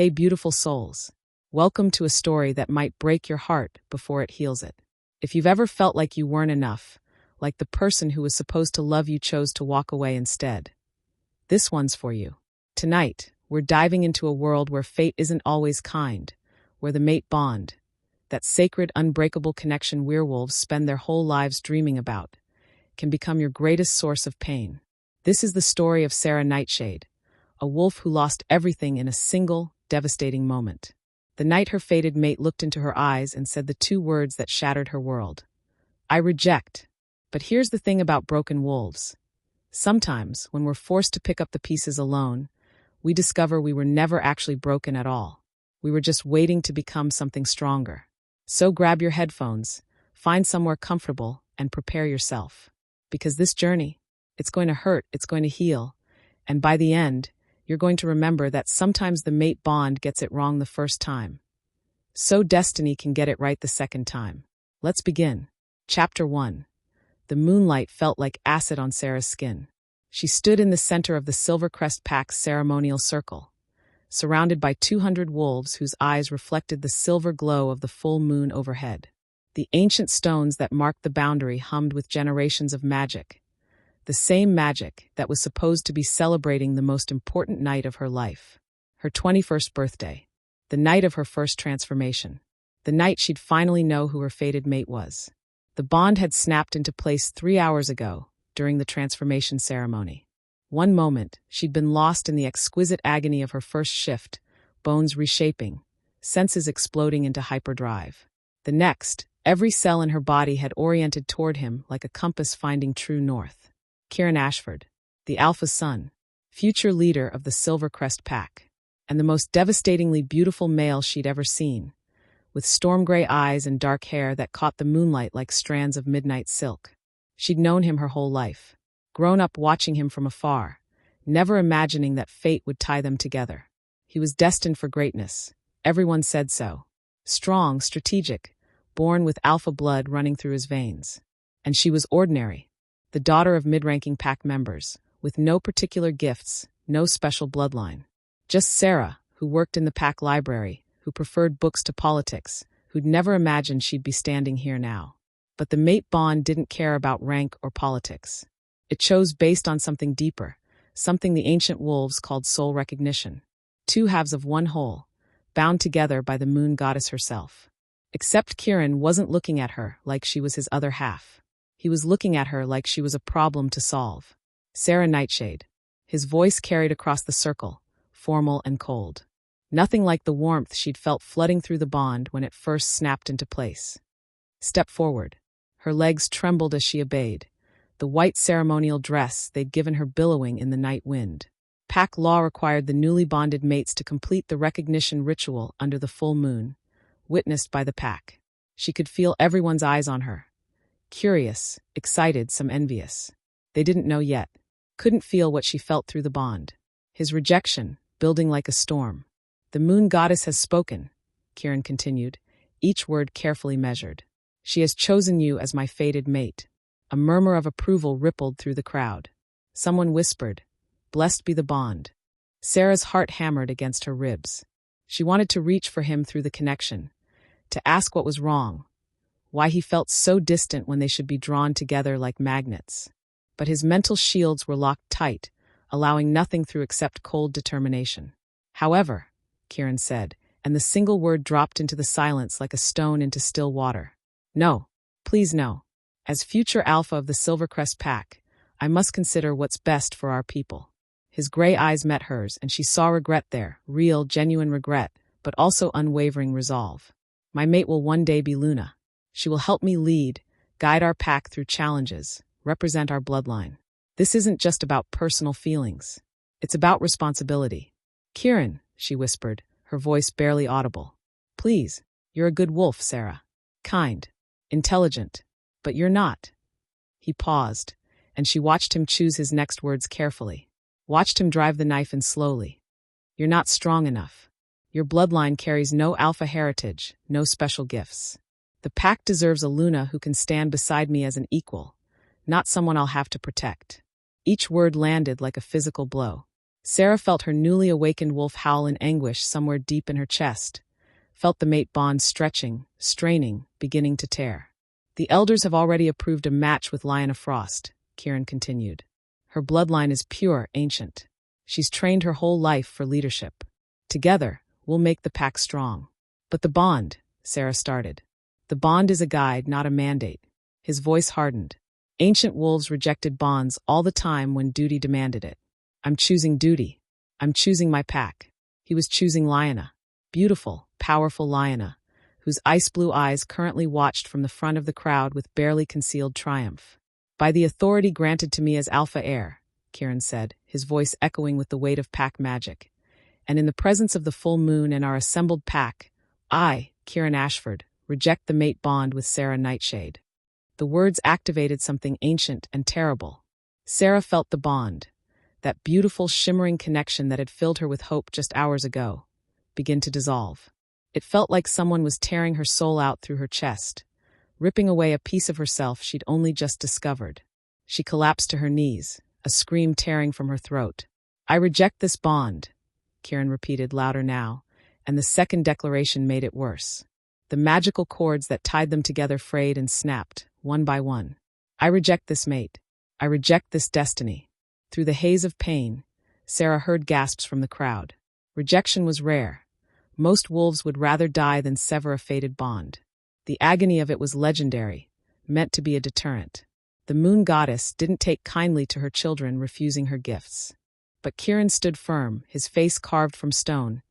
Hey beautiful souls. Welcome to a story that might break your heart before it heals it. If you've ever felt like you weren't enough, like the person who was supposed to love you chose to walk away instead, this one's for you. Tonight, we're diving into a world where fate isn't always kind, where the mate bond, that sacred, unbreakable connection werewolves spend their whole lives dreaming about, can become your greatest source of pain. This is the story of Sera Nightshade, a wolf who lost everything in a single, devastating moment. The night her fated mate looked into her eyes and said the two words that shattered her world. I reject. But here's the thing about broken wolves. Sometimes, when we're forced to pick up the pieces alone, we discover we were never actually broken at all. We were just waiting to become something stronger. So grab your headphones, find somewhere comfortable, and prepare yourself. Because this journey, it's going to hurt, it's going to heal, and by the end, you're going to remember that sometimes the mate bond gets it wrong the first time. So destiny can get it right the second time. Let's begin. Chapter 1. The moonlight felt like acid on Sera's skin. She stood in the center of the Silvercrest Pack's ceremonial circle, surrounded by 200 wolves whose eyes reflected the silver glow of the full moon overhead. The ancient stones that marked the boundary hummed with generations of magic. The same magic that was supposed to be celebrating the most important night of her life. Her 21st birthday. The night of her first transformation. The night she'd finally know who her fated mate was. The bond had snapped into place 3 hours ago, during the transformation ceremony. One moment, she'd been lost in the exquisite agony of her first shift, bones reshaping, senses exploding into hyperdrive. The next, every cell in her body had oriented toward him like a compass finding true north. Kieran Ashford, the Alpha son, future leader of the Silvercrest Pack, and the most devastatingly beautiful male she'd ever seen, with storm-gray eyes and dark hair that caught the moonlight like strands of midnight silk. She'd known him her whole life, grown up watching him from afar, never imagining that fate would tie them together. He was destined for greatness. Everyone said so. Strong, strategic, born with alpha blood running through his veins. And she was ordinary. The daughter of mid-ranking pack members, with no particular gifts, no special bloodline. Just Sera, who worked in the pack library, who preferred books to politics, who'd never imagined she'd be standing here now. But the mate bond didn't care about rank or politics. It chose based on something deeper, something the ancient wolves called soul recognition. Two halves of one whole, bound together by the moon goddess herself. Except Kieran wasn't looking at her like she was his other half. He was looking at her like she was a problem to solve. Sera Nightshade. His voice carried across the circle, formal and cold. Nothing like the warmth she'd felt flooding through the bond when it first snapped into place. Step forward. Her legs trembled as she obeyed, the white ceremonial dress they'd given her billowing in the night wind. Pack law required the newly bonded mates to complete the recognition ritual under the full moon, witnessed by the pack. She could feel everyone's eyes on her. Curious, excited, some envious. They didn't know yet. Couldn't feel what she felt through the bond. His rejection, building like a storm. The moon goddess has spoken, Kieran continued, each word carefully measured. She has chosen you as my fated mate. A murmur of approval rippled through the crowd. Someone whispered, blessed be the bond. Sera's heart hammered against her ribs. She wanted to reach for him through the connection, to ask what was wrong, why he felt so distant when they should be drawn together like magnets. But his mental shields were locked tight, allowing nothing through except cold determination. However, Kieran said, and the single word dropped into the silence like a stone into still water. No, please no. As future Alpha of the Silvercrest Pack, I must consider what's best for our people. His gray eyes met hers, and she saw regret there, real, genuine regret, but also unwavering resolve. My mate will one day be Luna. She will help me lead, guide our pack through challenges, represent our bloodline. This isn't just about personal feelings. It's about responsibility. Kieran, she whispered, her voice barely audible. Please, you're a good wolf, Sera. Kind, intelligent, but you're not. He paused, and she watched him choose his next words carefully. Watched him drive the knife in slowly. You're not strong enough. Your bloodline carries no alpha heritage, no special gifts. The pack deserves a Luna who can stand beside me as an equal, not someone I'll have to protect. Each word landed like a physical blow. Sera felt her newly awakened wolf howl in anguish somewhere deep in her chest, felt the mate bond stretching, straining, beginning to tear. The elders have already approved a match with Lion of Frost, Kieran continued. Her bloodline is pure, ancient. She's trained her whole life for leadership. Together, we'll make the pack strong. But the bond, Sera started. The bond is a guide, not a mandate. His voice hardened. Ancient wolves rejected bonds all the time when duty demanded it. I'm choosing duty. I'm choosing my pack. He was choosing Lyanna. Beautiful, powerful Lyanna, whose ice-blue eyes currently watched from the front of the crowd with barely concealed triumph. By the authority granted to me as Alpha Heir, Kieran said, his voice echoing with the weight of pack magic. And in the presence of the full moon and our assembled pack, I, Kieran Ashford, reject the mate bond with Sera Nightshade. The words activated something ancient and terrible. Sera felt the bond, that beautiful, shimmering connection that had filled her with hope just hours ago, begin to dissolve. It felt like someone was tearing her soul out through her chest, ripping away a piece of herself she'd only just discovered. She collapsed to her knees, a scream tearing from her throat. I reject this bond, Kieran repeated louder now, and the second declaration made it worse. The magical cords that tied them together frayed and snapped, one by one. I reject this mate. I reject this destiny. Through the haze of pain, Sera heard gasps from the crowd. Rejection was rare. Most wolves would rather die than sever a fated bond. The agony of it was legendary, meant to be a deterrent. The moon goddess didn't take kindly to her children refusing her gifts. But Kieran stood firm, his face carved from stone,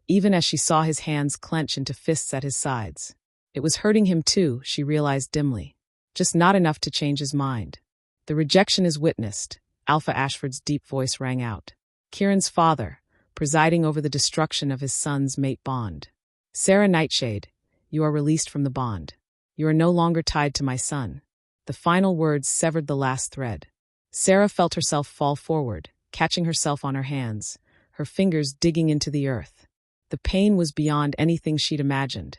even as she saw his hands clench into fists at his sides. It was hurting him too, she realized dimly. Just not enough to change his mind. The rejection is witnessed, Alpha Ashford's deep voice rang out. Kieran's father, presiding over the destruction of his son's mate bond. Sera Nightshade, you are released from the bond. You are no longer tied to my son. The final words severed the last thread. Sera felt herself fall forward, catching herself on her hands, her fingers digging into the earth. The pain was beyond anything she'd imagined,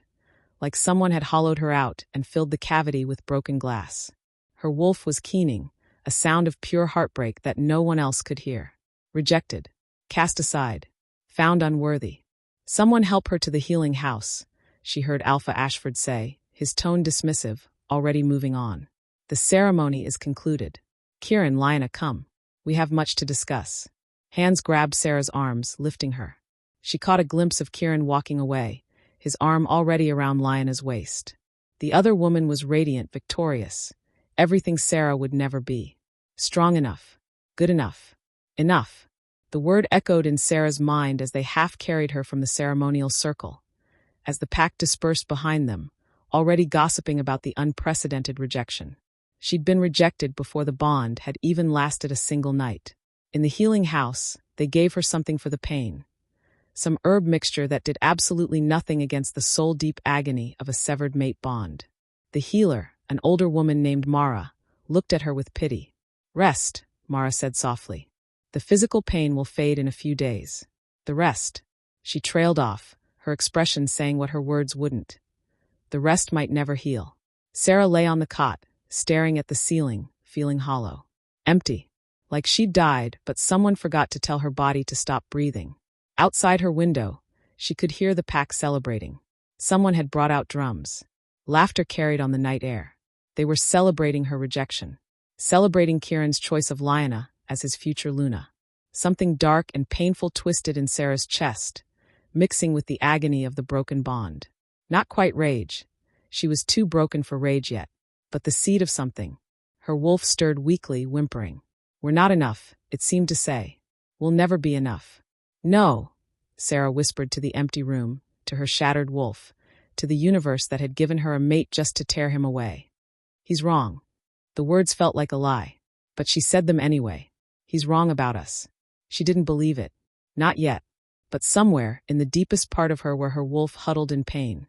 like someone had hollowed her out and filled the cavity with broken glass. Her wolf was keening, a sound of pure heartbreak that no one else could hear. Rejected. Cast aside. Found unworthy. Someone help her to the healing house, she heard Alpha Ashford say, his tone dismissive, already moving on. The ceremony is concluded. Kieran, Lyanna, come. We have much to discuss. Hands grabbed Sera's arms, lifting her. She caught a glimpse of Kieran walking away, his arm already around Lyanna's waist. The other woman was radiant, victorious. Everything Sera would never be. Strong enough. Good enough. Enough. The word echoed in Sera's mind as they half-carried her from the ceremonial circle, as the pack dispersed behind them, already gossiping about the unprecedented rejection. She'd been rejected before the bond had even lasted a single night. In the healing house, they gave her something for the pain. Some herb mixture that did absolutely nothing against the soul-deep agony of a severed mate bond. The healer, an older woman named Mara, looked at her with pity. Rest, Mara said softly. The physical pain will fade in a few days. The rest. She trailed off, her expression saying what her words wouldn't. The rest might never heal. Sera lay on the cot, staring at the ceiling, feeling hollow. Empty. Like she'd died, but someone forgot to tell her body to stop breathing. Outside her window, she could hear the pack celebrating. Someone had brought out drums. Laughter carried on the night air. They were celebrating her rejection. Celebrating Kieran's choice of Lyanna as his future Luna. Something dark and painful twisted in Sera's chest, mixing with the agony of the broken bond. Not quite rage. She was too broken for rage yet. But the seed of something. Her wolf stirred weakly, whimpering. We're not enough, it seemed to say. We'll never be enough. No, Sera whispered to the empty room, to her shattered wolf, to the universe that had given her a mate just to tear him away. He's wrong. The words felt like a lie, but she said them anyway. He's wrong about us. She didn't believe it. Not yet. But somewhere, in the deepest part of her where her wolf huddled in pain,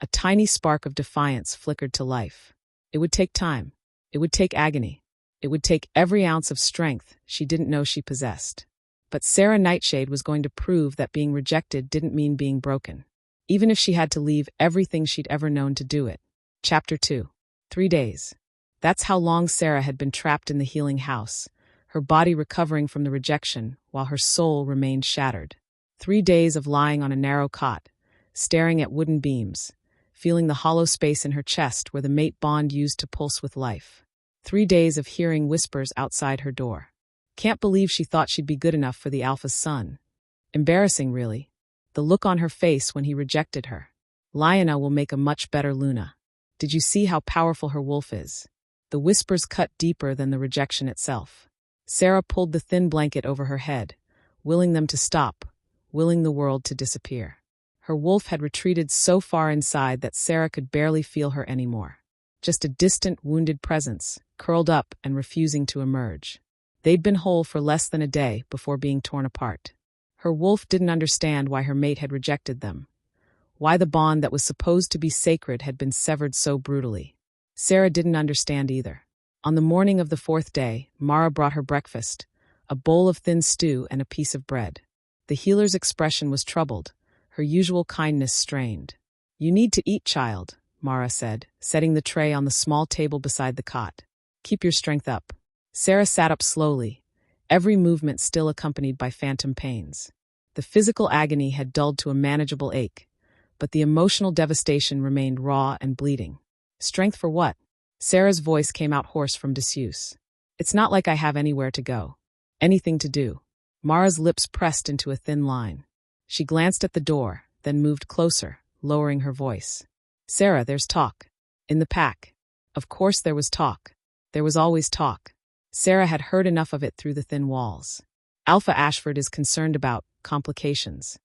a tiny spark of defiance flickered to life. It would take time. It would take agony. It would take every ounce of strength she didn't know she possessed. But Sera Nightshade was going to prove that being rejected didn't mean being broken, even if she had to leave everything she'd ever known to do it. Chapter 2. 3 days. That's how long Sera had been trapped in the healing house, her body recovering from the rejection while her soul remained shattered. 3 days of lying on a narrow cot, staring at wooden beams, feeling the hollow space in her chest where the mate bond used to pulse with life. 3 days of hearing whispers outside her door. Can't believe she thought she'd be good enough for the Alpha's son. Embarrassing, really. The look on her face when he rejected her. Lyanna will make a much better Luna. Did you see how powerful her wolf is? The whispers cut deeper than the rejection itself. Sera pulled the thin blanket over her head, willing them to stop, willing the world to disappear. Her wolf had retreated so far inside that Sera could barely feel her anymore. Just a distant, wounded presence, curled up and refusing to emerge. They'd been whole for less than a day before being torn apart. Her wolf didn't understand why her mate had rejected them, why the bond that was supposed to be sacred had been severed so brutally. Sera didn't understand either. On the morning of the 4th day, Mara brought her breakfast, a bowl of thin stew and a piece of bread. The healer's expression was troubled, her usual kindness strained. "You need to eat, child," Mara said, setting the tray on the small table beside the cot. "Keep your strength up." Sera sat up slowly, every movement still accompanied by phantom pains. The physical agony had dulled to a manageable ache, but the emotional devastation remained raw and bleeding. "Strength for what?" Sera's voice came out hoarse from disuse. "It's not like I have anywhere to go. Anything to do." Mara's lips pressed into a thin line. She glanced at the door, then moved closer, lowering her voice. "Sera, there's talk. In the pack." Of course there was talk. There was always talk. Sera had heard enough of it through the thin walls. "Alpha Ashford is concerned about complications."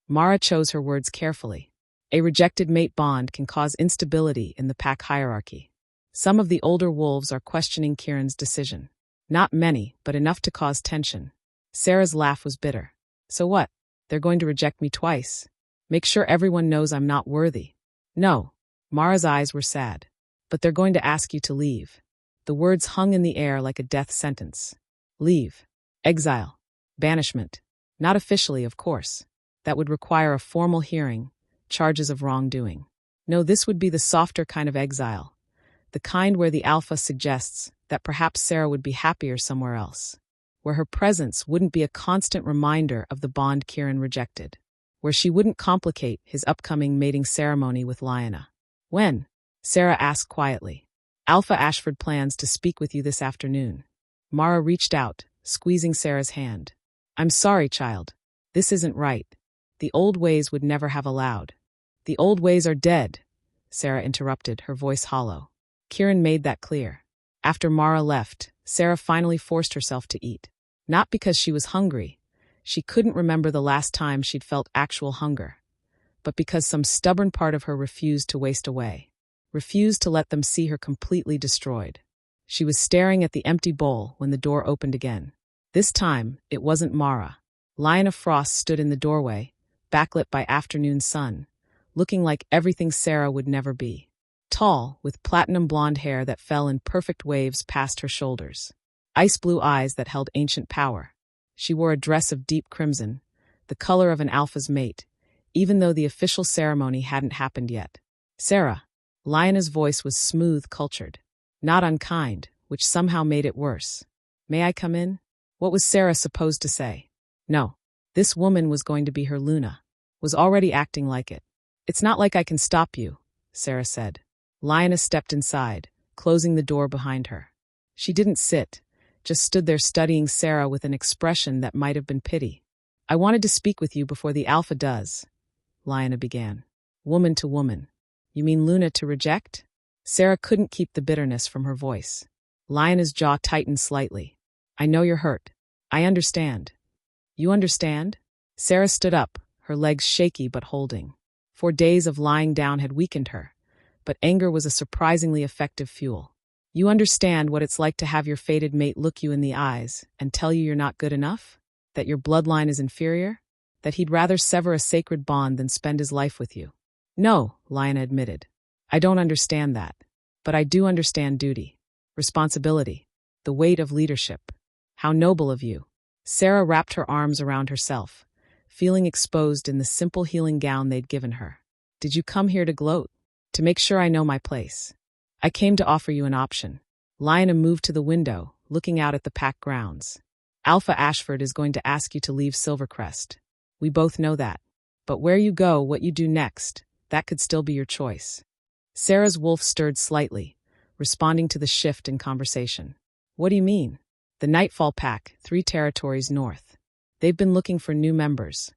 Mara chose her words carefully. A rejected mate bond can cause instability in the pack hierarchy. Some of the older wolves are questioning Kieran's decision. Not many, but enough to cause tension. Sera's laugh was bitter. "So what? They're going to reject me twice? Make sure everyone knows I'm not worthy." "No." Mara's eyes were sad. "But they're going to ask you to leave." The words hung in the air like a death sentence. Leave. Exile. Banishment. Not officially, of course. That would require a formal hearing, charges of wrongdoing. No, this would be the softer kind of exile. The kind where the Alpha suggests that perhaps Sera would be happier somewhere else. Where her presence wouldn't be a constant reminder of the bond Kieran rejected. Where she wouldn't complicate his upcoming mating ceremony with Lyanna. "When?" Sera asked quietly. "Alpha Ashford plans to speak with you this afternoon." Mara reached out, squeezing Sera's hand. "I'm sorry, child. This isn't right. The old ways would never have allowed." "The old ways are dead," Sera interrupted, her voice hollow. Kieran made that clear. After Mara left, Sera finally forced herself to eat. Not because she was hungry. She couldn't remember the last time she'd felt actual hunger. But because some stubborn part of her refused to waste away. Refused to let them see her completely destroyed. She was staring at the empty bowl when the door opened again. This time, it wasn't Mara. Lyanna Frost stood in the doorway, backlit by afternoon sun, looking like everything Sera would never be. Tall, with platinum blonde hair that fell in perfect waves past her shoulders. Ice blue eyes that held ancient power. She wore a dress of deep crimson, the color of an Alpha's mate, even though the official ceremony hadn't happened yet. "Sera." Lyanna's voice was smooth, cultured. Not unkind, which somehow made it worse. "May I come in?" What was Sera supposed to say? No. This woman was going to be her Luna. Was already acting like it. "It's not like I can stop you," Sera said. Lyanna stepped inside, closing the door behind her. She didn't sit, just stood there studying Sera with an expression that might have been pity. "I wanted to speak with you before the Alpha does," Lyanna began. Woman to woman. "You mean Luna to reject?" Sera couldn't keep the bitterness from her voice. Lyanna's jaw tightened slightly. "I know you're hurt. I understand." "You understand?" Sera stood up, her legs shaky but holding. 4 days of lying down had weakened her, but anger was a surprisingly effective fuel. "You understand what it's like to have your fated mate look you in the eyes and tell you you're not good enough? That your bloodline is inferior? That he'd rather sever a sacred bond than spend his life with you?" "No," Lyanna admitted. "I don't understand that. But I do understand duty, responsibility, the weight of leadership. How noble of you." Sera wrapped her arms around herself, feeling exposed in the simple healing gown they'd given her. "Did you come here to gloat? To make sure I know my place? I came to offer you an option." Lyanna moved to the window, looking out at the pack grounds. Alpha Ashford is going to ask you to leave Silvercrest. We both know that. But where you go, what you do next, that could still be your choice. Sera's wolf stirred slightly, responding to the shift in conversation. What do you mean? The Nightfall pack, 3 territories north. They've been looking for new members.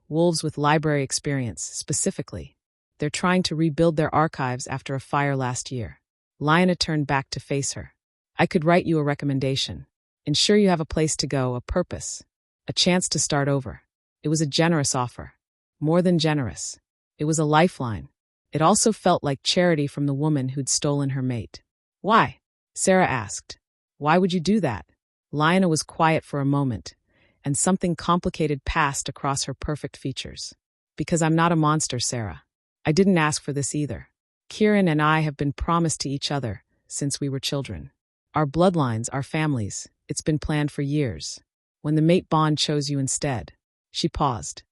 Wolves with library experience, specifically. They're trying to rebuild their archives after a fire last year. Lyanna turned back to face her. I could write you a recommendation. Ensure you have a place to go, a purpose. A chance to start over. It was a generous offer. More than generous. It was a lifeline. It also felt like charity from the woman who'd stolen her mate. Why? Sera asked. Why would you do that? Lyanna was quiet for a moment, and something complicated passed across her perfect features. Because I'm not a monster, Sera. I didn't ask for this either. Kieran and I have been promised to each other since we were children. Our bloodlines, our families, it's been planned for years. When the mate bond chose you instead. She paused.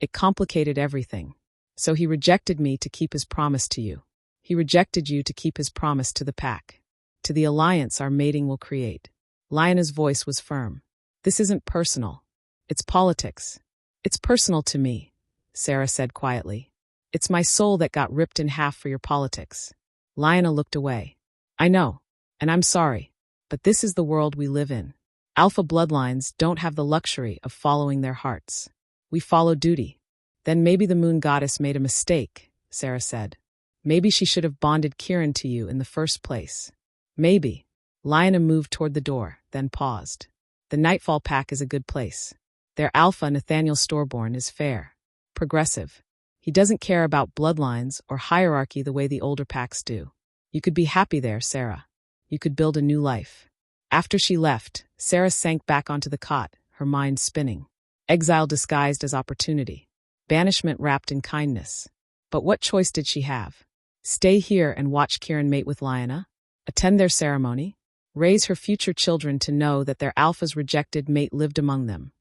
It complicated everything. So he rejected me to keep his promise to you. He rejected you to keep his promise to the pack. To the alliance our mating will create. Lyanna's voice was firm. This isn't personal. It's politics. It's personal to me, Sera said quietly. It's my soul that got ripped in half for your politics. Lyanna looked away. I know, and I'm sorry, but this is the world we live in. Alpha bloodlines don't have the luxury of following their hearts. We follow duty. Then maybe the moon goddess made a mistake, Sera said. Maybe she should have bonded Kieran to you in the first place. Maybe. Lyanna moved toward the door, then paused. The Nightfall pack is a good place. Their Alpha Nathaniel Stormborne is fair. Progressive. He doesn't care about bloodlines or hierarchy the way the older packs do. You could be happy there, Sera. You could build a new life. After she left, Sera sank back onto the cot, her mind spinning. Exile disguised as opportunity. Banishment wrapped in kindness. But what choice did she have? Stay here and watch Kieran mate with Lyanna? Attend their ceremony? Raise her future children to know that their Alpha's rejected mate lived among them?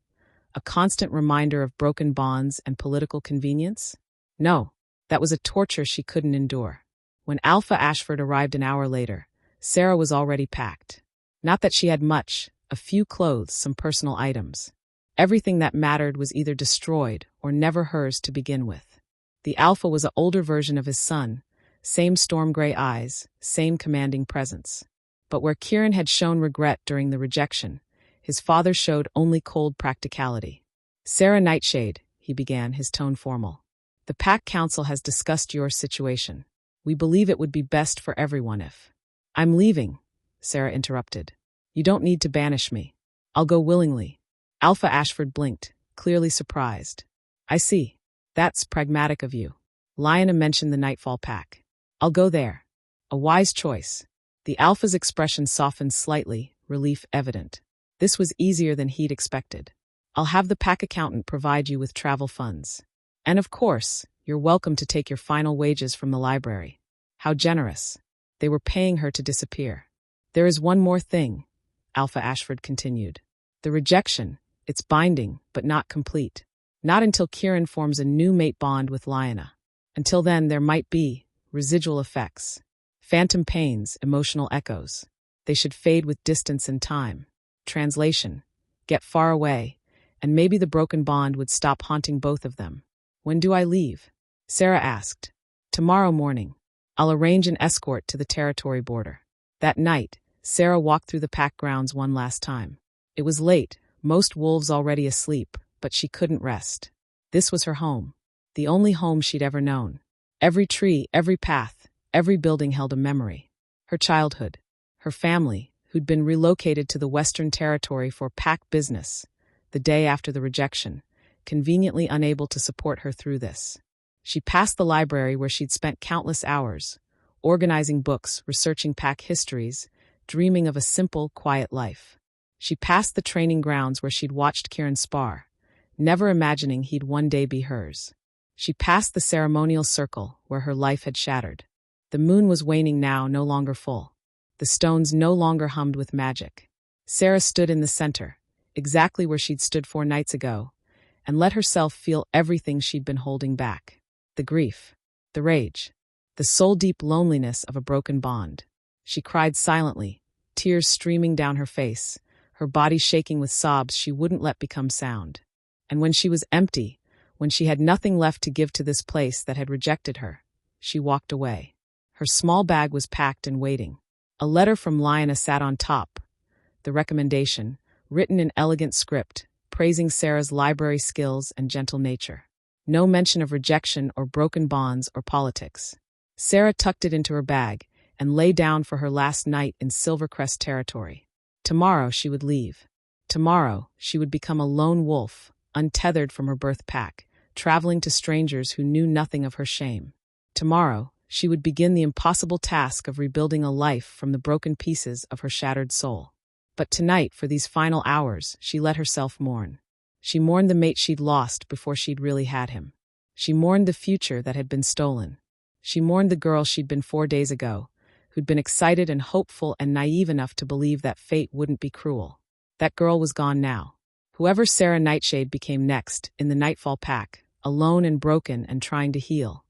A constant reminder of broken bonds and political convenience? No, that was a torture she couldn't endure. When Alpha Ashford arrived an hour later, Sera was already packed. Not that she had much, a few clothes, some personal items. Everything that mattered was either destroyed or never hers to begin with. The Alpha was an older version of his son, same storm gray eyes, same commanding presence. But where Kieran had shown regret during the rejection, his father showed only cold practicality. Sera Nightshade, he began, his tone formal. The Pack Council has discussed your situation. We believe it would be best for everyone if... I'm leaving, Sera interrupted. You don't need to banish me. I'll go willingly. Alpha Ashford blinked, clearly surprised. I see. That's pragmatic of you. Lyanna mentioned the Nightfall pack. I'll go there. A wise choice. The Alpha's expression softened slightly, relief evident. This was easier than he'd expected. I'll have the pack accountant provide you with travel funds. And of course, you're welcome to take your final wages from the library. How generous. They were paying her to disappear. There is one more thing, Alpha Ashford continued. The rejection, it's binding, but not complete. Not until Kieran forms a new mate bond with Lyanna. Until then, there might be residual effects. Phantom pains, emotional echoes. They should fade with distance and time. Translation. Get far away, and maybe the broken bond would stop haunting both of them. When do I leave? Sera asked. Tomorrow morning. I'll arrange an escort to the territory border. That night, Sera walked through the pack grounds one last time. It was late, most wolves already asleep, but she couldn't rest. This was her home. The only home she'd ever known. Every tree, every path, every building held a memory. Her childhood. Her family, who'd been relocated to the Western Territory for pack business, the day after the rejection, conveniently unable to support her through this. She passed the library where she'd spent countless hours, organizing books, researching pack histories, dreaming of a simple, quiet life. She passed the training grounds where she'd watched Kieran spar, never imagining he'd one day be hers. She passed the ceremonial circle where her life had shattered. The moon was waning now, no longer full. The stones no longer hummed with magic. Sera stood in the center, exactly where she'd stood 4 nights ago, and let herself feel everything she'd been holding back. The grief, the rage, the soul-deep loneliness of a broken bond. She cried silently, tears streaming down her face, her body shaking with sobs she wouldn't let become sound. And when she was empty, when she had nothing left to give to this place that had rejected her, she walked away. Her small bag was packed and waiting. A letter from Lyanna sat on top. The recommendation, written in elegant script, praising Sera's library skills and gentle nature. No mention of rejection or broken bonds or politics. Sera tucked it into her bag and lay down for her last night in Silvercrest territory. Tomorrow she would leave. Tomorrow she would become a lone wolf, untethered from her birth pack, traveling to strangers who knew nothing of her shame. Tomorrow she would begin the impossible task of rebuilding a life from the broken pieces of her shattered soul. But tonight, for these final hours, she let herself mourn. She mourned the mate she'd lost before she'd really had him. She mourned the future that had been stolen. She mourned the girl she'd been 4 days ago, who'd been excited and hopeful and naive enough to believe that fate wouldn't be cruel. That girl was gone now. Whoever Sera Nightshade became next, in the Nightfall pack, alone and broken and trying to heal,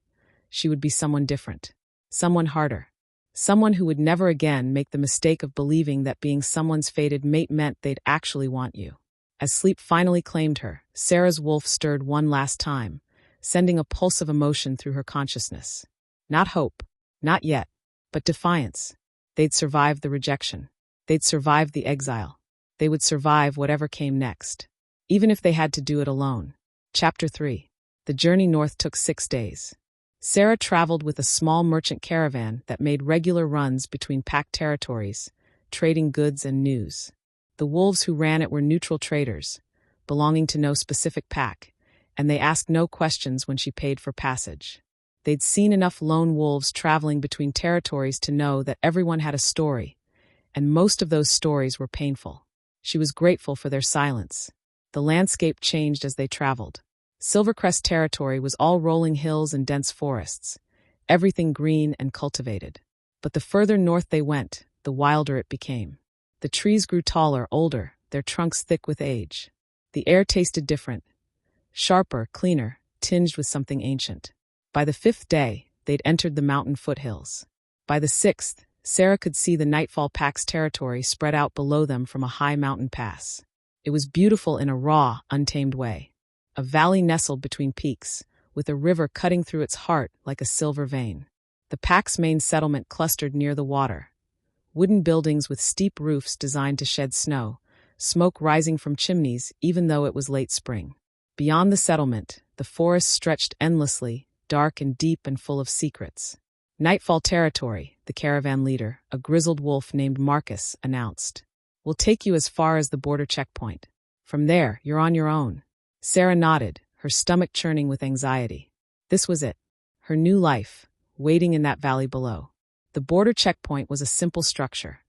she would be someone different. Someone harder. Someone who would never again make the mistake of believing that being someone's fated mate meant they'd actually want you. As sleep finally claimed her, Sera's wolf stirred one last time, sending a pulse of emotion through her consciousness. Not hope, not yet, but defiance. They'd survived the rejection. They'd survived the exile. They would survive whatever came next, even if they had to do it alone. Chapter 3. The journey north took 6 days. Sera traveled with a small merchant caravan that made regular runs between packed territories, trading goods and news. The wolves who ran it were neutral traders, belonging to no specific pack, and they asked no questions when she paid for passage. They'd seen enough lone wolves traveling between territories to know that everyone had a story, and most of those stories were painful. She was grateful for their silence. The landscape changed as they traveled. Silvercrest territory was all rolling hills and dense forests, everything green and cultivated. But the further north they went, the wilder it became. The trees grew taller, older, their trunks thick with age. The air tasted different, sharper, cleaner, tinged with something ancient. By the 5th day, they'd entered the mountain foothills. By the 6th, Sera could see the Nightfall pack's territory spread out below them from a high mountain pass. It was beautiful in a raw, untamed way. A valley nestled between peaks, with a river cutting through its heart like a silver vein. The pack's main settlement clustered near the water. Wooden buildings with steep roofs designed to shed snow, smoke rising from chimneys even though it was late spring. Beyond the settlement, the forest stretched endlessly, dark and deep and full of secrets. Nightfall territory, the caravan leader, a grizzled wolf named Marcus, announced. We'll take you as far as the border checkpoint. From there, you're on your own. Sera nodded, her stomach churning with anxiety. This was it. Her new life, waiting in that valley below. The border checkpoint was a simple structure.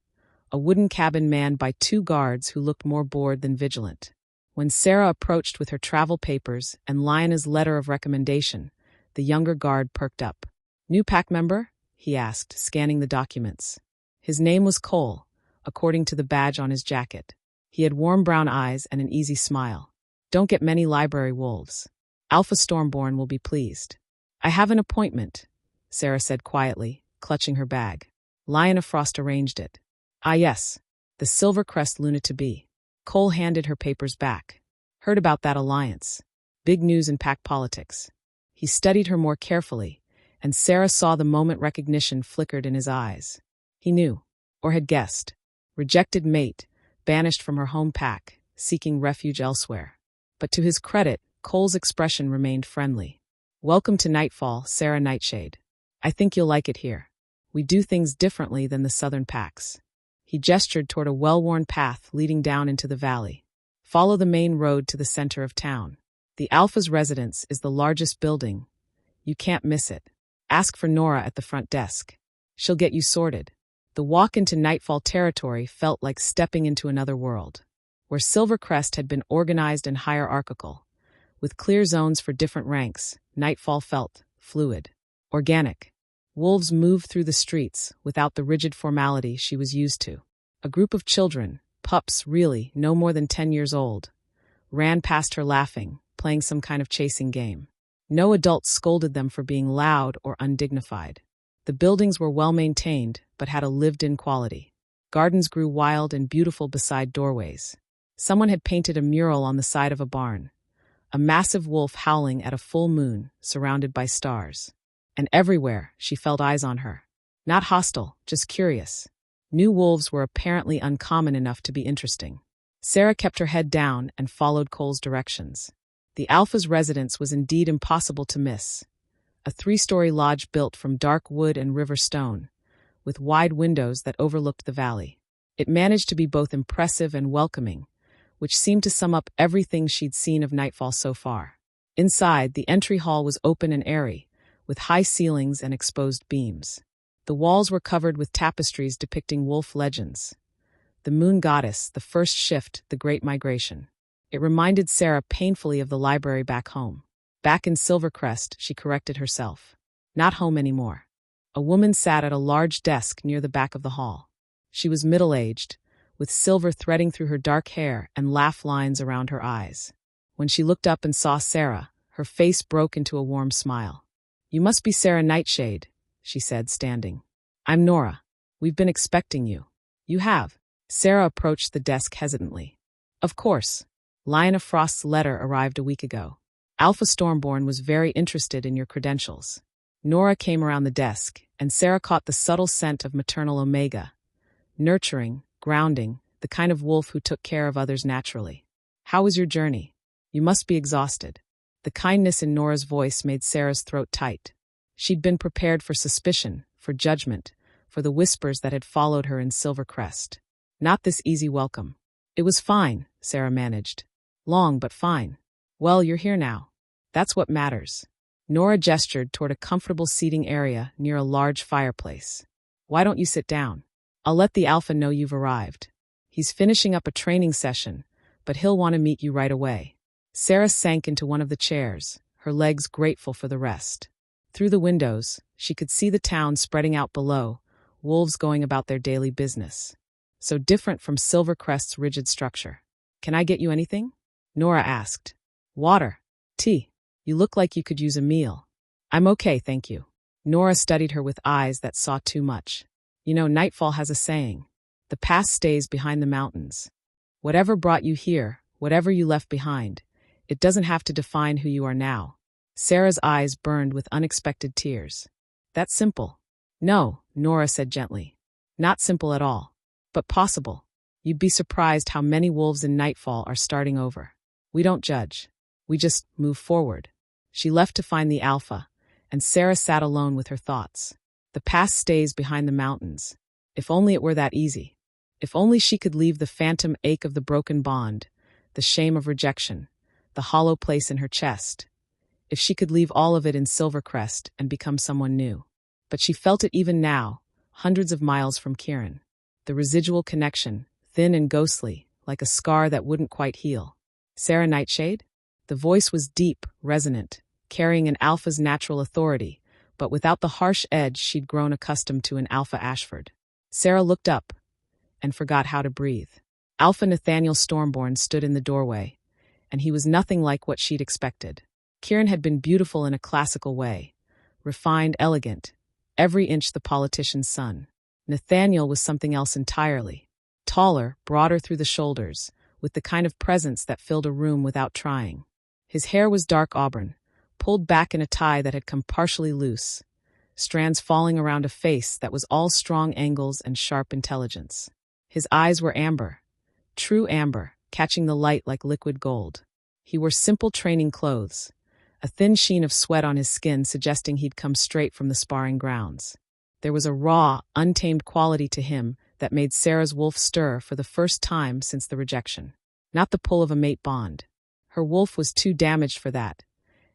A wooden cabin manned by 2 guards who looked more bored than vigilant. When Sera approached with her travel papers and Lyanna's letter of recommendation, the younger guard perked up. New pack member? He asked, scanning the documents. His name was Cole, according to the badge on his jacket. He had warm brown eyes and an easy smile. Don't get many library wolves. Alpha Stormborne will be pleased. I have an appointment, Sera said quietly, clutching her bag. Lyanna Frost arranged it. Ah yes, the Silvercrest Luna-to-be. Cole handed her papers back. Heard about that alliance. Big news in pack politics. He studied her more carefully, and Sera saw the moment recognition flickered in his eyes. He knew, or had guessed. Rejected mate, banished from her home pack, seeking refuge elsewhere. But to his credit, Cole's expression remained friendly. Welcome to Nightfall, Sera Nightshade. I think you'll like it here. We do things differently than the southern packs. He gestured toward a well-worn path leading down into the valley. Follow the main road to the center of town. The Alpha's residence is the largest building. You can't miss it. Ask for Nora at the front desk. She'll get you sorted. The walk into Nightfall territory felt like stepping into another world, where Silvercrest had been organized and hierarchical. With clear zones for different ranks, Nightfall felt fluid, organic. Wolves moved through the streets without the rigid formality she was used to. A group of children, pups really, no more than 10 years old, ran past her laughing, playing some kind of chasing game. No adults scolded them for being loud or undignified. The buildings were well maintained, but had a lived-in quality. Gardens grew wild and beautiful beside doorways. Someone had painted a mural on the side of a barn. A massive wolf howling at a full moon, surrounded by stars. And everywhere, she felt eyes on her. Not hostile, just curious. New wolves were apparently uncommon enough to be interesting. Sera kept her head down and followed Cole's directions. The Alpha's residence was indeed impossible to miss. A 3-story lodge built from dark wood and river stone, with wide windows that overlooked the valley. It managed to be both impressive and welcoming, which seemed to sum up everything she'd seen of Nightfall so far. Inside, the entry hall was open and airy, with high ceilings and exposed beams. The walls were covered with tapestries depicting wolf legends. The moon goddess, the first shift, the great migration. It reminded Sera painfully of the library back home. Back in Silvercrest, she corrected herself. Not home anymore. A woman sat at a large desk near the back of the hall. She was middle-aged, with silver threading through her dark hair and laugh lines around her eyes. When she looked up and saw Sera, her face broke into a warm smile. "You must be Sera Nightshade," she said, standing. "I'm Nora. We've been expecting you." "You have?" Sera approached the desk hesitantly. "Of course. Lion of Frost's letter arrived a week ago. Alpha Stormborne was very interested in your credentials." Nora came around the desk, and Sera caught the subtle scent of maternal omega. Nurturing, grounding, the kind of wolf who took care of others naturally. "How was your journey? You must be exhausted." The kindness in Nora's voice made Sera's throat tight. She'd been prepared for suspicion, for judgment, for the whispers that had followed her in Silvercrest. Not this easy welcome. "It was fine," Sera managed. "Long, but fine." "Well, you're here now. That's what matters." Nora gestured toward a comfortable seating area near a large fireplace. "Why don't you sit down? I'll let the Alpha know you've arrived. He's finishing up a training session, but he'll want to meet you right away." Sera sank into one of the chairs, her legs grateful for the rest. Through the windows, she could see the town spreading out below, wolves going about their daily business. So different from Silvercrest's rigid structure. "Can I get you anything?" Nora asked. "Water. Tea. You look like you could use a meal." "I'm okay, thank you." Nora studied her with eyes that saw too much. "You know, Nightfall has a saying. The past stays behind the mountains. Whatever brought you here, whatever you left behind, it doesn't have to define who you are now." Sera's eyes burned with unexpected tears. "That's simple." "No," Nora said gently. "Not simple at all. But possible. You'd be surprised how many wolves in Nightfall are starting over. We don't judge. We just move forward." She left to find the Alpha, and Sera sat alone with her thoughts. The past stays behind the mountains. If only it were that easy. If only she could leave the phantom ache of the broken bond, the shame of rejection, the hollow place in her chest. If she could leave all of it in Silvercrest and become someone new. But she felt it even now, hundreds of miles from Kieran. The residual connection, thin and ghostly, like a scar that wouldn't quite heal. "Sera Nightshade?" The voice was deep, resonant, carrying an Alpha's natural authority, but without the harsh edge she'd grown accustomed to in Alpha Ashford. Sera looked up and forgot how to breathe. Alpha Nathaniel Stormborne stood in the doorway, and he was nothing like what she'd expected. Kieran had been beautiful in a classical way, refined, elegant, every inch the politician's son. Nathaniel was something else entirely. Taller, broader through the shoulders, with the kind of presence that filled a room without trying. His hair was dark auburn, pulled back in a tie that had come partially loose, strands falling around a face that was all strong angles and sharp intelligence. His eyes were amber, true amber, catching the light like liquid gold. He wore simple training clothes, a thin sheen of sweat on his skin suggesting he'd come straight from the sparring grounds. There was a raw, untamed quality to him that made Sera's wolf stir for the first time since the rejection. Not the pull of a mate bond. Her wolf was too damaged for that,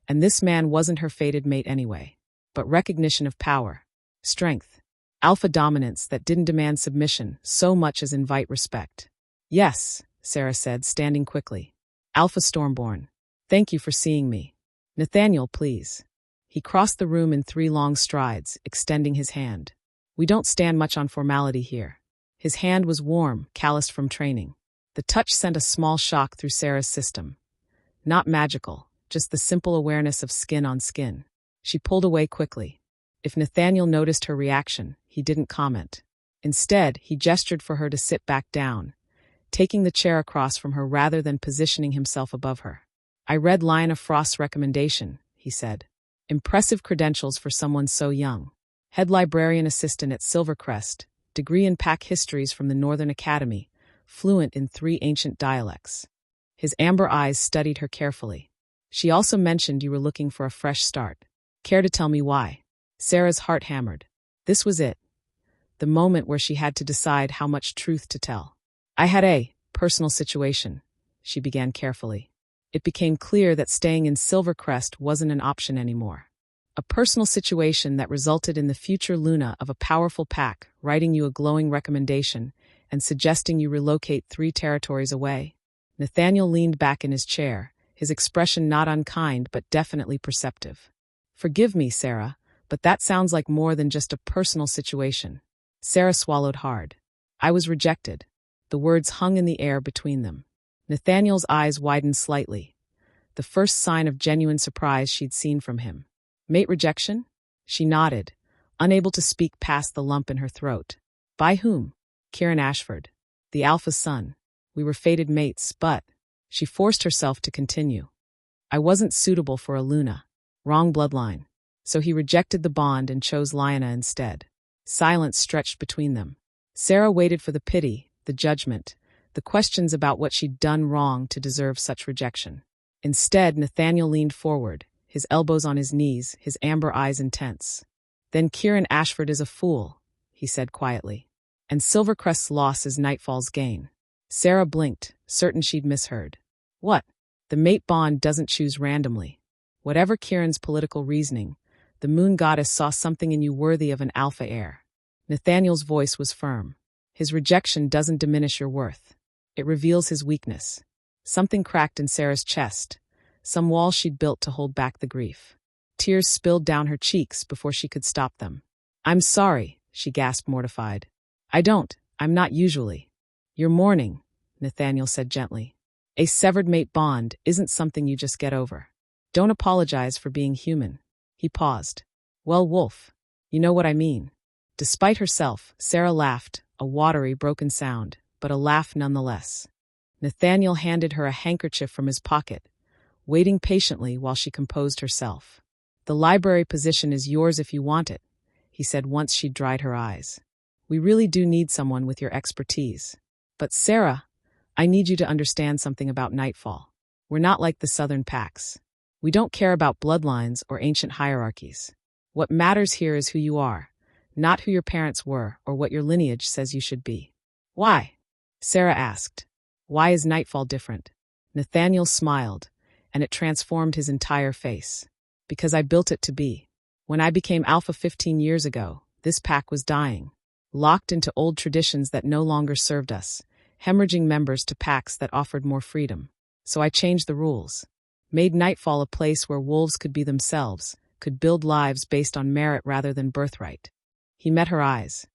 and this man wasn't her fated mate anyway. But recognition of power, strength, alpha dominance that didn't demand submission so much as invite respect. "Yes," Sera said, standing quickly. "Alpha Stormborne. Thank you for seeing me. Nathaniel, please." He crossed the room in 3 long strides, extending his hand. "We don't stand much on formality here." His hand was warm, calloused from training. The touch sent a small shock through Sera's system. Not magical, just the simple awareness of skin on skin. She pulled away quickly. If Nathaniel noticed her reaction, he didn't comment. Instead, he gestured for her to sit back down, taking the chair across from her rather than positioning himself above her. "I read Lyanna Frost's recommendation," he said. "Impressive credentials for someone so young. Head librarian assistant at Silvercrest, degree in Pack Histories from the Northern Academy, fluent in 3 ancient dialects." His amber eyes studied her carefully. "She also mentioned you were looking for a fresh start. Care to tell me why?" Sera's heart hammered. This was it. The moment where she had to decide how much truth to tell. "I had a personal situation," she began carefully. It became clear that staying in Silvercrest wasn't an option anymore. A personal situation that resulted in the future Luna of a powerful pack writing you a glowing recommendation and suggesting you relocate 3 territories away. Nathaniel leaned back in his chair, his expression not unkind but definitely perceptive. "Forgive me, Sera, but that sounds like more than just a personal situation." Sera swallowed hard. "I was rejected." The words hung in the air between them. Nathaniel's eyes widened slightly, the first sign of genuine surprise she'd seen from him. "Mate rejection?" She nodded, unable to speak past the lump in her throat. "By whom?" "Kieran Ashford, the Alpha's son. We were fated mates, but..." She forced herself to continue. "I wasn't suitable for a Luna. Wrong bloodline. So he rejected the bond and chose Lyanna instead." Silence stretched between them. Sera waited for the pity, the judgment, the questions about what she'd done wrong to deserve such rejection. Instead, Nathaniel leaned forward, his elbows on his knees, his amber eyes intense. "Then Kieran Ashford is a fool," he said quietly. "And Silvercrest's loss is Nightfall's gain." Sera blinked, certain she'd misheard. "What?" "The mate bond doesn't choose randomly. Whatever Kieran's political reasoning, the moon goddess saw something in you worthy of an alpha heir." Nathaniel's voice was firm. "His rejection doesn't diminish your worth. It reveals his weakness." Something cracked in Sera's chest, some wall she'd built to hold back the grief. Tears spilled down her cheeks before she could stop them. "I'm sorry," she gasped, mortified. I'm not usually." "You're mourning," Nathaniel said gently. "A severed mate bond isn't something you just get over. Don't apologize for being human." He paused. "Well, Wolf, you know what I mean." Despite herself, Sera laughed, a watery, broken sound, but a laugh nonetheless. Nathaniel handed her a handkerchief from his pocket, waiting patiently while she composed herself. "The library position is yours if you want it," he said once she'd dried her eyes. "We really do need someone with your expertise. But Sera, I need you to understand something about Nightfall. We're not like the Southern Packs. We don't care about bloodlines or ancient hierarchies. What matters here is who you are, not who your parents were or what your lineage says you should be." "Why?" Sera asked. "Why is Nightfall different?" Nathaniel smiled, and it transformed his entire face. "Because I built it to be. When I became Alpha 15 years ago, this pack was dying, locked into old traditions that no longer served us, hemorrhaging members to packs that offered more freedom. So I changed the rules. Made Nightfall a place where wolves could be themselves, could build lives based on merit rather than birthright." He met her eyes.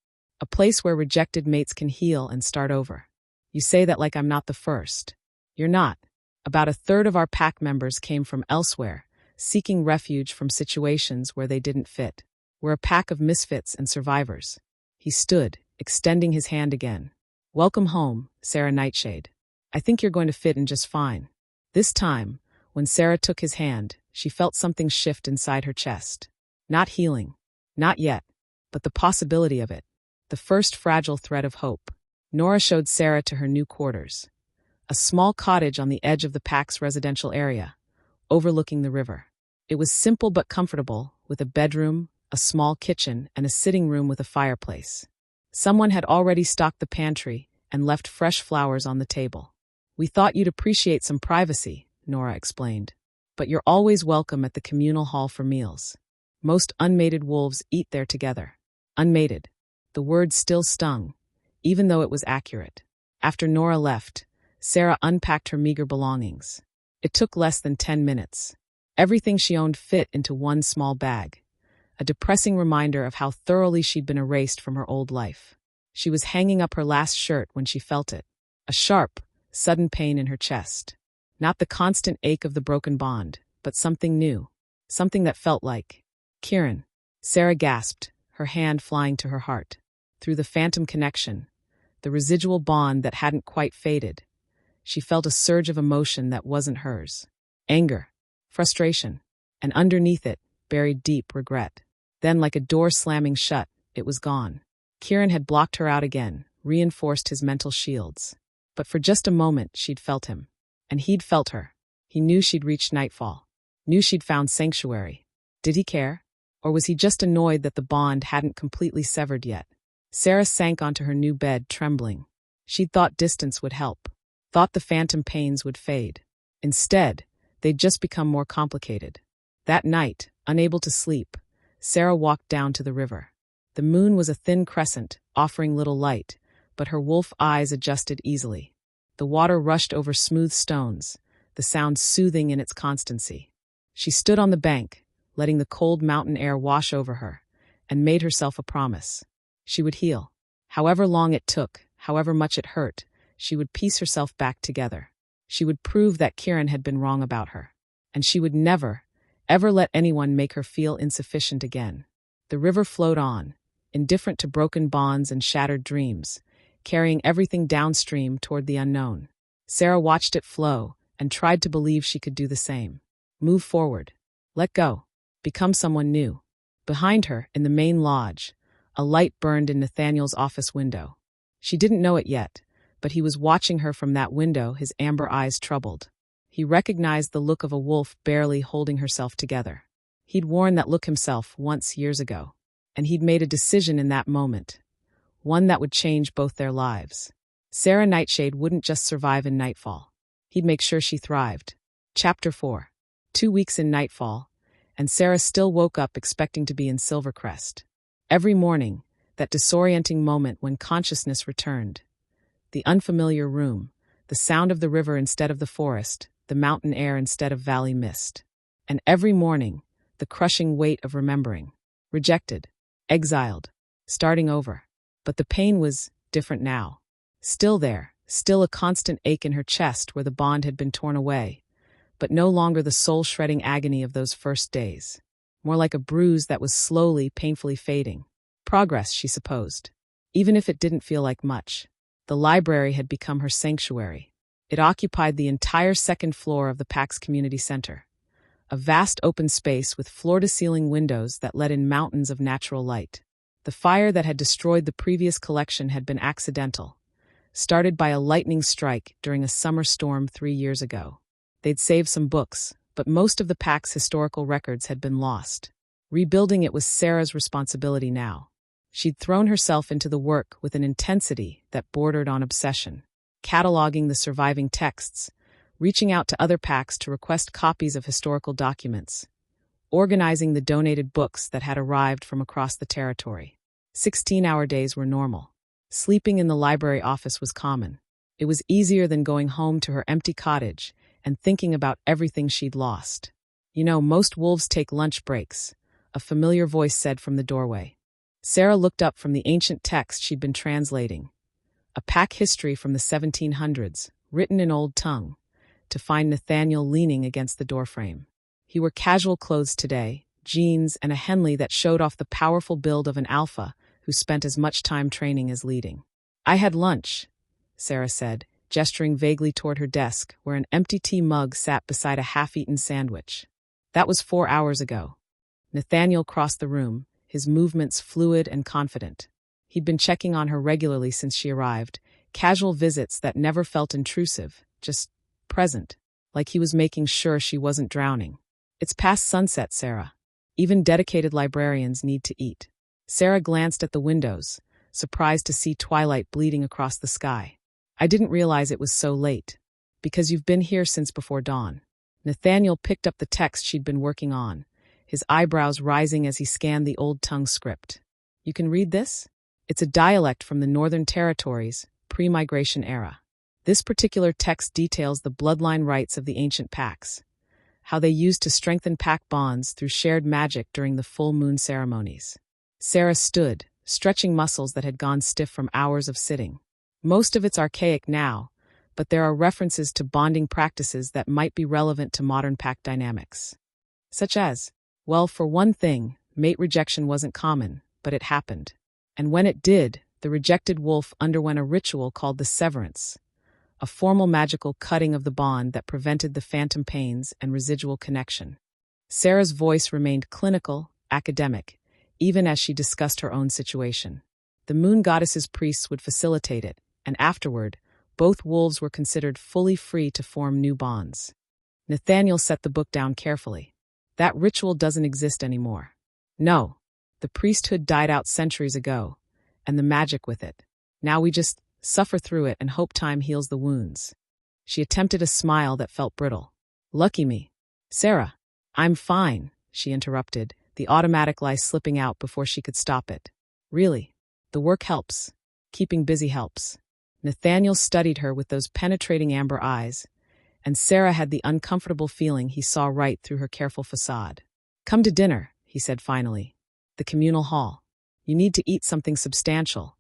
"A place where rejected mates can heal and start over. You say that like I'm not the first. You're not. About a third of our pack members came from elsewhere, seeking refuge from situations where they didn't fit. We're a pack of misfits and survivors." He stood, extending his hand again. "Welcome home, Sera Nightshade. I think you're going to fit in just fine." This time, when Sera took his hand, she felt something shift inside her chest. Not healing. Not yet. But the possibility of it. The first fragile thread of hope. Nora showed Sera to her new quarters. A small cottage on the edge of the pack's residential area, overlooking the river. It was simple but comfortable, with a bedroom, a small kitchen, and a sitting room with a fireplace. Someone had already stocked the pantry and left fresh flowers on the table. "We thought you'd appreciate some privacy," Nora explained. "But you're always welcome at the communal hall for meals. Most unmated wolves eat there together." Unmated. The word still stung, even though it was accurate. After Nora left, Sera unpacked her meager belongings. It took less than 10 minutes. Everything she owned fit into one small bag, a depressing reminder of how thoroughly she'd been erased from her old life. She was hanging up her last shirt when she felt it, a sharp, sudden pain in her chest. Not the constant ache of the broken bond, but something new, something that felt like Kieran. Sera gasped, her hand flying to her heart. through the phantom connection, the residual bond that hadn't quite faded. She felt a surge of emotion that wasn't hers. Anger, frustration, and underneath it, buried deep regret. Then, like a door slamming shut, it was gone. Kieran had blocked her out again, reinforced his mental shields. But for just a moment, she'd felt him. And he'd felt her. He knew she'd reached Nightfall. Knew she'd found sanctuary. Did he care? Or was he just annoyed that the bond hadn't completely severed yet? Sera sank onto her new bed, trembling. She'd thought distance would help. Thought the phantom pains would fade. Instead, they'd just become more complicated. That night, unable to sleep, Sera walked down to the river. The moon was a thin crescent, offering little light, but her wolf eyes adjusted easily. The water rushed over smooth stones, the sound soothing in its constancy. She stood on the bank, letting the cold mountain air wash over her, and made herself a promise. She would heal. However long it took, however much it hurt, she would piece herself back together. She would prove that Kieran had been wrong about her. And she would never, ever let anyone make her feel insufficient again. The river flowed on, indifferent to broken bonds and shattered dreams, carrying everything downstream toward the unknown. Sera watched it flow and tried to believe she could do the same. Move forward. Let go. Become someone new. Behind her, in the main lodge, a light burned in Nathaniel's office window. She didn't know it yet, but he was watching her from that window, his amber eyes troubled. He recognized the look of a wolf barely holding herself together. He'd worn that look himself once years ago, and he'd made a decision in that moment, one that would change both their lives. Sera Nightshade wouldn't just survive in Nightfall. He'd make sure she thrived. Chapter 4. 2 weeks in Nightfall, and Sera still woke up expecting to be in Silvercrest. Every morning, that disorienting moment when consciousness returned. The unfamiliar room, the sound of the river instead of the forest, the mountain air instead of valley mist. And every morning, the crushing weight of remembering. Rejected, exiled, starting over. But the pain was different now. Still there, still a constant ache in her chest where the bond had been torn away, but no longer the soul-shredding agony of those first days. More like a bruise that was slowly, painfully fading. Progress, she supposed. Even if it didn't feel like much. The library had become her sanctuary. It occupied the entire second floor of the PAX Community Center. A vast open space with floor-to-ceiling windows that let in mountains of natural light. The fire that had destroyed the previous collection had been accidental, started by a lightning strike during a summer storm 3 years ago. They'd saved some books, but most of the PAX historical records had been lost. Rebuilding it was Sera's responsibility now. She'd thrown herself into the work with an intensity that bordered on obsession, cataloging the surviving texts, reaching out to other PAX to request copies of historical documents, organizing the donated books that had arrived from across the territory. 16-hour days were normal. Sleeping in the library office was common. It was easier than going home to her empty cottage and thinking about everything she'd lost. You know, most wolves take lunch breaks, a familiar voice said from the doorway. Sera looked up from the ancient text she'd been translating, a pack history from the 1700s, written in old tongue, to find Nathaniel leaning against the doorframe. He wore casual clothes today, jeans and a Henley that showed off the powerful build of an alpha who spent as much time training as leading. "I had lunch," Sera said, gesturing vaguely toward her desk where an empty tea mug sat beside a half-eaten sandwich. "That was 4 hours ago." Nathaniel crossed the room, his movements fluid and confident. He'd been checking on her regularly since she arrived, casual visits that never felt intrusive, just present, like he was making sure she wasn't drowning. "It's past sunset, Sera. Even dedicated librarians need to eat." Sera glanced at the windows, surprised to see twilight bleeding across the sky. "I didn't realize it was so late." "Because you've been here since before dawn." Nathaniel picked up the text she'd been working on, his eyebrows rising as he scanned the old tongue script. "You can read this? It's a dialect from the Northern Territories, pre-migration era. This particular text details the bloodline rites of the ancient packs, how they used to strengthen pack bonds through shared magic during the full moon ceremonies." Sera stood, stretching muscles that had gone stiff from hours of sitting. "Most of it's archaic now, but there are references to bonding practices that might be relevant to modern pack dynamics. Such as, well, for one thing, mate rejection wasn't common, but it happened. And when it did, The rejected wolf underwent a ritual called the severance, a formal magical cutting of the bond that prevented the phantom pains and residual connection. Sera's voice remained clinical, academic, even as she discussed her own situation. The moon goddess's priests would facilitate it, and afterward, both wolves were considered fully free to form new bonds. Nathaniel set the book down carefully. That ritual doesn't exist anymore. No, the priesthood died out centuries ago, and the magic with it. Now we just suffer through it and hope time heals the wounds. She attempted a smile that felt brittle. Lucky me. Sera, I'm fine, she interrupted, the automatic lie slipping out before she could stop it. Really, the work helps. Keeping busy helps. Nathaniel studied her with those penetrating amber eyes, and Sera had the uncomfortable feeling he saw right through her careful facade. Come to dinner, he said finally. The communal hall. You need to eat something substantial,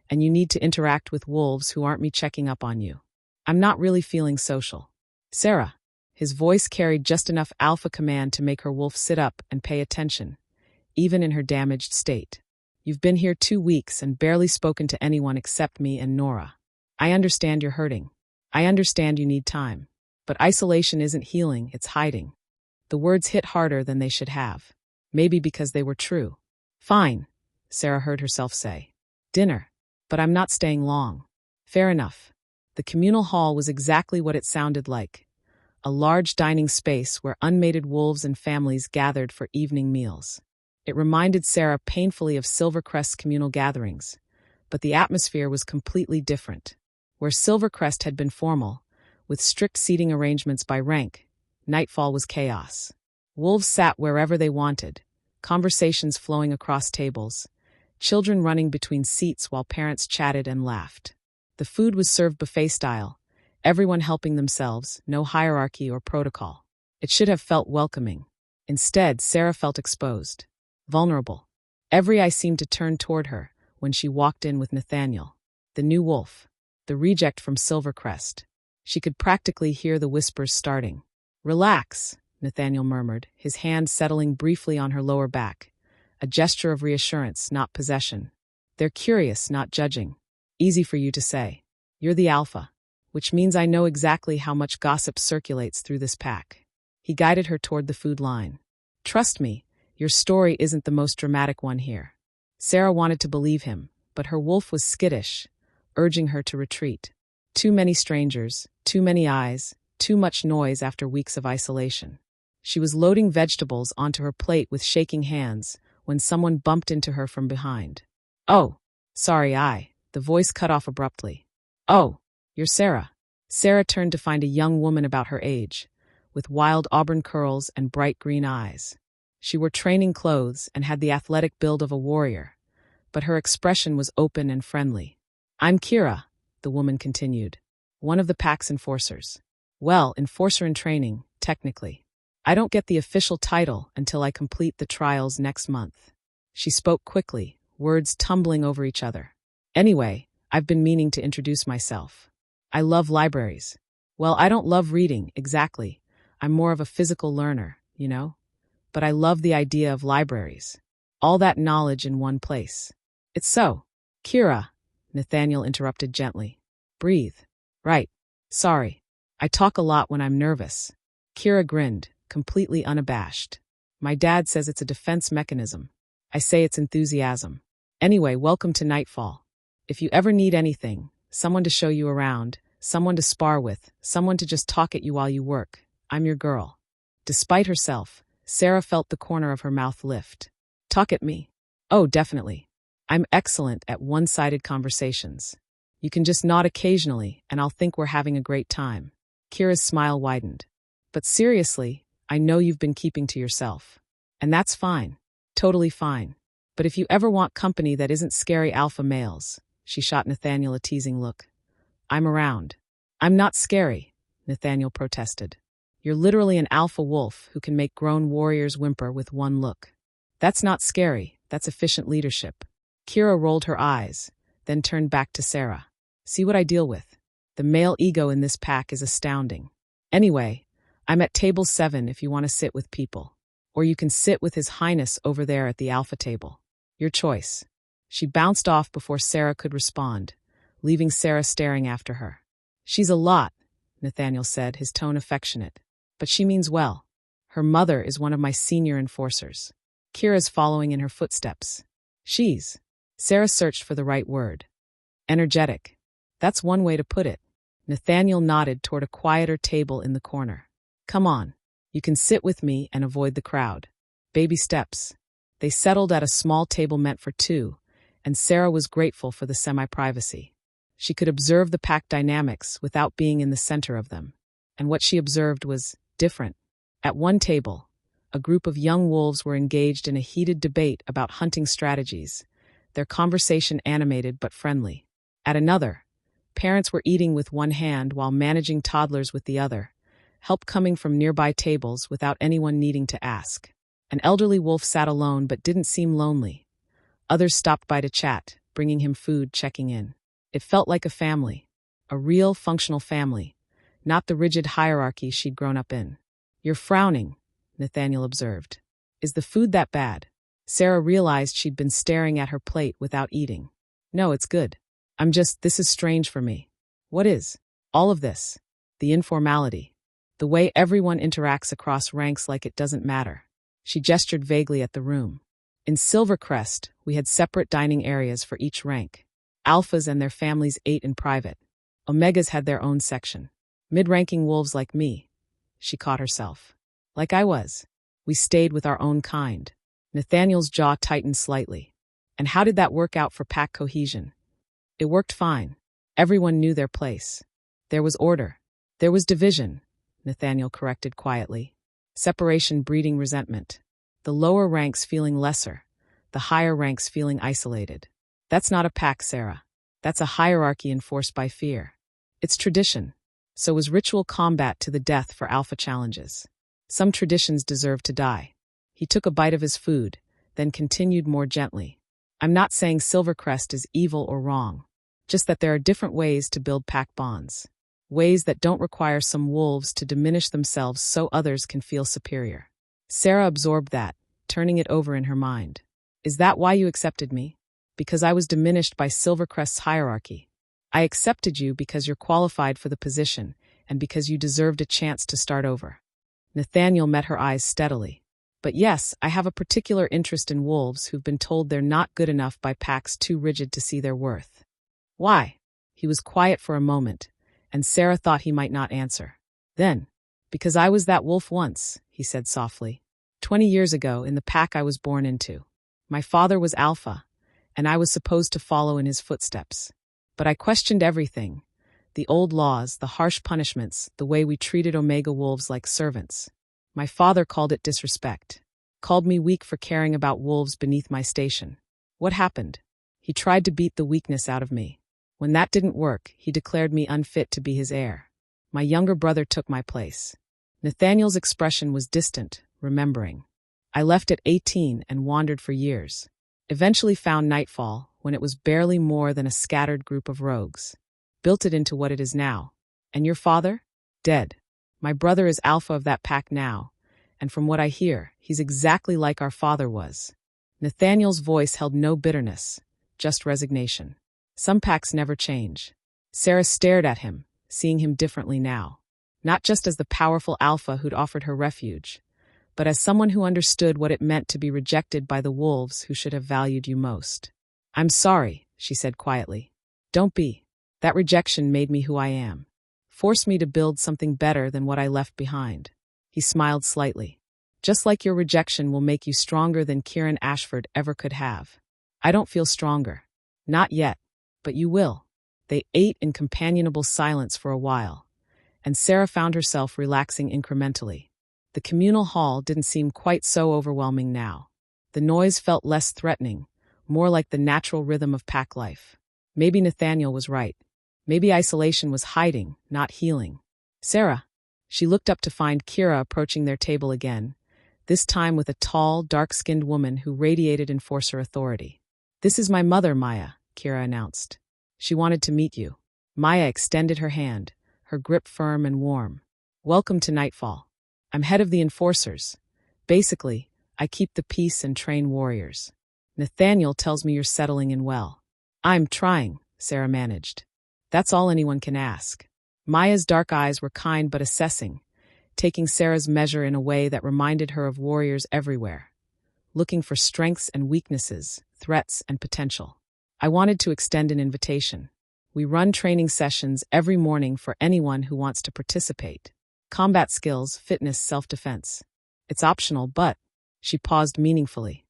and you need to interact with wolves who aren't me checking up on you. I'm not really feeling social. Sera. His voice carried just enough alpha command to make her wolf sit up and pay attention, even in her damaged state. You've been here 2 weeks and barely spoken to anyone except me and Nora. I understand you're hurting. I understand you need time. But isolation isn't healing, it's hiding. The words hit harder than they should have. Maybe because they were true. Fine, Sera heard herself say. Dinner. But I'm not staying long. Fair enough. The communal hall was exactly what it sounded like. A large dining space where unmated wolves and families gathered for evening meals. It reminded Sera painfully of Silvercrest's communal gatherings, but the atmosphere was completely different. Where Silvercrest had been formal, with strict seating arrangements by rank, Nightfall was chaos. Wolves sat wherever they wanted, conversations flowing across tables, children running between seats while parents chatted and laughed. The food was served buffet style, everyone helping themselves, no hierarchy or protocol. It should have felt welcoming. Instead, Sera felt exposed, vulnerable. Every eye seemed to turn toward her when she walked in with Nathaniel, the new wolf, the reject from Silvercrest. She could practically hear the whispers starting. Relax, Nathaniel murmured, his hand settling briefly on her lower back, a gesture of reassurance, not possession. They're curious, not judging. Easy for you to say. You're the alpha, which means I know exactly how much gossip circulates through this pack. He guided her toward the food line. Trust me, your story isn't the most dramatic one here. Sera wanted to believe him, but her wolf was skittish, urging her to retreat. Too many strangers, too many eyes, too much noise after weeks of isolation. She was loading vegetables onto her plate with shaking hands when someone bumped into her from behind. Oh, sorry, the voice cut off abruptly. Oh, you're Sera. Sera turned to find a young woman about her age, with wild auburn curls and bright green eyes. She wore training clothes and had the athletic build of a warrior, but her expression was open and friendly. I'm Kira, the woman continued, one of the pack's enforcers. Well, enforcer in training, technically. I don't get the official title until I complete the trials next month. She spoke quickly, words tumbling over each other. Anyway, I've been meaning to introduce myself. I love libraries. Well, I don't love reading, exactly. I'm more of a physical learner, you know? But I love the idea of libraries. All that knowledge in one place. It's so. Kira, Nathaniel interrupted gently. Breathe. Right. Sorry. I talk a lot when I'm nervous. Kira grinned, completely unabashed. My dad says it's a defense mechanism. I say it's enthusiasm. Anyway, welcome to Nightfall. If you ever need anything, someone to show you around, someone to spar with, someone to just talk at you while you work, I'm your girl. Despite herself, Sera felt the corner of her mouth lift. Talk at me. Oh, definitely. I'm excellent at one-sided conversations. You can just nod occasionally, and I'll think we're having a great time. Kira's smile widened. But seriously, I know you've been keeping to yourself. And that's fine. Totally fine. But if you ever want company that isn't scary alpha males, she shot Nathaniel a teasing look. I'm around. I'm not scary, Nathaniel protested. You're literally an alpha wolf who can make grown warriors whimper with one look. That's not scary, that's efficient leadership. Kira rolled her eyes, then turned back to Sera. See what I deal with? The male ego in this pack is astounding. Anyway, I'm at table 7 if you want to sit with people. Or you can sit with His Highness over there at the alpha table. Your choice. She bounced off before Sera could respond, leaving Sera staring after her. "She's a lot," Nathaniel said, his tone affectionate. "But she means well. Her mother is one of my senior enforcers. Kira's following in her footsteps. She's—" Sera searched for the right word. "Energetic. That's one way to put it." Nathaniel nodded toward a quieter table in the corner. "Come on. You can sit with me and avoid the crowd." Baby steps. They settled at a small table meant for two, and Sera was grateful for the semi-privacy. She could observe the pack dynamics without being in the center of them. And what she observed was different. At one table, a group of young wolves were engaged in a heated debate about hunting strategies, their conversation animated but friendly. At another, parents were eating with one hand while managing toddlers with the other, help coming from nearby tables without anyone needing to ask. An elderly wolf sat alone but didn't seem lonely. Others stopped by to chat, bringing him food, checking in. It felt like a family, a real, functional family, not the rigid hierarchy she'd grown up in. "You're frowning," Nathaniel observed. "Is the food that bad?" Sera realized she'd been staring at her plate without eating. "No, it's good. This is strange for me." "What is?" "All of this. The informality. The way everyone interacts across ranks like it doesn't matter." She gestured vaguely at the room. "In Silvercrest, we had separate dining areas for each rank. Alphas and their families ate in private. Omegas had their own section. Mid-ranking wolves like me." She caught herself. "Like I was. We stayed with our own kind." Nathaniel's jaw tightened slightly. "And how did that work out for pack cohesion?" "It worked fine. Everyone knew their place. There was order. There was division," Nathaniel corrected quietly. "Separation breeding resentment. The lower ranks feeling lesser, the higher ranks feeling isolated. That's not a pack, Sera. That's a hierarchy enforced by fear. It's tradition. So was ritual combat to the death for alpha challenges. Some traditions deserve to die." He took a bite of his food, then continued more gently. "I'm not saying Silvercrest is evil or wrong, just that there are different ways to build pack bonds. Ways that don't require some wolves to diminish themselves so others can feel superior." Sera absorbed that, turning it over in her mind. "Is that why you accepted me? Because I was diminished by Silvercrest's hierarchy? I accepted you because you're qualified for the position and because you deserved a chance to start over." Nathaniel met her eyes steadily. "But yes, I have a particular interest in wolves who've been told they're not good enough by packs too rigid to see their worth." "Why?" He was quiet for a moment, and Sera thought he might not answer. Then, "Because I was that wolf once," he said softly. 20 years ago, in the pack I was born into. My father was Alpha, and I was supposed to follow in his footsteps. But I questioned everything. The old laws, the harsh punishments, the way we treated Omega wolves like servants. My father called it disrespect. Called me weak for caring about wolves beneath my station. What happened? He tried to beat the weakness out of me. When that didn't work, he declared me unfit to be his heir. My younger brother took my place." Nathaniel's expression was distant, remembering. "I left at 18 and wandered for years. Eventually found Nightfall, when it was barely more than a scattered group of rogues. Built it into what it is now. And your father? Dead. My brother is Alpha of that pack now, and from what I hear, he's exactly like our father was." Nathaniel's voice held no bitterness, just resignation. Some packs never change. Sera stared at him, seeing him differently now. Not just as the powerful Alpha who'd offered her refuge, but as someone who understood what it meant to be rejected by the wolves who should have valued you most. "I'm sorry," she said quietly. "Don't be. That rejection made me who I am. Forced me to build something better than what I left behind." He smiled slightly. "Just like your rejection will make you stronger than Kieran Ashford ever could have. I don't feel stronger. Not yet. But you will." They ate in companionable silence for a while, and Sera found herself relaxing incrementally. The communal hall didn't seem quite so overwhelming now. The noise felt less threatening, more like the natural rhythm of pack life. Maybe Nathaniel was right. Maybe isolation was hiding, not healing. "Sera." She looked up to find Kira approaching their table again, this time with a tall, dark-skinned woman who radiated enforcer authority. "This is my mother, Maya," Kira announced. "She wanted to meet you." Maya extended her hand, her grip firm and warm. "Welcome to Nightfall. I'm head of the enforcers. Basically, I keep the peace and train warriors." Nathaniel tells me you're settling in well. I'm trying, Sera managed. That's all anyone can ask. Maya's dark eyes were kind but assessing, taking Sera's measure in a way that reminded her of warriors everywhere, looking for strengths and weaknesses, threats and potential. I wanted to extend an invitation. We run training sessions every morning for anyone who wants to participate. Combat skills, fitness, self-defense. It's optional, but, she paused meaningfully.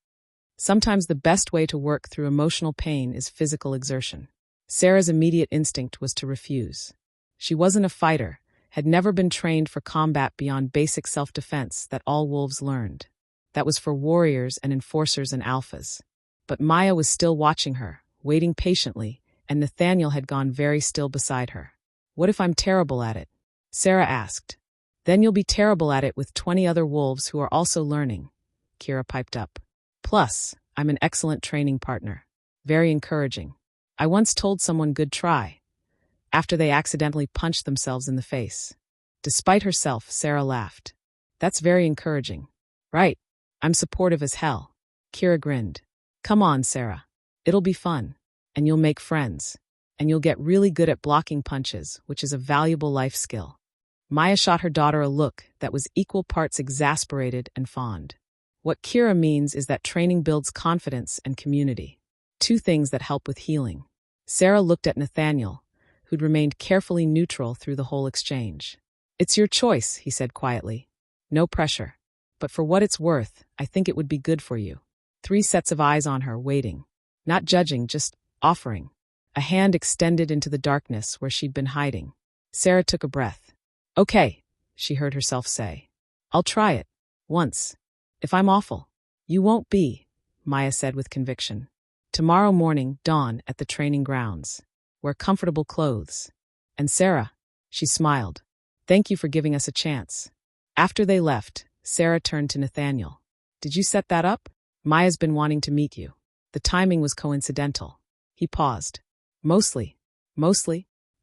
Sometimes the best way to work through emotional pain is physical exertion. Sera's immediate instinct was to refuse. She wasn't a fighter, had never been trained for combat beyond basic self-defense that all wolves learned. That was for warriors and enforcers and alphas. But Maya was still watching her, waiting patiently, and Nathaniel had gone very still beside her. What if I'm terrible at it? Sera asked. Then you'll be terrible at it with 20 other wolves who are also learning, Kira piped up. Plus, I'm an excellent training partner. Very encouraging. I once told someone good try, after they accidentally punched themselves in the face. Despite herself, Sera laughed. That's very encouraging. Right. I'm supportive as hell. Kira grinned. Come on, Sera. It'll be fun. And you'll make friends. And you'll get really good at blocking punches, which is a valuable life skill. Maya shot her daughter a look that was equal parts exasperated and fond. What Kira means is that training builds confidence and community. Two things that help with healing. Sera looked at Nathaniel, who'd remained carefully neutral through the whole exchange. It's your choice, he said quietly. No pressure. But for what it's worth, I think it would be good for you. 3 sets of eyes on her, waiting. Not judging, just offering. A hand extended into the darkness where she'd been hiding. Sera took a breath. Okay, she heard herself say. I'll try it. Once. If I'm awful. You won't be, Maya said with conviction. Tomorrow morning, dawn at the training grounds. Wear comfortable clothes. And Sera, she smiled. Thank you for giving us a chance. After they left, Sera turned to Nathaniel. Did you set that up? Maya's been wanting to meet you. The timing was coincidental. He paused. Mostly.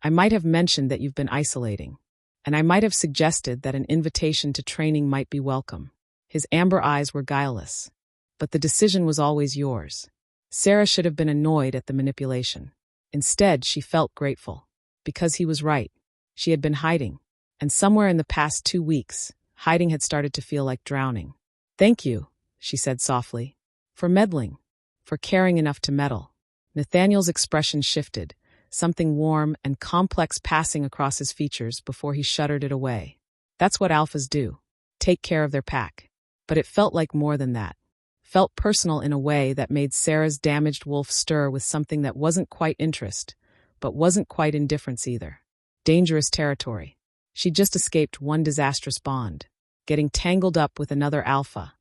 I might have mentioned that you've been isolating. And I might have suggested that an invitation to training might be welcome. His amber eyes were guileless. But the decision was always yours. Sera should have been annoyed at the manipulation. Instead, she felt grateful. Because he was right. She had been hiding. And somewhere in the past 2 weeks, hiding had started to feel like drowning. Thank you, she said softly. For meddling. For caring enough to meddle. Nathaniel's expression shifted, something warm and complex passing across his features before he shuddered it away. That's what alphas do. Take care of their pack. But it felt like more than that. Felt personal in a way that made Sera's damaged wolf stir with something that wasn't quite interest, but wasn't quite indifference either. Dangerous territory. She'd just escaped one disastrous bond, getting tangled up with another alpha,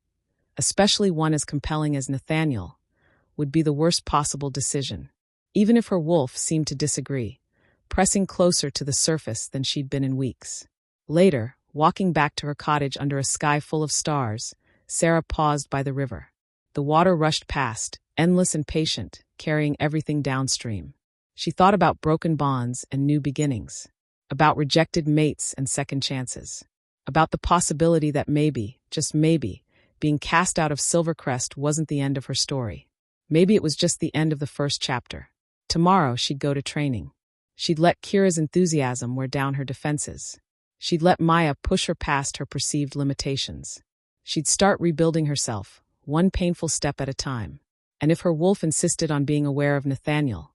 especially one as compelling as Nathaniel, would be the worst possible decision. Even if her wolf seemed to disagree, pressing closer to the surface than she'd been in weeks. Later, walking back to her cottage under a sky full of stars, Sera paused by the river. The water rushed past, endless and patient, carrying everything downstream. She thought about broken bonds and new beginnings, about rejected mates and second chances, about the possibility that maybe, just maybe, being cast out of Silvercrest wasn't the end of her story. Maybe it was just the end of the first chapter. Tomorrow she'd go to training. She'd let Kira's enthusiasm wear down her defenses. She'd let Maya push her past her perceived limitations. She'd start rebuilding herself, one painful step at a time. And if her wolf insisted on being aware of Nathaniel,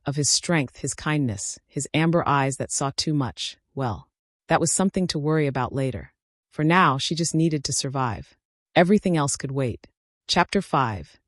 of his strength, his kindness, his amber eyes that saw too much, well, that was something to worry about later. For now, she just needed to survive. Everything else could wait. Chapter 5.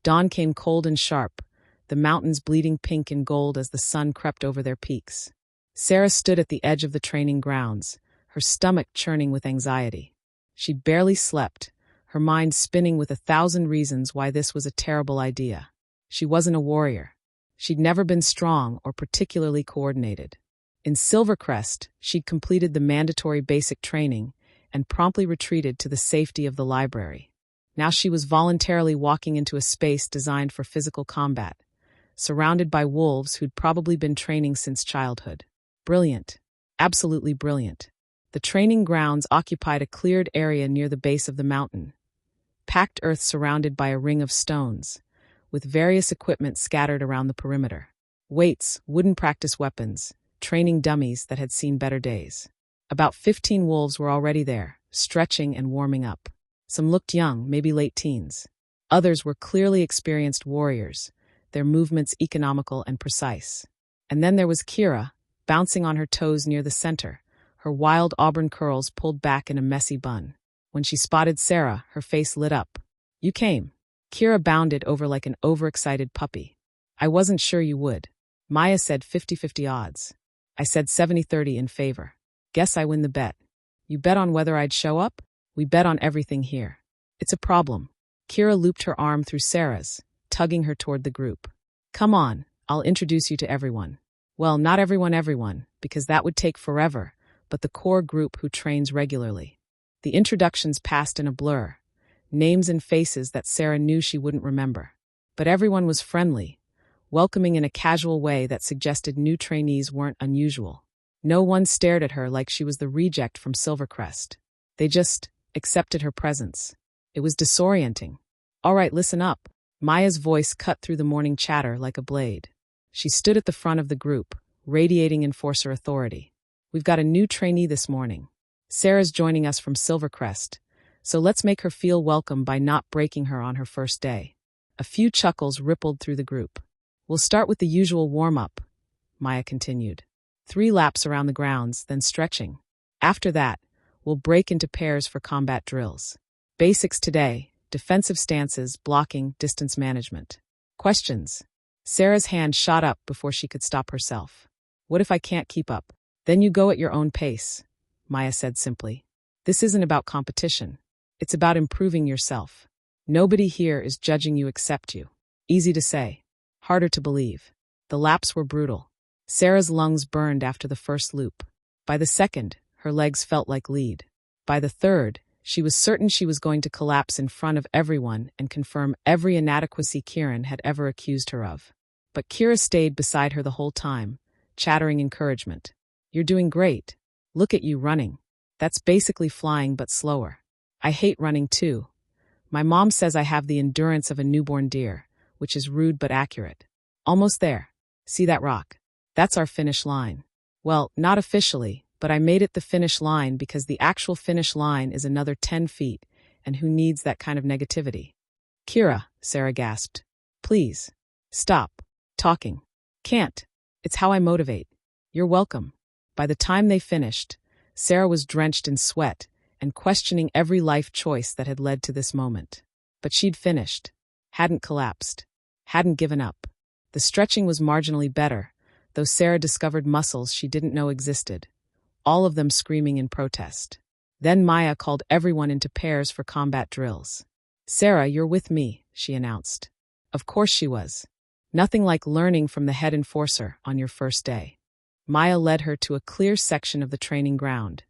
Dawn came cold and sharp, the mountains bleeding pink and gold as the sun crept over their peaks. Sera stood at the edge of the training grounds, her stomach churning with anxiety. She'd barely slept, her mind spinning with 1,000 reasons why this was a terrible idea. She wasn't a warrior. She'd never been strong or particularly coordinated. In Silvercrest, she'd completed the mandatory basic training and promptly retreated to the safety of the library. Now she was voluntarily walking into a space designed for physical combat, surrounded by wolves who'd probably been training since childhood. Brilliant. Absolutely brilliant. The training grounds occupied a cleared area near the base of the mountain. Packed earth surrounded by a ring of stones, with various equipment scattered around the perimeter. Weights, wooden practice weapons, training dummies that had seen better days. About 15 wolves were already there, stretching and warming up. Some looked young, maybe late teens. Others were clearly experienced warriors, their movements economical and precise. And then there was Kira, bouncing on her toes near the center, her wild auburn curls pulled back in a messy bun. When she spotted Sera, her face lit up. "You came." Kira bounded over like an overexcited puppy. "I wasn't sure you would." Maya said 50-50 odds. I said 70-30 in favor. Guess I win the bet. You bet on whether I'd show up? We bet on everything here. It's a problem. Kira looped her arm through Sera's, tugging her toward the group. "Come on, I'll introduce you to everyone." Well, not everyone, because that would take forever, but the core group who trains regularly. The introductions passed in a blur, names and faces that Sera knew she wouldn't remember. But everyone was friendly, welcoming in a casual way that suggested new trainees weren't unusual. No one stared at her like she was the reject from Silvercrest. They just accepted her presence. It was disorienting. "All right, listen up." Maya's voice cut through the morning chatter like a blade. She stood at the front of the group, radiating enforcer authority. "We've got a new trainee this morning. Sera's joining us from Silvercrest, so let's make her feel welcome by not breaking her on her first day." A few chuckles rippled through the group. "We'll start with the usual warm-up," Maya continued. 3 laps around the grounds, then stretching. After that, we'll break into pairs for combat drills. Basics today: defensive stances, blocking, distance management. Questions? Sera's hand shot up before she could stop herself. "What if I can't keep up?" "Then you go at your own pace," Maya said simply. "This isn't about competition. It's about improving yourself. Nobody here is judging you except you." Easy to say, harder to believe. The laps were brutal. Sera's lungs burned after the first loop. By the second, her legs felt like lead. By the third, she was certain she was going to collapse in front of everyone and confirm every inadequacy Kieran had ever accused her of. But Kira stayed beside her the whole time, chattering encouragement. "You're doing great. Look at you running. That's basically flying but slower. I hate running too. My mom says I have the endurance of a newborn deer, which is rude but accurate. Almost there. See that rock? That's our finish line. Well, not officially, but I made it the finish line because the actual finish line is another 10 feet, and who needs that kind of negativity?" "Kira," Sera gasped. "Please. Stop. Talking. Can't. It's how I motivate." "You're welcome." By the time they finished, Sera was drenched in sweat and questioning every life choice that had led to this moment. But she'd finished. Hadn't collapsed. Hadn't given up. The stretching was marginally better, though Sera discovered muscles she didn't know existed, all of them screaming in protest. Then Maya called everyone into pairs for combat drills. "Sera, you're with me," she announced. Of course she was. Nothing like learning from the head enforcer on your first day. Maya led her to a clear section of the training ground,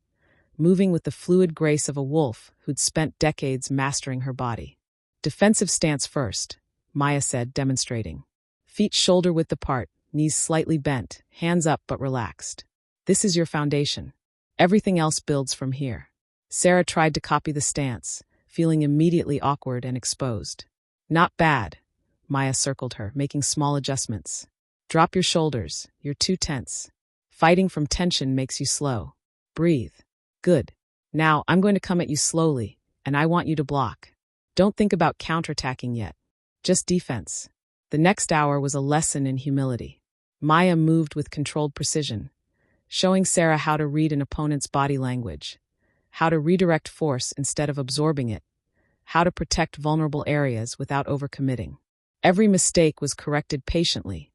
moving with the fluid grace of a wolf who'd spent decades mastering her body. "Defensive stance first," Maya said, demonstrating. Feet shoulder-width apart, knees slightly bent, hands up but relaxed. "This is your foundation. Everything else builds from here." Sera tried to copy the stance, feeling immediately awkward and exposed. "Not bad." Maya circled her, making small adjustments. "Drop your shoulders. You're too tense. Fighting from tension makes you slow. Breathe. Good. Now, I'm going to come at you slowly, and I want you to block. Don't think about counterattacking yet. Just defense." The next hour was a lesson in humility. Maya moved with controlled precision, showing Sera how to read an opponent's body language, how to redirect force instead of absorbing it, how to protect vulnerable areas without overcommitting. Every mistake was corrected patiently,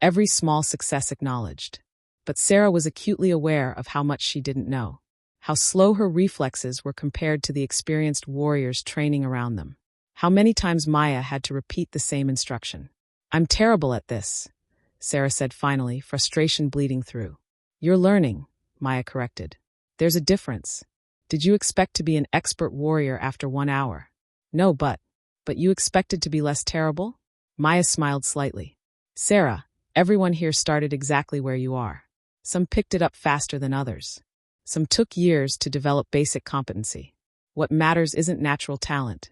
every small success acknowledged. But Sera was acutely aware of how much she didn't know, how slow her reflexes were compared to the experienced warriors training around them. How many times Maya had to repeat the same instruction. "I'm terrible at this," Sera said finally, frustration bleeding through. "You're learning," Maya corrected. "There's a difference. Did you expect to be an expert warrior after 1 hour? No, but you expected to be less terrible?" Maya smiled slightly. "Sera, everyone here started exactly where you are. Some picked it up faster than others. Some took years to develop basic competency. What matters isn't natural talent.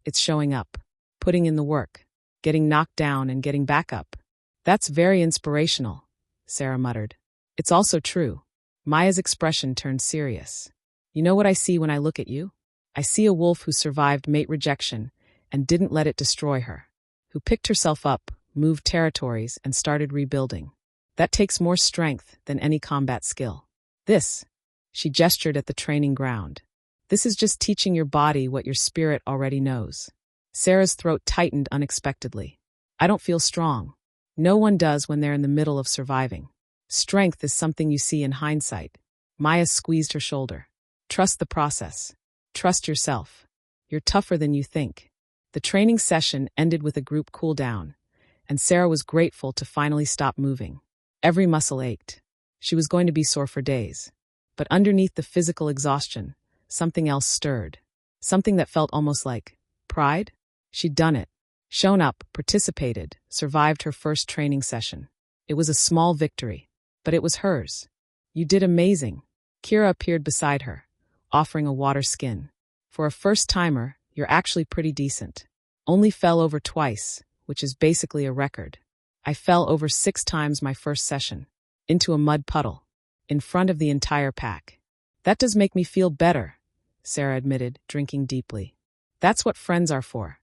It's showing up, putting in the work. getting knocked down and getting back up. That's very inspirational, Sera muttered. It's also true. Maya's expression turned serious. You know what I see when I look at you? I see a wolf who survived mate rejection and didn't let it destroy her, who picked herself up, moved territories, and started rebuilding. That takes more strength than any combat skill. This, she gestured at the training ground. This is just teaching your body what your spirit already knows. Sera's throat tightened unexpectedly. I don't feel strong. No one does when they're in the middle of surviving. Strength is something you see in hindsight. Maya squeezed her shoulder. Trust the process. Trust yourself. You're tougher than you think. The training session ended with a group cool down, and Sera was grateful to finally stop moving. Every muscle ached. She was going to be sore for days. But underneath the physical exhaustion, something else stirred. Something that felt almost like pride. She'd done it. Shown up, participated, survived her first training session. It was a small victory, but it was hers. You did amazing. Kira appeared beside her, offering a water skin. For a first-timer, you're actually pretty decent. Only fell over twice, which is basically a record. I fell over 6 times my first session. Into a mud puddle. In front of the entire pack. That does make me feel better, Sera admitted, drinking deeply. That's what friends are for.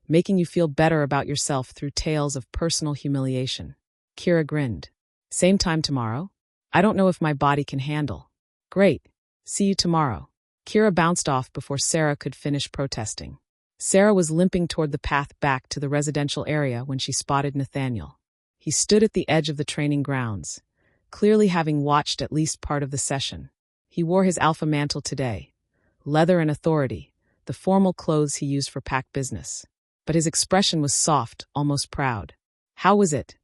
Making you feel better about yourself through tales of personal humiliation. Kira grinned. Same time tomorrow? I don't know if my body can handle. Great. See you tomorrow. Kira bounced off before Sera could finish protesting. Sera was limping toward the path back to the residential area when she spotted Nathaniel. He stood at the edge of the training grounds, clearly having watched at least part of the session. He wore his alpha mantle today. Leather and authority, the formal clothes he used for pack business. But his expression was soft, almost proud. How was it?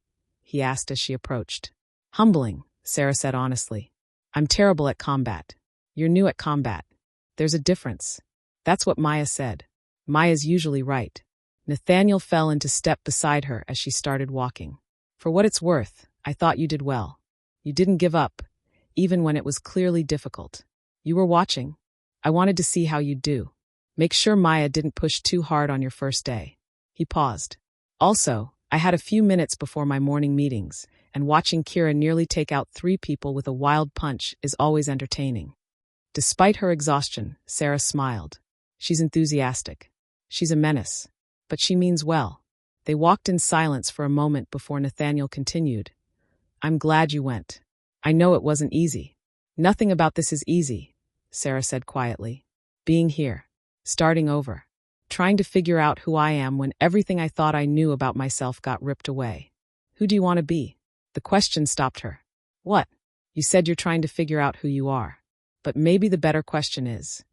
He asked as she approached. Humbling, Sera said honestly. I'm terrible at combat. You're new at combat. There's a difference. That's what Maya said. Maya's usually right. Nathaniel fell into step beside her as she started walking. For what it's worth, I thought you did well. You didn't give up, even when it was clearly difficult. You were watching. I wanted to see how you'd do. Make sure Maya didn't push too hard on your first day. He paused. Also, I had a few minutes before my morning meetings, and watching Kira nearly take out 3 people with a wild punch is always entertaining. Despite her exhaustion, Sera smiled. She's enthusiastic. She's a menace. But she means well. They walked in silence for a moment before Nathaniel continued. I'm glad you went. I know it wasn't easy. Nothing about this is easy, Sera said quietly. Being here. Starting over. Trying to figure out who I am when everything I thought I knew about myself got ripped away. Who do you want to be? The question stopped her. What? You said you're trying to figure out who you are. But maybe the better question is,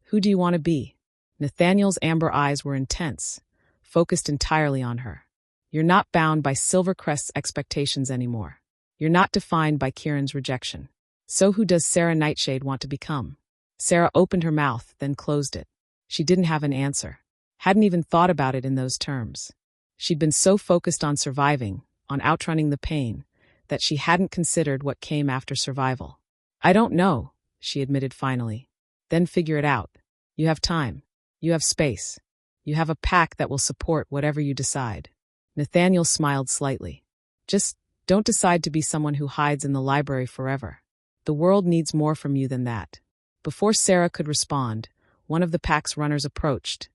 who do you want to be? Nathaniel's amber eyes were intense, focused entirely on her. You're not bound by Silvercrest's expectations anymore. You're not defined by Kieran's rejection. So who does Sera Nightshade want to become? Sera opened her mouth, then closed it. She didn't have an answer. Hadn't even thought about it in those terms. She'd been so focused on surviving, on outrunning the pain, that she hadn't considered what came after survival. I don't know, she admitted finally. Then figure it out. You have time. You have space. You have a pack that will support whatever you decide. Nathaniel smiled slightly. Just don't decide to be someone who hides in the library forever. The world needs more from you than that. Before Sera could respond, one of the pack's runners approached.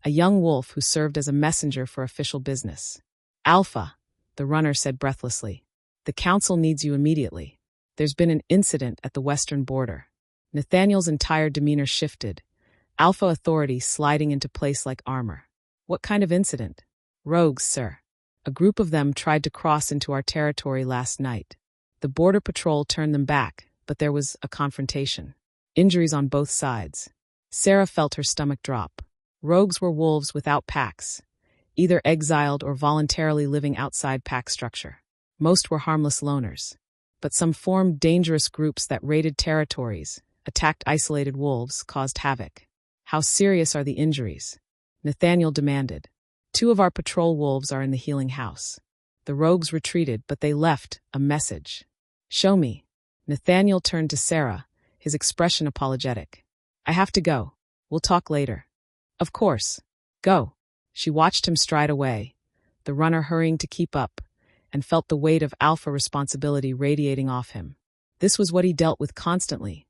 A young wolf who served as a messenger for official business. Alpha, the runner said breathlessly. The council needs you immediately. There's been an incident at the western border. Nathaniel's entire demeanor shifted. Alpha authority sliding into place like armor. What kind of incident? Rogues, sir. A group of them tried to cross into our territory last night. The border patrol turned them back, but there was a confrontation. Injuries on both sides. Sera felt her stomach drop. Rogues were wolves without packs, either exiled or voluntarily living outside pack structure. Most were harmless loners. But some formed dangerous groups that raided territories, attacked isolated wolves, caused havoc. How serious are the injuries? Nathaniel demanded. 2 of our patrol wolves are in the healing house. The rogues retreated, but they left a message. Show me. Nathaniel turned to Sera, his expression apologetic. I have to go. We'll talk later. Of course. Go. She watched him stride away, the runner hurrying to keep up, and felt the weight of alpha responsibility radiating off him. This was what he dealt with constantly.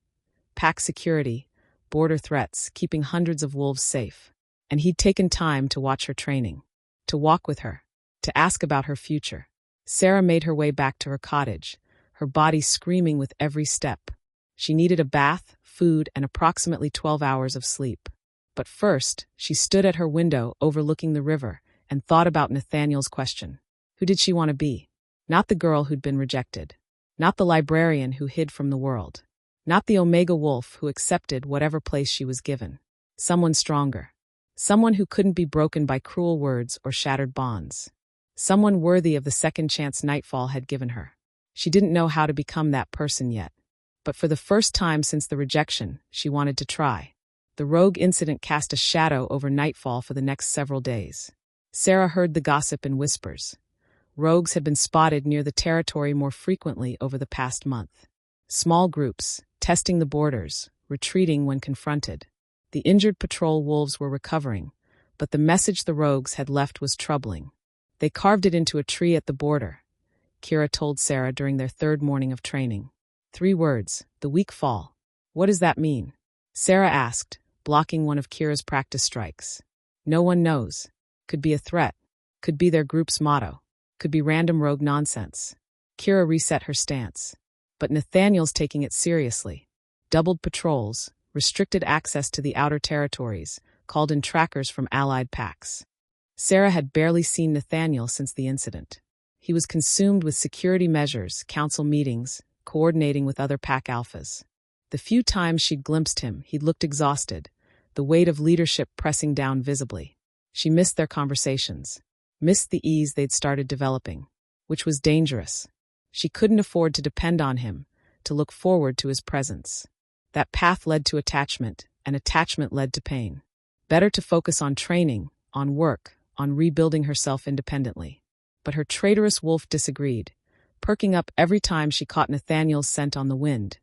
Pack security, border threats, keeping hundreds of wolves safe. And he'd taken time to watch her training, to walk with her, to ask about her future. Sera made her way back to her cottage, her body screaming with every step. She needed a bath, food, and approximately 12 hours of sleep. But first, she stood at her window overlooking the river and thought about Nathaniel's question. Who did she want to be? Not the girl who'd been rejected. Not the librarian who hid from the world. Not the Omega Wolf who accepted whatever place she was given. Someone stronger. Someone who couldn't be broken by cruel words or shattered bonds. Someone worthy of the second chance Nightfall had given her. She didn't know how to become that person yet. But for the first time since the rejection, she wanted to try. The rogue incident cast a shadow over Nightfall for the next several days. Sera heard the gossip in whispers. Rogues had been spotted near the territory more frequently over the past month. Small groups, testing the borders, retreating when confronted. The injured patrol wolves were recovering, but the message the rogues had left was troubling. They carved it into a tree at the border, Kira told Sera during their third morning of training. 3 words, the weak fall. What does that mean? Sera asked, blocking one of Kira's practice strikes. No one knows. Could be a threat. Could be their group's motto. Could be random rogue nonsense. Kira reset her stance. But Nathaniel's taking it seriously. Doubled patrols, restricted access to the outer territories, called in trackers from allied packs. Sera had barely seen Nathaniel since the incident. He was consumed with security measures, council meetings, coordinating with other pack alphas. The few times she'd glimpsed him, he'd looked exhausted, the weight of leadership pressing down visibly. She missed their conversations, missed the ease they'd started developing, which was dangerous. She couldn't afford to depend on him, to look forward to his presence. That path led to attachment, and attachment led to pain. Better to focus on training, on work, on rebuilding herself independently. But her traitorous wolf disagreed, perking up every time she caught Nathaniel's scent on the wind,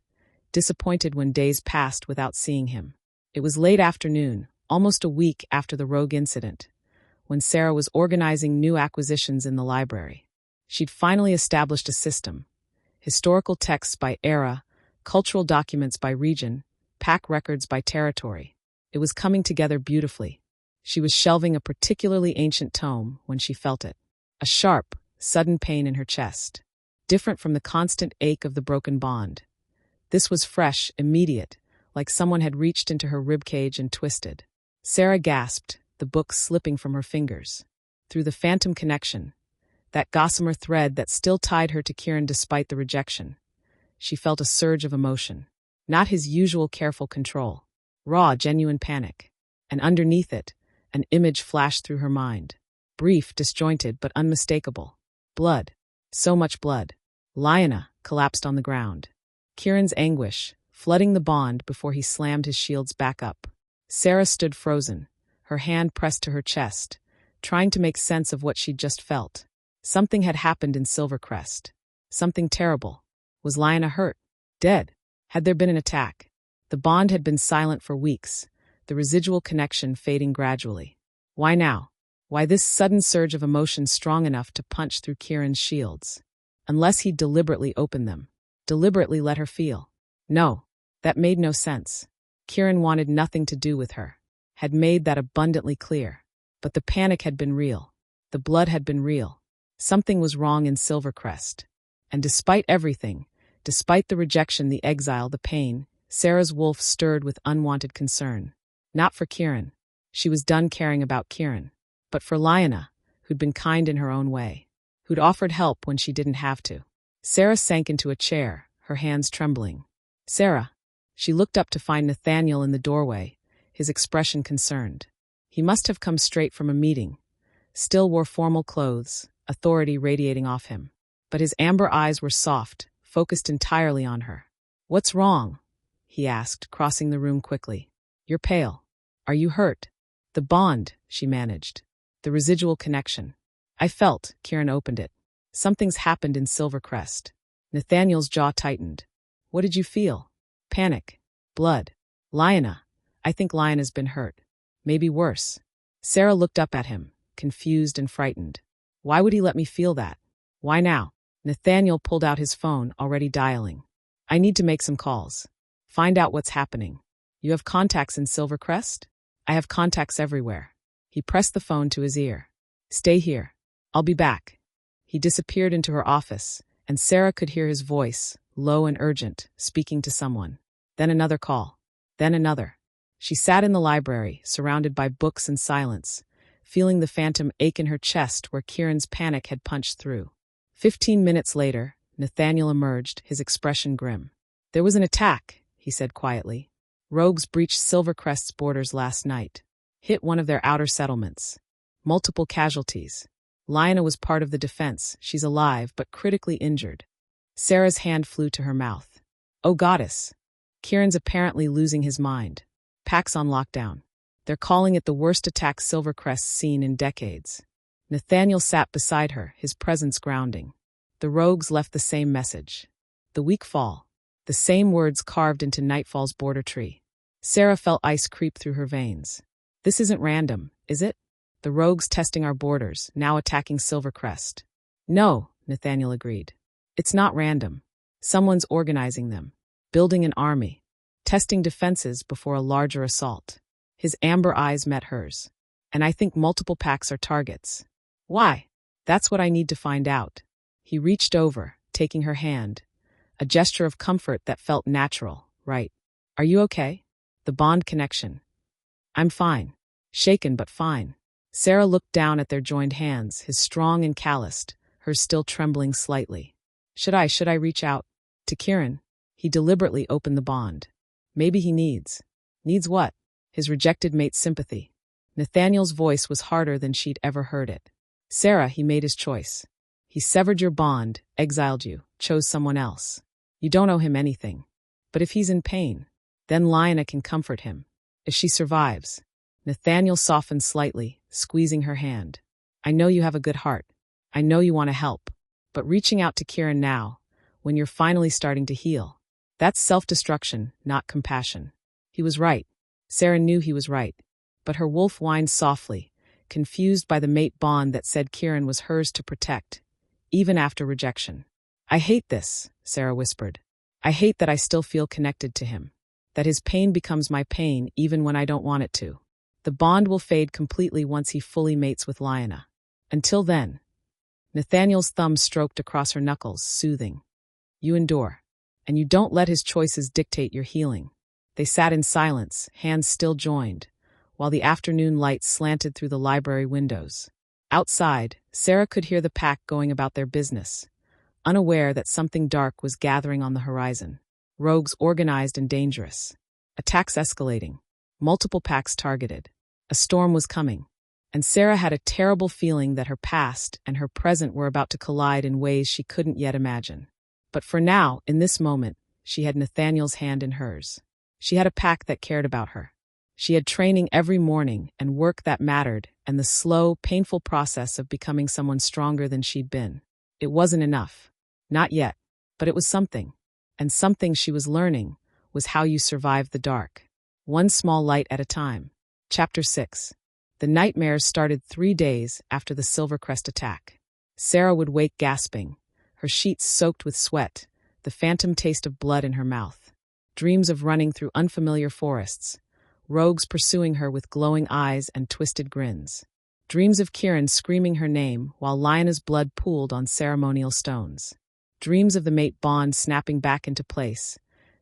disappointed when days passed without seeing him. It was late afternoon, almost a week after the rogue incident, when Sera was organizing new acquisitions in the library. She'd finally established a system. Historical texts by era, cultural documents by region, pack records by territory. It was coming together beautifully. She was shelving a particularly ancient tome when she felt it. A sharp, sudden pain in her chest. Different from the constant ache of the broken bond. This was fresh, immediate, like someone had reached into her ribcage and twisted. Sera gasped, the book slipping from her fingers. Through the phantom connection, that gossamer thread that still tied her to Kieran despite the rejection, she felt a surge of emotion. Not his usual careful control. Raw, genuine panic. And underneath it, an image flashed through her mind. Brief, disjointed, but unmistakable. Blood. So much blood. Lyanna collapsed on the ground. Kieran's anguish, flooding the bond before he slammed his shields back up. Sera stood frozen, her hand pressed to her chest, trying to make sense of what she'd just felt. Something had happened in Silvercrest. Something terrible. Was Lyanna hurt? Dead? Had there been an attack? The bond had been silent for weeks, the residual connection fading gradually. Why now? Why this sudden surge of emotion strong enough to punch through Kieran's shields? Unless he'd deliberately opened them. Deliberately let her feel. No, that made no sense. Kieran wanted nothing to do with her. Had made that abundantly clear. But the panic had been real. The blood had been real. Something was wrong in Silvercrest. And despite everything, despite the rejection, the exile, the pain, Sera's wolf stirred with unwanted concern. Not for Kieran. She was done caring about Kieran. But for Lyanna, who'd been kind in her own way. Who'd offered help when she didn't have to. Sera sank into a chair, her hands trembling. Sera. She looked up to find Nathaniel in the doorway, his expression concerned. He must have come straight from a meeting. Still wore formal clothes, authority radiating off him. But his amber eyes were soft, focused entirely on her. What's wrong? He asked, crossing the room quickly. You're pale. Are you hurt? The bond, she managed. The residual connection. I felt, Kieran opened it. Something's happened in Silvercrest. Nathaniel's jaw tightened. What did you feel? Panic. Blood. Lyanna. I think Lyanna's been hurt. Maybe worse. Sera looked up at him, confused and frightened. Why would he let me feel that? Why now? Nathaniel pulled out his phone, already dialing. I need to make some calls. Find out what's happening. You have contacts in Silvercrest? I have contacts everywhere. He pressed the phone to his ear. Stay here. I'll be back. He disappeared into her office, and Sera could hear his voice, low and urgent, speaking to someone. Then another call. Then another. She sat in the library, surrounded by books and silence, feeling the phantom ache in her chest where Kieran's panic had punched through. 15 minutes later, Nathaniel emerged, his expression grim. There was an attack, he said quietly. Rogues breached Silvercrest's borders last night. Hit one of their outer settlements. Multiple casualties. Lyanna was part of the defense. She's alive, but critically injured. Sera's hand flew to her mouth. Oh goddess. Kieran's apparently losing his mind. Pack's on lockdown. They're calling it the worst attack Silvercrest's seen in decades. Nathaniel sat beside her, his presence grounding. The rogues left the same message. The weak fall. The same words carved into Nightfall's border tree. Sera felt ice creep through her veins. This isn't random, is it? The rogues testing our borders, now attacking Silvercrest. No, Nathaniel agreed. It's not random. Someone's organizing them, building an army, testing defenses before a larger assault. His amber eyes met hers. And I think multiple packs are targets. Why? That's what I need to find out. He reached over, taking her hand. A gesture of comfort that felt natural, right? Are you okay? The bond connection. I'm fine. Shaken but fine. Sera looked down at their joined hands, his strong and calloused, hers still trembling slightly. Should I reach out? To Kieran? He deliberately opened the bond. Maybe he needs. Needs what? His rejected mate's sympathy. Nathaniel's voice was harder than she'd ever heard it. Sera, he made his choice. He severed your bond, exiled you, chose someone else. You don't owe him anything. But if he's in pain, then Lyanna can comfort him. If she survives. Nathaniel softened slightly, squeezing her hand. I know you have a good heart. I know you want to help. But reaching out to Kieran now, when you're finally starting to heal, that's self-destruction, not compassion. He was right. Sera knew he was right. But her wolf whined softly, confused by the mate bond that said Kieran was hers to protect, even after rejection. I hate this, Sera whispered. I hate that I still feel connected to him. That his pain becomes my pain even when I don't want it to. The bond will fade completely once he fully mates with Lyanna. Until then. Nathaniel's thumb stroked across her knuckles, soothing. You endure. And you don't let his choices dictate your healing. They sat in silence, hands still joined, while the afternoon light slanted through the library windows. Outside, Sera could hear the pack going about their business, unaware that something dark was gathering on the horizon. Rogues organized and dangerous. Attacks escalating. Multiple packs targeted. A storm was coming. And Sera had a terrible feeling that her past and her present were about to collide in ways she couldn't yet imagine. But for now, in this moment, she had Nathaniel's hand in hers. She had a pack that cared about her. She had training every morning and work that mattered and the slow, painful process of becoming someone stronger than she'd been. It wasn't enough. Not yet. But it was something. And something she was learning was how you survive the dark. One small light at a time. Chapter 6. The nightmares started 3 days after the Silvercrest attack. Sera would wake gasping, her sheets soaked with sweat, the phantom taste of blood in her mouth. Dreams of running through unfamiliar forests, rogues pursuing her with glowing eyes and twisted grins. Dreams of Kieran screaming her name while Lyanna's blood pooled on ceremonial stones. Dreams of the mate bond snapping back into place,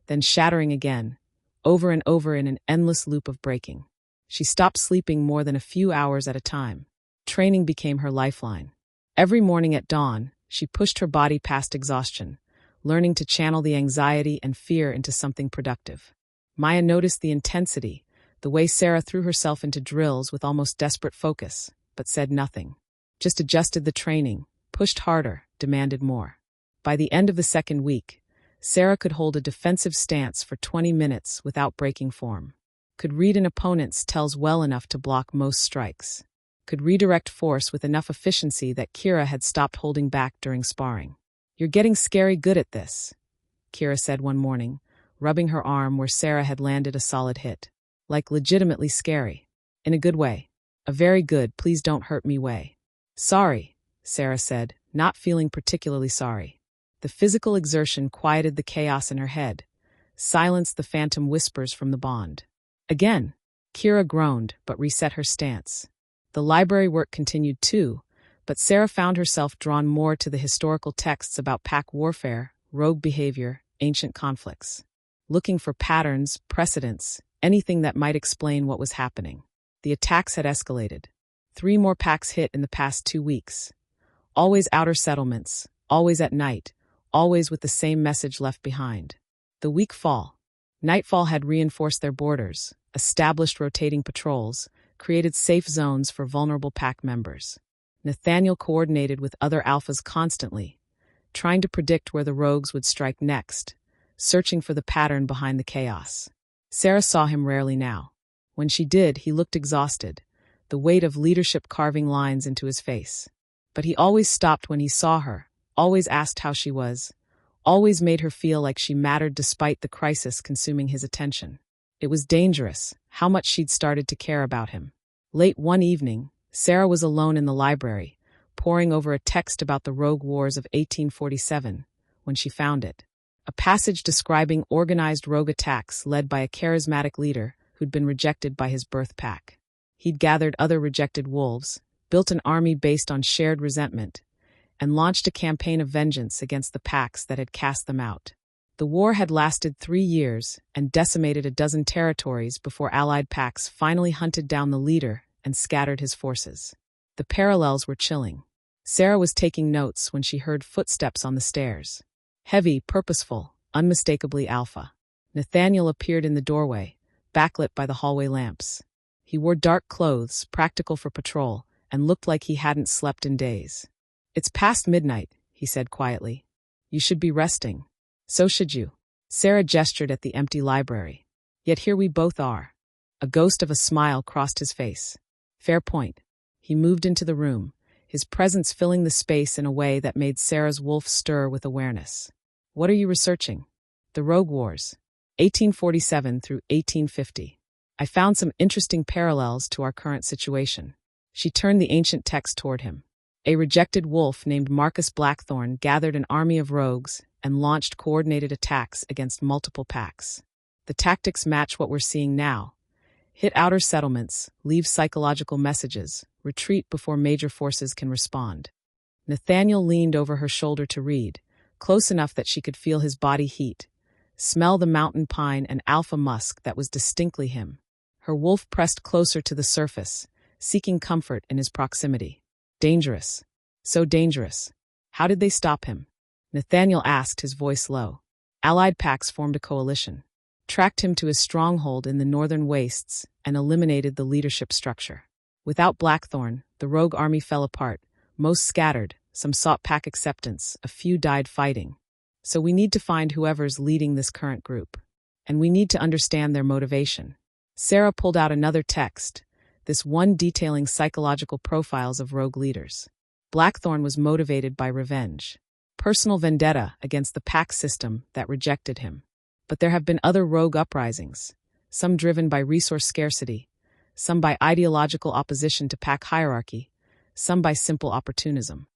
then shattering again, over and over in an endless loop of breaking. She stopped sleeping more than a few hours at a time. Training became her lifeline. Every morning at dawn, she pushed her body past exhaustion, learning to channel the anxiety and fear into something productive. Maya noticed the intensity, the way Sera threw herself into drills with almost desperate focus, but said nothing. Just adjusted the training, pushed harder, demanded more. By the end of the second week, Sera could hold a defensive stance for 20 minutes without breaking form. Could read an opponent's tells well enough to block most strikes. Could redirect force with enough efficiency that Kira had stopped holding back during sparring. You're getting scary good at this, Kira said one morning, rubbing her arm where Sera had landed a solid hit. Like legitimately scary. In a good way. A very good please don't hurt me way. Sorry, Sera said, not feeling particularly sorry. The physical exertion quieted the chaos in her head, silenced the phantom whispers from the bond. Again, Kira groaned but reset her stance. The library work continued too, but Sera found herself drawn more to the historical texts about pack warfare, rogue behavior, ancient conflicts. Looking for patterns, precedents, anything that might explain what was happening. The attacks had escalated. 3 more packs hit in the past 2 weeks. Always outer settlements, always at night, always with the same message left behind. The week fall. Nightfall had reinforced their borders, established rotating patrols, created safe zones for vulnerable pack members. Nathaniel coordinated with other alphas constantly, trying to predict where the rogues would strike next, searching for the pattern behind the chaos. Sera saw him rarely now. When she did, he looked exhausted, the weight of leadership carving lines into his face. But he always stopped when he saw her, always asked how she was, always made her feel like she mattered despite the crisis consuming his attention. It was dangerous, how much she'd started to care about him. Late one evening, Sera was alone in the library, poring over a text about the rogue wars of 1847, when she found it. A passage describing organized rogue attacks led by a charismatic leader who'd been rejected by his birth pack. He'd gathered other rejected wolves, built an army based on shared resentment, and launched a campaign of vengeance against the packs that had cast them out. The war had lasted 3 years and decimated a dozen territories before allied packs finally hunted down the leader and scattered his forces. The parallels were chilling. Sera was taking notes when she heard footsteps on the stairs. Heavy, purposeful, unmistakably Alpha. Nathaniel appeared in the doorway, backlit by the hallway lamps. He wore dark clothes, practical for patrol, and looked like he hadn't slept in days. "It's past midnight," he said quietly. "You should be resting." "So should you." Sera gestured at the empty library. "Yet here we both are." A ghost of a smile crossed his face. "Fair point." He moved into the room, his presence filling the space in a way that made Sera's wolf stir with awareness. "What are you researching?" "The Rogue Wars, 1847 through 1850. I found some interesting parallels to our current situation." She turned the ancient text toward him. A rejected wolf named Marcus Blackthorn gathered an army of rogues and launched coordinated attacks against multiple packs. The tactics match what we're seeing now. Hit outer settlements, leave psychological messages, retreat before major forces can respond. Nathaniel leaned over her shoulder to read, close enough that she could feel his body heat, smell the mountain pine and alpha musk that was distinctly him. Her wolf pressed closer to the surface, seeking comfort in his proximity. "Dangerous. So dangerous. How did they stop him?" Nathaniel asked, his voice low. Allied packs formed a coalition, tracked him to his stronghold in the northern wastes, and eliminated the leadership structure. Without Blackthorn, the rogue army fell apart. Most scattered, some sought pack acceptance, a few died fighting. So we need to find whoever's leading this current group. And we need to understand their motivation. Sera pulled out another text, this one detailing psychological profiles of rogue leaders. Blackthorn was motivated by revenge. Personal vendetta against the pack system that rejected him. But there have been other rogue uprisings, some driven by resource scarcity, some by ideological opposition to pack hierarchy, some by simple opportunism.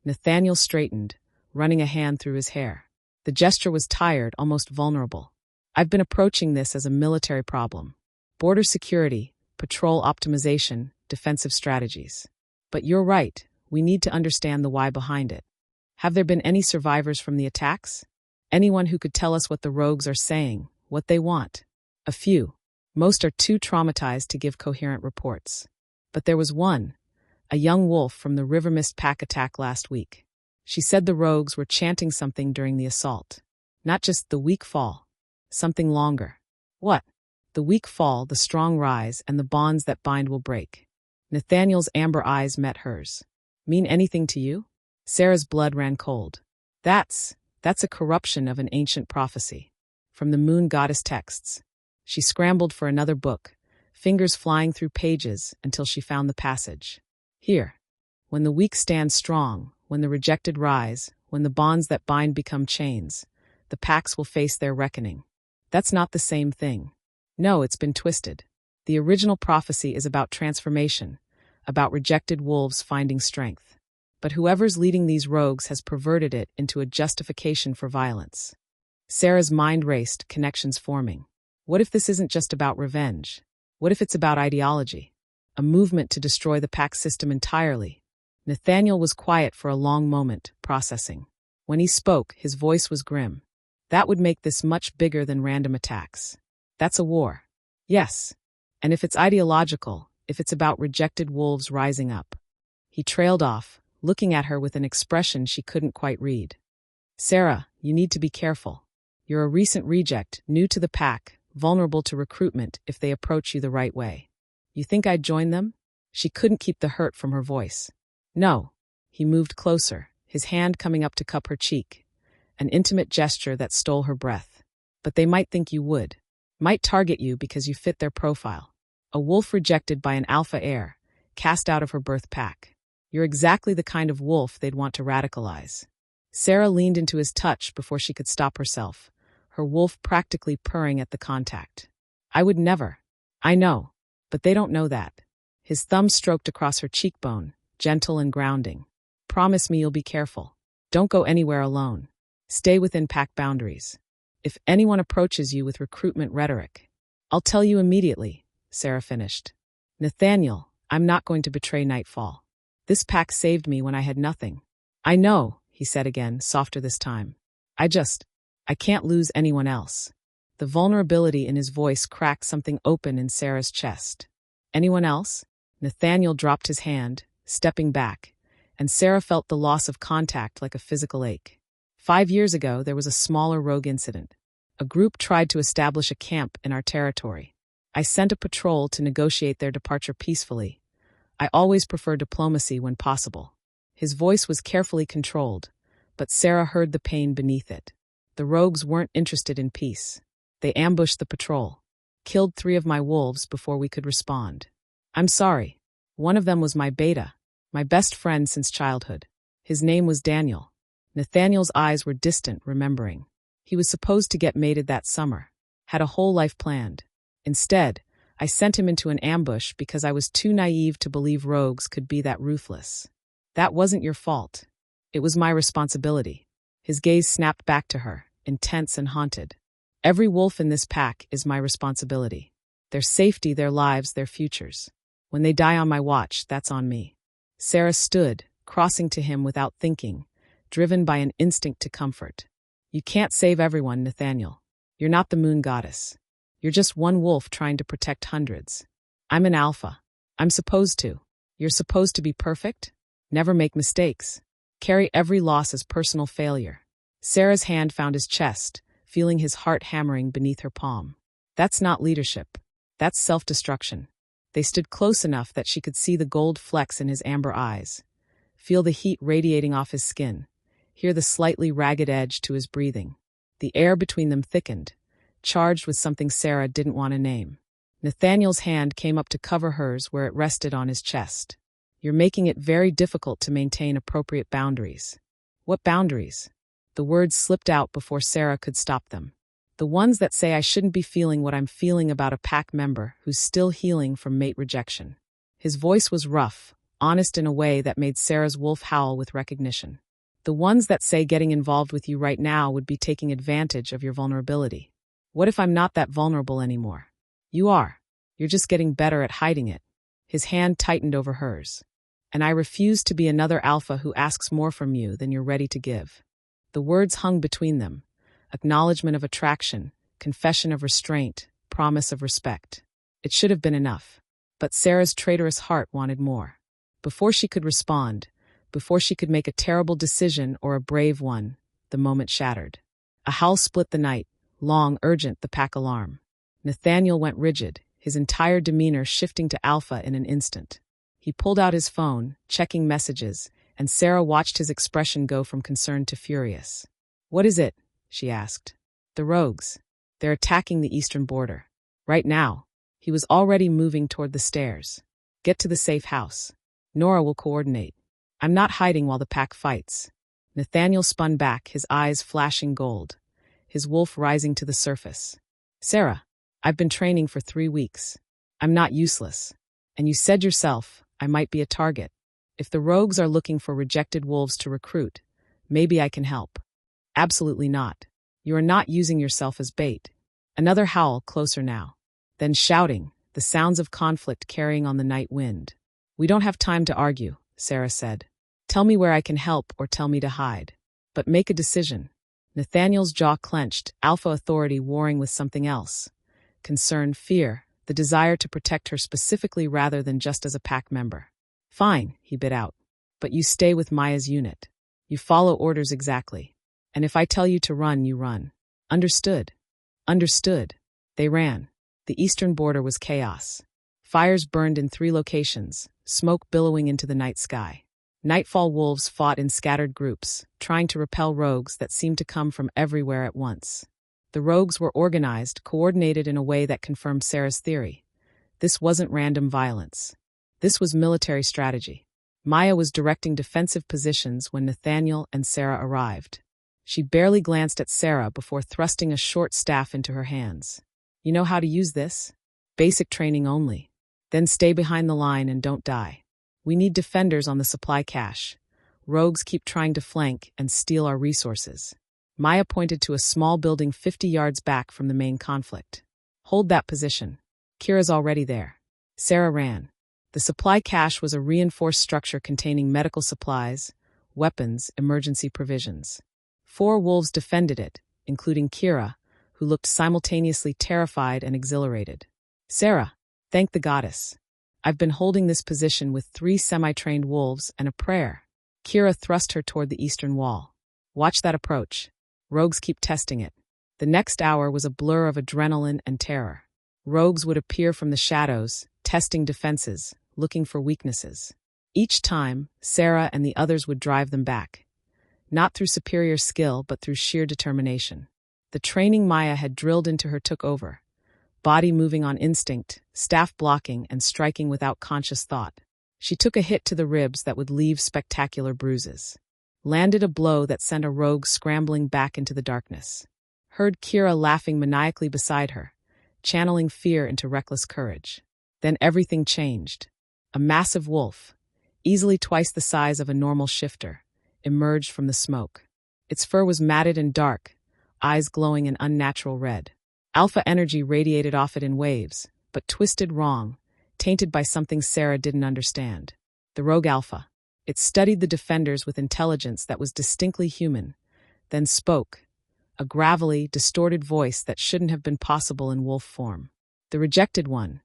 Nathaniel straightened, running a hand through his hair. The gesture was tired, almost vulnerable. "I've been approaching this as a military problem. Border security, patrol optimization, defensive strategies. But you're right, we need to understand the why behind it. Have there been any survivors from the attacks? Anyone who could tell us what the rogues are saying, what they want?" "A few. Most are too traumatized to give coherent reports. But there was one, a young wolf from the River Mist pack attack last week. She said the rogues were chanting something during the assault. Not just the weak fall. Something longer." "What?" "The weak fall, the strong rise, and the bonds that bind will break." Nathaniel's amber eyes met hers. "Mean anything to you?" Sera's blood ran cold. That's a corruption of an ancient prophecy. From the moon goddess texts. She scrambled for another book, fingers flying through pages until she found the passage. "Here. When the weak stand strong, when the rejected rise, when the bonds that bind become chains, the packs will face their reckoning." "That's not the same thing." "No, it's been twisted. The original prophecy is about transformation, about rejected wolves finding strength. But whoever's leading these rogues has perverted it into a justification for violence. Sera's mind raced, connections forming. What if this isn't just about revenge? What if it's about ideology? A movement to destroy the pack system entirely? Nathaniel was quiet for a long moment, processing. When he spoke, his voice was grim. That would make this much bigger than random attacks. That's a war. Yes. And if it's ideological, if it's about rejected wolves rising up. He trailed off, looking at her with an expression she couldn't quite read. Sera, you need to be careful. You're a recent reject, new to the pack, vulnerable to recruitment if they approach you the right way. You think I'd join them? She couldn't keep the hurt from her voice. No. He moved closer, his hand coming up to cup her cheek, an intimate gesture that stole her breath. But they might think you would. Might target you because you fit their profile. A wolf rejected by an alpha heir, cast out of her birth pack. You're exactly the kind of wolf they'd want to radicalize. Sera leaned into his touch before she could stop herself, her wolf practically purring at the contact. I would never. I know. But they don't know that. His thumb stroked across her cheekbone, gentle and grounding. Promise me you'll be careful. Don't go anywhere alone. Stay within pack boundaries. If anyone approaches you with recruitment rhetoric, I'll tell you immediately, Sera finished. Nathaniel, I'm not going to betray Nightfall. This pack saved me when I had nothing. I know, he said again, softer this time. I can't lose anyone else. The vulnerability in his voice cracked something open in Sera's chest. Anyone else? Nathaniel dropped his hand, stepping back, and Sera felt the loss of contact like a physical ache. 5 years ago, there was a smaller rogue incident. A group tried to establish a camp in our territory. I sent a patrol to negotiate their departure peacefully. I always prefer diplomacy when possible. His voice was carefully controlled, but Sera heard the pain beneath it. The rogues weren't interested in peace. They ambushed the patrol, killed 3 of my wolves before we could respond. I'm sorry. One of them was my beta, my best friend since childhood. His name was Daniel. Nathaniel's eyes were distant, remembering. He was supposed to get mated that summer, had a whole life planned. Instead, I sent him into an ambush because I was too naive to believe rogues could be that ruthless. That wasn't your fault. It was my responsibility. His gaze snapped back to her, intense and haunted. Every wolf in this pack is my responsibility. Their safety, their lives, their futures. When they die on my watch, that's on me. Sera stood, crossing to him without thinking, driven by an instinct to comfort. You can't save everyone, Nathaniel. You're not the moon goddess. You're just one wolf trying to protect hundreds. I'm an alpha. I'm supposed to. You're supposed to be perfect? Never make mistakes. Carry every loss as personal failure. Sera's hand found his chest, feeling his heart hammering beneath her palm. That's not leadership. That's self-destruction. They stood close enough that she could see the gold flecks in his amber eyes, feel the heat radiating off his skin, hear the slightly ragged edge to his breathing. The air between them thickened, charged with something Sera didn't want to name. Nathaniel's hand came up to cover hers where it rested on his chest. You're making it very difficult to maintain appropriate boundaries. What boundaries? The words slipped out before Sera could stop them. The ones that say I shouldn't be feeling what I'm feeling about a pack member who's still healing from mate rejection. His voice was rough, honest in a way that made Sera's wolf howl with recognition. The ones that say getting involved with you right now would be taking advantage of your vulnerability. What if I'm not that vulnerable anymore? You are. You're just getting better at hiding it. His hand tightened over hers. And I refuse to be another alpha who asks more from you than you're ready to give. The words hung between them. Acknowledgement of attraction, confession of restraint, promise of respect. It should have been enough. But Sera's traitorous heart wanted more. Before she could respond, before she could make a terrible decision or a brave one, the moment shattered. A howl split the night, long, urgent, the pack alarm. Nathaniel went rigid, his entire demeanor shifting to alpha in an instant. He pulled out his phone, checking messages, and Sera watched his expression go from concern to furious. What is it? She asked. The rogues. They're attacking the eastern border. Right now. He was already moving toward the stairs. Get to the safe house. Nora will coordinate. I'm not hiding while the pack fights. Nathaniel spun back, his eyes flashing gold, his wolf rising to the surface. Sera, I've been training for 3 weeks. I'm not useless. And you said yourself, I might be a target. If the rogues are looking for rejected wolves to recruit, maybe I can help. Absolutely not. You are not using yourself as bait. Another howl, closer now. Then shouting, the sounds of conflict carrying on the night wind. We don't have time to argue, Sera said. Tell me where I can help or tell me to hide. But make a decision. Nathaniel's jaw clenched, Alpha authority warring with something else. Concern, fear, the desire to protect her specifically rather than just as a pack member. Fine, he bit out. But you stay with Maya's unit. You follow orders exactly. And if I tell you to run, you run. Understood. Understood. They ran. The eastern border was chaos. Fires burned in 3 locations, smoke billowing into the night sky. Nightfall wolves fought in scattered groups, trying to repel rogues that seemed to come from everywhere at once. The rogues were organized, coordinated in a way that confirmed Sera's theory. This wasn't random violence. This was military strategy. Maya was directing defensive positions when Nathaniel and Sera arrived. She barely glanced at Sera before thrusting a short staff into her hands. You know how to use this? Basic training only. Then stay behind the line and don't die. We need defenders on the supply cache. Rogues keep trying to flank and steal our resources. Maya pointed to a small building 50 yards back from the main conflict. Hold that position. Kira's already there. Sera ran. The supply cache was a reinforced structure containing medical supplies, weapons, emergency provisions. 4 wolves defended it, including Kira, who looked simultaneously terrified and exhilarated. Sera, thank the goddess. I've been holding this position with 3 semi-trained wolves and a prayer. Kira thrust her toward the eastern wall. Watch that approach. Rogues keep testing it. The next hour was a blur of adrenaline and terror. Rogues would appear from the shadows, testing defenses, looking for weaknesses. Each time, Sera and the others would drive them back. Not through superior skill, but through sheer determination. The training Maya had drilled into her took over. Body moving on instinct, staff blocking and striking without conscious thought. She took a hit to the ribs that would leave spectacular bruises. Landed a blow that sent a rogue scrambling back into the darkness. Heard Kira laughing maniacally beside her, channeling fear into reckless courage. Then everything changed. A massive wolf, easily twice the size of a normal shifter, emerged from the smoke. Its fur was matted and dark, eyes glowing an unnatural red. Alpha energy radiated off it in waves, but twisted wrong, tainted by something Sera didn't understand. The rogue Alpha. It studied the defenders with intelligence that was distinctly human, then spoke, a gravelly, distorted voice that shouldn't have been possible in wolf form. The rejected one,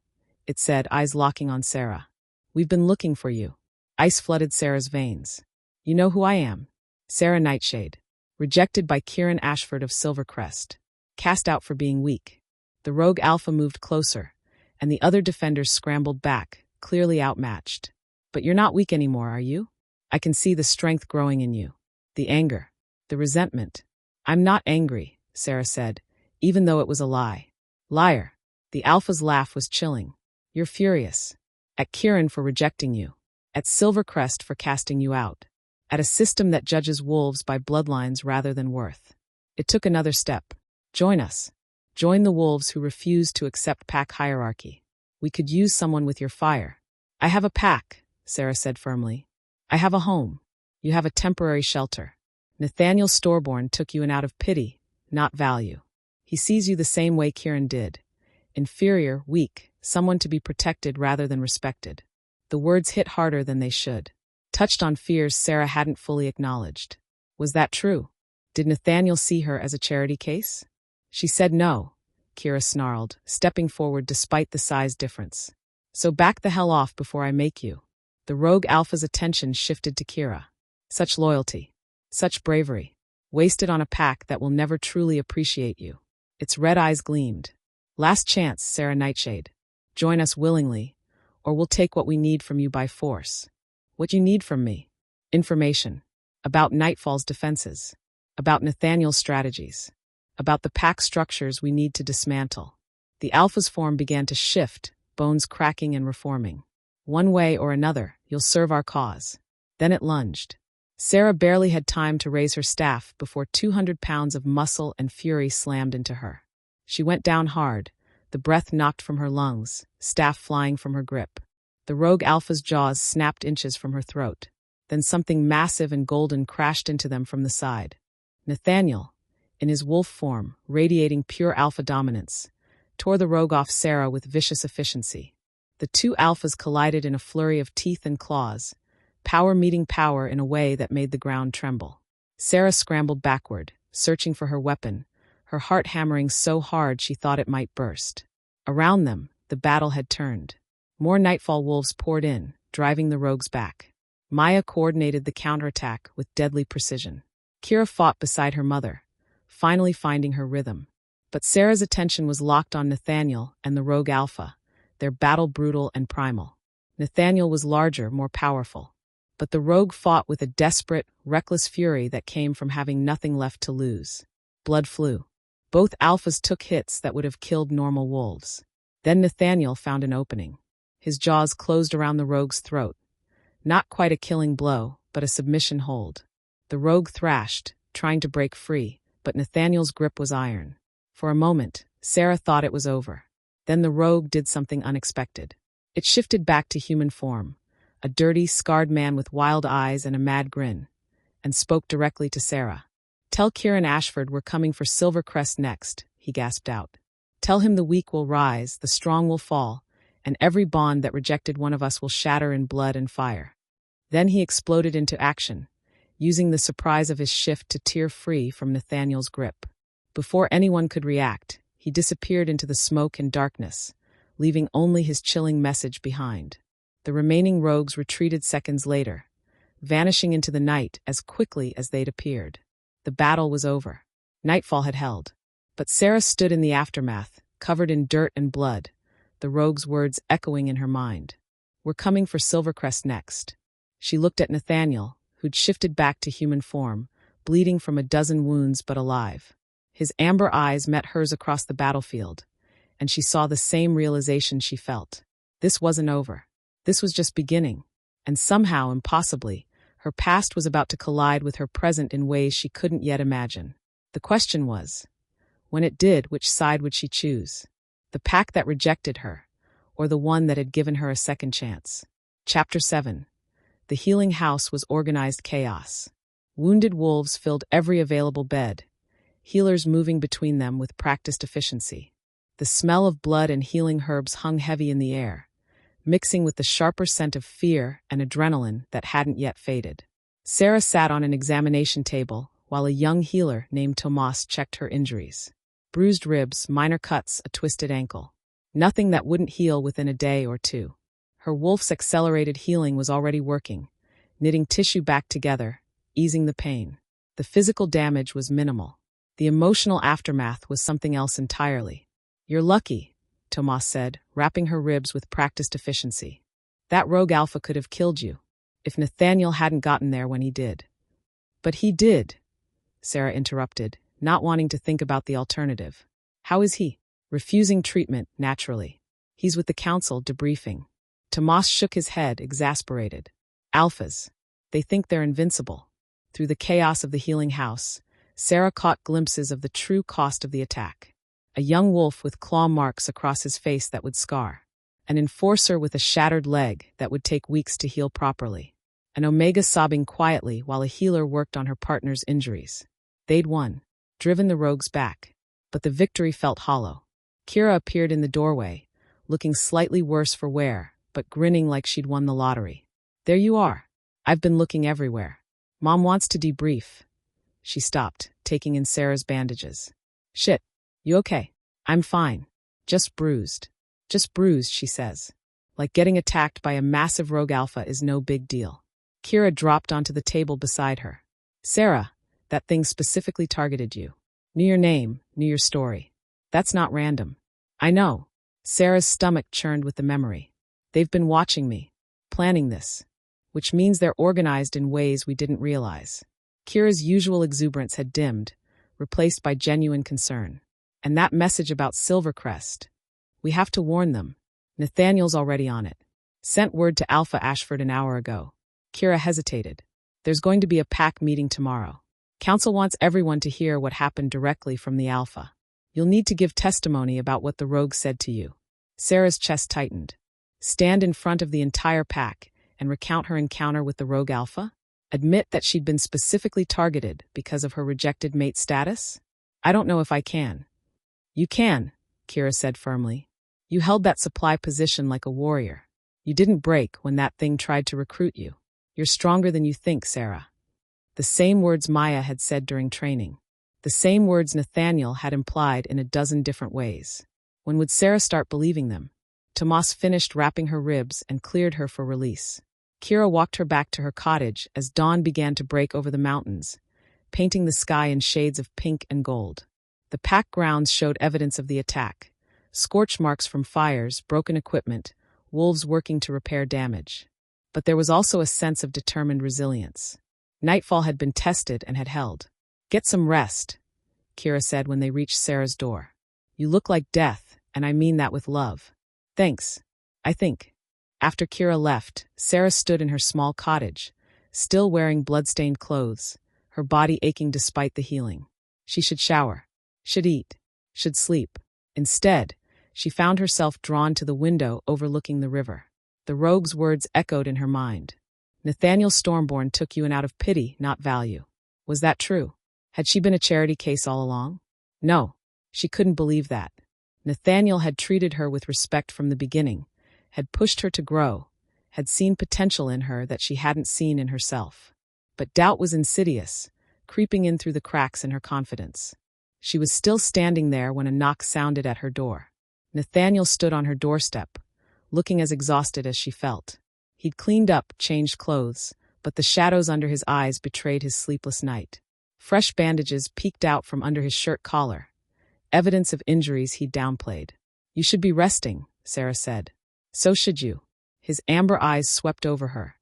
it said, eyes locking on Sera. We've been looking for you. Ice flooded Sera's veins. You know who I am? Sera Nightshade. Rejected by Kieran Ashford of Silvercrest. Cast out for being weak. The rogue Alpha moved closer, and the other defenders scrambled back, clearly outmatched. But you're not weak anymore, are you? I can see the strength growing in you. The anger. The resentment. I'm not angry, Sera said, even though it was a lie. Liar. The Alpha's laugh was chilling. You're furious. At Kieran for rejecting you. At Silvercrest for casting you out. At a system that judges wolves by bloodlines rather than worth. It took another step. Join us. Join the wolves who refuse to accept pack hierarchy. We could use someone with your fire. I have a pack, Sera said firmly. I have a home. You have a temporary shelter. Nathaniel Stormborne took you in out of pity, not value. He sees you the same way Kieran did. Inferior, weak, someone to be protected rather than respected. The words hit harder than they should. Touched on fears Sera hadn't fully acknowledged. Was that true? Did Nathaniel see her as a charity case? She said no, Kira snarled, stepping forward despite the size difference. So back the hell off before I make you. The rogue Alpha's attention shifted to Kira. Such loyalty. Such bravery. Wasted on a pack that will never truly appreciate you. Its red eyes gleamed. Last chance, Sera Nightshade. Join us willingly, or we'll take what we need from you by force. What you need from me? Information. About Nightfall's defenses. About Nathaniel's strategies. About the pack structures we need to dismantle. The Alpha's form began to shift, bones cracking and reforming. One way or another, you'll serve our cause. Then it lunged. Sera barely had time to raise her staff before 200 pounds of muscle and fury slammed into her. She went down hard, the breath knocked from her lungs, staff flying from her grip. The rogue Alpha's jaws snapped inches from her throat. Then something massive and golden crashed into them from the side. Nathaniel, in his wolf form, radiating pure alpha dominance, tore the rogue off Sera with vicious efficiency. The two alphas collided in a flurry of teeth and claws, power meeting power in a way that made the ground tremble. Sera scrambled backward, searching for her weapon, her heart hammering so hard she thought it might burst. Around them, the battle had turned. More Nightfall wolves poured in, driving the rogues back. Maya coordinated the counterattack with deadly precision. Kira fought beside her mother, finally finding her rhythm. But Sera's attention was locked on Nathaniel and the rogue Alpha, their battle brutal and primal. Nathaniel was larger, more powerful. But the rogue fought with a desperate, reckless fury that came from having nothing left to lose. Blood flew. Both alphas took hits that would have killed normal wolves. Then Nathaniel found an opening. His jaws closed around the rogue's throat. Not quite a killing blow, but a submission hold. The rogue thrashed, trying to break free, but Nathaniel's grip was iron. For a moment, Sera thought it was over. Then the rogue did something unexpected. It shifted back to human form, a dirty, scarred man with wild eyes and a mad grin, and spoke directly to Sera. "Tell Kieran Ashford we're coming for Silvercrest next," he gasped out. "Tell him the weak will rise, the strong will fall, and every bond that rejected one of us will shatter in blood and fire." Then he exploded into action, using the surprise of his shift to tear free from Nathaniel's grip. Before anyone could react, he disappeared into the smoke and darkness, leaving only his chilling message behind. The remaining rogues retreated seconds later, vanishing into the night as quickly as they'd appeared. The battle was over. Nightfall had held. But Sera stood in the aftermath, covered in dirt and blood, the rogue's words echoing in her mind. "We're coming for Silvercrest next." She looked at Nathaniel, who'd shifted back to human form, bleeding from a dozen wounds but alive. His amber eyes met hers across the battlefield, and she saw the same realization she felt. This wasn't over. This was just beginning, and somehow, impossibly, her past was about to collide with her present in ways she couldn't yet imagine. The question was, when it did, which side would she choose? The pack that rejected her, or the one that had given her a second chance? Chapter 7. The healing house was organized chaos. Wounded wolves filled every available bed, healers moving between them with practiced efficiency. The smell of blood and healing herbs hung heavy in the air, mixing with the sharper scent of fear and adrenaline that hadn't yet faded. Sera sat on an examination table while a young healer named Tomas checked her injuries. Bruised ribs, minor cuts, a twisted ankle. Nothing that wouldn't heal within a day or two. Her wolf's accelerated healing was already working, knitting tissue back together, easing the pain. The physical damage was minimal. The emotional aftermath was something else entirely. "You're lucky," Tomas said, wrapping her ribs with practiced efficiency. "That rogue Alpha could have killed you, if Nathaniel hadn't gotten there when he did." "But he did," Sera interrupted, not wanting to think about the alternative. "How is he?" "Refusing treatment, naturally. He's with the council, debriefing." Tomas shook his head, exasperated. "Alphas. They think they're invincible." Through the chaos of the healing house, Sera caught glimpses of the true cost of the attack. A young wolf with claw marks across his face that would scar. An enforcer with a shattered leg that would take weeks to heal properly. An Omega sobbing quietly while a healer worked on her partner's injuries. They'd won, driven the rogues back. But the victory felt hollow. Kira appeared in the doorway, looking slightly worse for wear, but grinning like she'd won the lottery. "There you are. I've been looking everywhere. Mom wants to debrief." She stopped, taking in Sera's bandages. "Shit. You okay?" "I'm fine. Just bruised." "Just bruised," she says. "Like getting attacked by a massive rogue Alpha is no big deal." Kira dropped onto the table beside her. "Sera, that thing specifically targeted you. Knew your name, knew your story. That's not random." "I know." Sera's stomach churned with the memory. "They've been watching me, planning this. Which means they're organized in ways we didn't realize." Kira's usual exuberance had dimmed, replaced by genuine concern. "And that message about Silvercrest. We have to warn them. Nathaniel's already on it. Sent word to Alpha Ashford an hour ago." Kira hesitated. "There's going to be a pack meeting tomorrow. Council wants everyone to hear what happened directly from the Alpha. You'll need to give testimony about what the rogue said to you." Sera's chest tightened. Stand in front of the entire pack and recount her encounter with the rogue Alpha? Admit that she'd been specifically targeted because of her rejected mate status? I don't know if I can. You can, Kira said firmly. You held that supply position like a warrior. You didn't break when that thing tried to recruit you. You're stronger than you think, Sera. The same words Maya had said during training. The same words Nathaniel had implied in a dozen different ways. When would Sera start believing them? Tomas finished wrapping her ribs and cleared her for release. Kira walked her back to her cottage as dawn began to break over the mountains, painting the sky in shades of pink and gold. The pack grounds showed evidence of the attack. Scorch marks from fires, broken equipment, wolves working to repair damage. But there was also a sense of determined resilience. Nightfall had been tested and had held. Get some rest, Kira said when they reached Sera's door. You look like death, and I mean that with love. Thanks, I think. After Kira left, Sera stood in her small cottage, still wearing blood-stained clothes, her body aching despite the healing. She should shower, should eat, should sleep. Instead, she found herself drawn to the window overlooking the river. The rogue's words echoed in her mind. Nathaniel Stormborne took you in out of pity, not value. Was that true? Had she been a charity case all along? No, she couldn't believe that. Nathaniel had treated her with respect from the beginning, had pushed her to grow, had seen potential in her that she hadn't seen in herself. But doubt was insidious, creeping in through the cracks in her confidence. She was still standing there when a knock sounded at her door. Nathaniel stood on her doorstep, looking as exhausted as she felt. He'd cleaned up, changed clothes, but the shadows under his eyes betrayed his sleepless night. Fresh bandages peeked out from under his shirt collar, evidence of injuries he'd downplayed. You should be resting, Sera said. So should you. His amber eyes swept over her,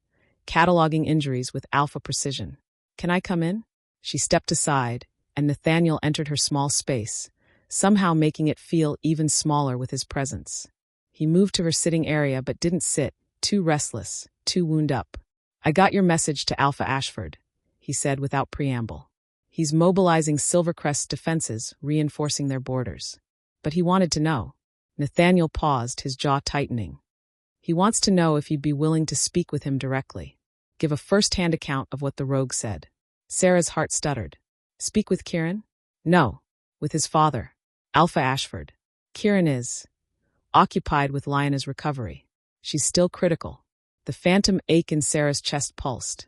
cataloging injuries with alpha precision. Can I come in? She stepped aside, and Nathaniel entered her small space, somehow making it feel even smaller with his presence. He moved to her sitting area but didn't sit, too restless, too wound up. I got your message to Alpha Ashford, he said without preamble. He's mobilizing Silvercrest's defenses, reinforcing their borders. But he wanted to know. Nathaniel paused, his jaw tightening. He wants to know if you'd be willing to speak with him directly. Give a first-hand account of what the rogue said. Sera's heart stuttered. Speak with Kieran? No, with his father, Alpha Ashford. Kieran is occupied with Lyanna's recovery. She's still critical. The phantom ache in Sera's chest pulsed.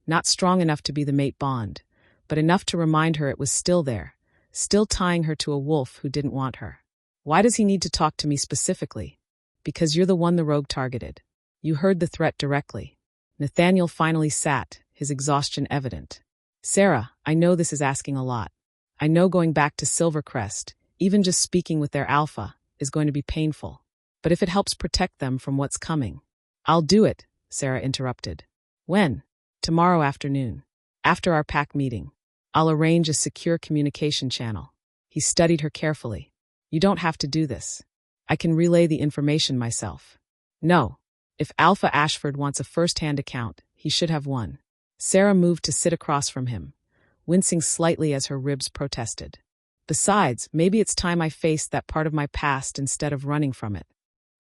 Not strong enough to be the mate bond, but enough to remind her it was still there, still tying her to a wolf who didn't want her. Why does he need to talk to me specifically? Because you're the one the rogue targeted. You heard the threat directly. Nathaniel finally sat, his exhaustion evident. Sera, I know this is asking a lot. I know going back to Silvercrest, even just speaking with their alpha, is going to be painful. But if it helps protect them from what's coming. I'll do it, Sera interrupted. When? Tomorrow afternoon. After our pack meeting. I'll arrange a secure communication channel. He studied her carefully. You don't have to do this. I can relay the information myself. No. If Alpha Ashford wants a first-hand account, he should have one. Sera moved to sit across from him, wincing slightly as her ribs protested. Besides, maybe it's time I faced that part of my past instead of running from it.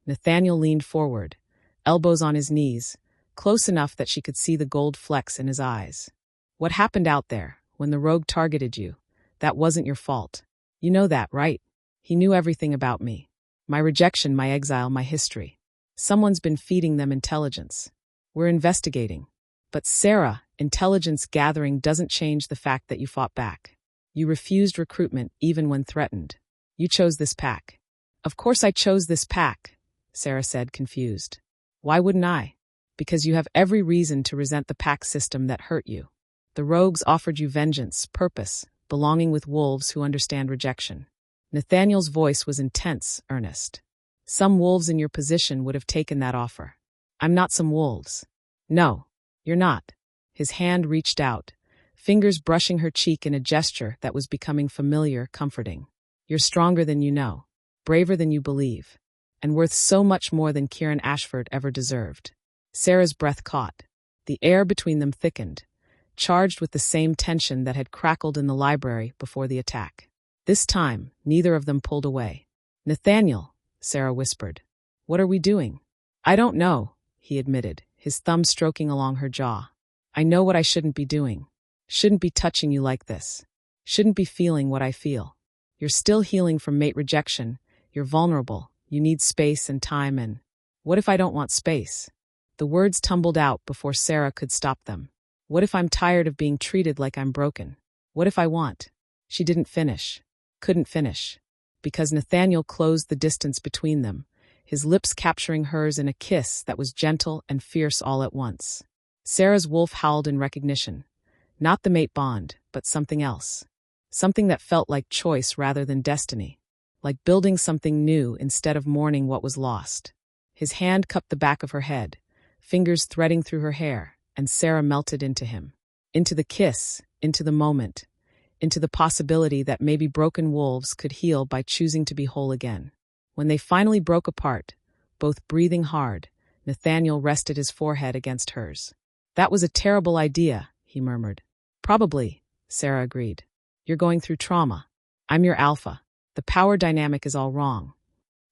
Nathaniel leaned forward, elbows on his knees, close enough that she could see the gold flecks in his eyes. What happened out there, when the rogue targeted you? That wasn't your fault. You know that, right? He knew everything about me. My rejection, my exile, my history. Someone's been feeding them intelligence. We're investigating. But Sera, intelligence gathering doesn't change the fact that you fought back. You refused recruitment even when threatened. You chose this pack. Of course I chose this pack, Sera said, confused. Why wouldn't I? Because you have every reason to resent the pack system that hurt you. The rogues offered you vengeance, purpose, belonging with wolves who understand rejection. Nathaniel's voice was intense, earnest. Some wolves in your position would have taken that offer. I'm not some wolves. No, you're not. His hand reached out, fingers brushing her cheek in a gesture that was becoming familiar, comforting. You're stronger than you know, braver than you believe, and worth so much more than Kieran Ashford ever deserved. Sera's breath caught. The air between them thickened, charged with the same tension that had crackled in the library before the attack. This time, neither of them pulled away. Nathaniel, Sera whispered. What are we doing? I don't know, he admitted, his thumb stroking along her jaw. I know what I shouldn't be doing. Shouldn't be touching you like this. Shouldn't be feeling what I feel. You're still healing from mate rejection. You're vulnerable. You need space and time and… What if I don't want space? The words tumbled out before Sera could stop them. What if I'm tired of being treated like I'm broken? What if I want… She didn't finish. Couldn't finish. Because Nathaniel closed the distance between them, his lips capturing hers in a kiss that was gentle and fierce all at once. Sera's wolf howled in recognition. Not the mate bond, but something else. Something that felt like choice rather than destiny. Like building something new instead of mourning what was lost. His hand cupped the back of her head, fingers threading through her hair, and Sera melted into him. Into the kiss, into the moment, into the possibility that maybe broken wolves could heal by choosing to be whole again. When they finally broke apart, both breathing hard, Nathaniel rested his forehead against hers. That was a terrible idea, he murmured. Probably, Sera agreed. You're going through trauma. I'm your alpha. The power dynamic is all wrong.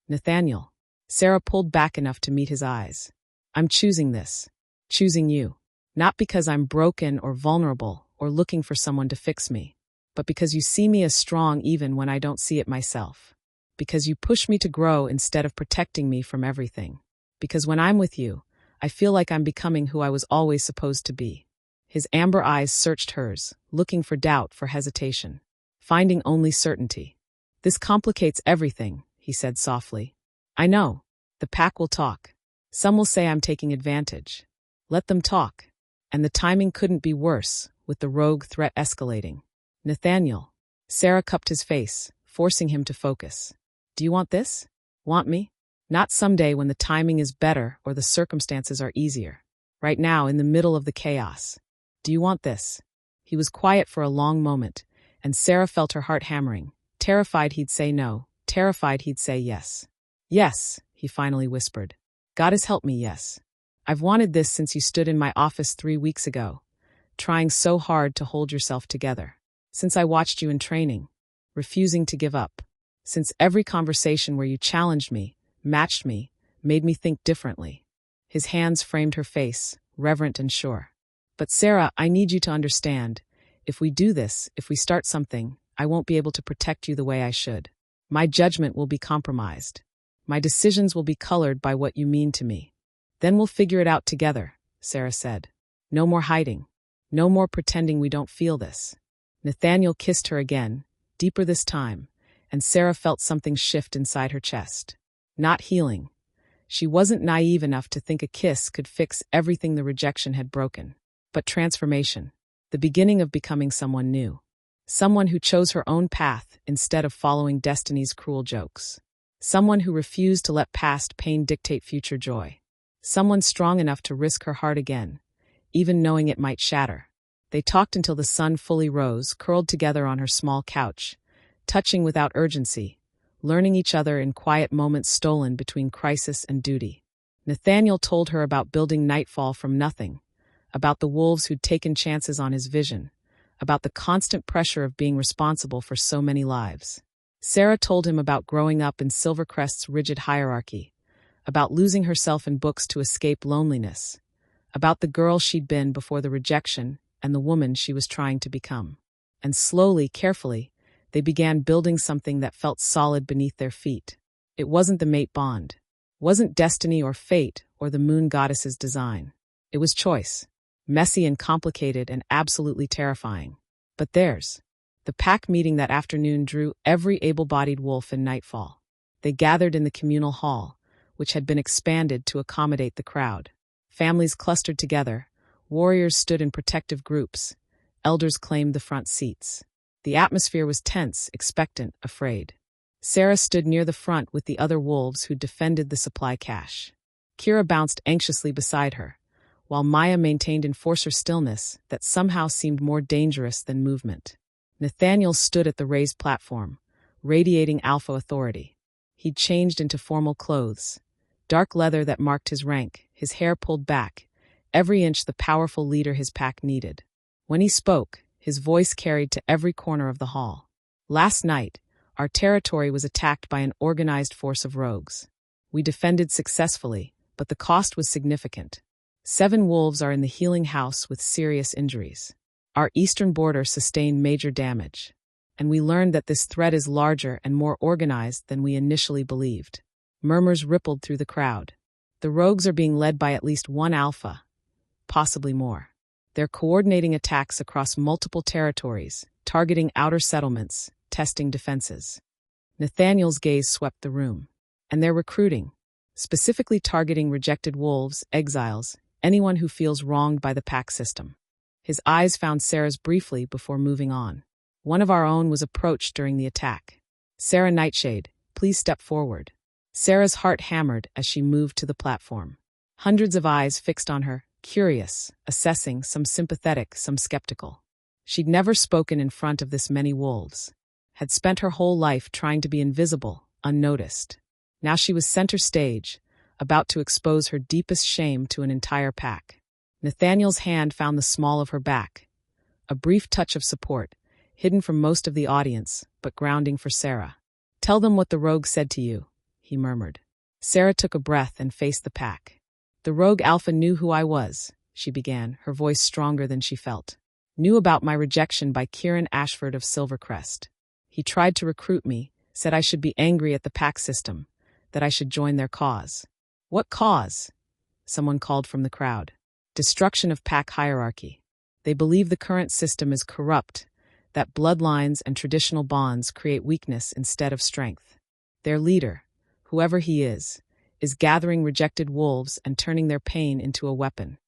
Nathaniel. Sera pulled back enough to meet his eyes. I'm choosing this. Choosing you. Not because I'm broken or vulnerable or looking for someone to fix me, but because you see me as strong even when I don't see it myself. Because you push me to grow instead of protecting me from everything. Because when I'm with you, I feel like I'm becoming who I was always supposed to be. His amber eyes searched hers, looking for doubt, for hesitation, finding only certainty. This complicates everything, he said softly. I know. The pack will talk. Some will say I'm taking advantage. Let them talk. And the timing couldn't be worse, with the rogue threat escalating. Nathaniel. Sera cupped his face, forcing him to focus. Do you want this? Want me? Not someday when the timing is better or the circumstances are easier. Right now, in the middle of the chaos. Do you want this? He was quiet for a long moment, and Sera felt her heart hammering, terrified he'd say no, terrified he'd say yes. Yes, he finally whispered. God has helped me, yes. I've wanted this since you stood in my office 3 weeks ago, trying so hard to hold yourself together. Since I watched you in training, refusing to give up. Since every conversation where you challenged me, matched me, made me think differently. His hands framed her face, reverent and sure. But Sera, I need you to understand. If we do this, if we start something, I won't be able to protect you the way I should. My judgment will be compromised. My decisions will be colored by what you mean to me. Then we'll figure it out together, Sera said. No more hiding. No more pretending we don't feel this. Nathaniel kissed her again, deeper this time, and Sera felt something shift inside her chest. Not healing. She wasn't naive enough to think a kiss could fix everything the rejection had broken. But transformation. The beginning of becoming someone new. Someone who chose her own path instead of following destiny's cruel jokes. Someone who refused to let past pain dictate future joy. Someone strong enough to risk her heart again, even knowing it might shatter. They talked until the sun fully rose, curled together on her small couch, touching without urgency, learning each other in quiet moments stolen between crisis and duty. Nathaniel told her about building Nightfall from nothing, about the wolves who'd taken chances on his vision, about the constant pressure of being responsible for so many lives. Sera told him about growing up in Silvercrest's rigid hierarchy, about losing herself in books to escape loneliness, about the girl she'd been before the rejection and the woman she was trying to become. And slowly, carefully, they began building something that felt solid beneath their feet. It wasn't the mate bond. Wasn't destiny or fate or the moon goddess's design. It was choice. Messy and complicated and absolutely terrifying. But theirs. The pack meeting that afternoon drew every able-bodied wolf in Nightfall. They gathered in the communal hall, which had been expanded to accommodate the crowd. Families clustered together, warriors stood in protective groups, elders claimed the front seats. The atmosphere was tense, expectant, afraid. Sera stood near the front with the other wolves who defended the supply cache. Kira bounced anxiously beside her, while Maya maintained enforcer stillness that somehow seemed more dangerous than movement. Nathaniel stood at the raised platform, radiating alpha authority. He'd changed into formal clothes, dark leather that marked his rank, his hair pulled back, every inch the powerful leader his pack needed. When he spoke, his voice carried to every corner of the hall. Last night, our territory was attacked by an organized force of rogues. We defended successfully, but the cost was significant. 7 wolves are in the healing house with serious injuries. Our eastern border sustained major damage, and we learned that this threat is larger and more organized than we initially believed. Murmurs rippled through the crowd. The rogues are being led by at least one alpha, possibly more. They're coordinating attacks across multiple territories, targeting outer settlements, testing defenses. Nathaniel's gaze swept the room. And they're recruiting, specifically targeting rejected wolves, exiles, anyone who feels wronged by the pack system. His eyes found Sera's briefly before moving on. One of our own was approached during the attack. Sera Nightshade, please step forward. Sera's heart hammered as she moved to the platform. Hundreds of eyes fixed on her, curious, assessing, some sympathetic, some skeptical. She'd never spoken in front of this many wolves. Had spent her whole life trying to be invisible, unnoticed. Now she was center stage, about to expose her deepest shame to an entire pack. Nathaniel's hand found the small of her back. A brief touch of support, hidden from most of the audience, but grounding for Sera. Tell them what the rogue said to you, he murmured. Sera took a breath and faced the pack. The rogue alpha knew who I was, she began, her voice stronger than she felt. Knew about my rejection by Alpha of Silvercrest. He tried to recruit me, said I should be angry at the pack system, that I should join their cause. What cause? Someone called from the crowd. Destruction of pack hierarchy. They believe the current system is corrupt, that bloodlines and traditional bonds create weakness instead of strength. Their leader, whoever he is gathering rejected wolves and turning their pain into a weapon.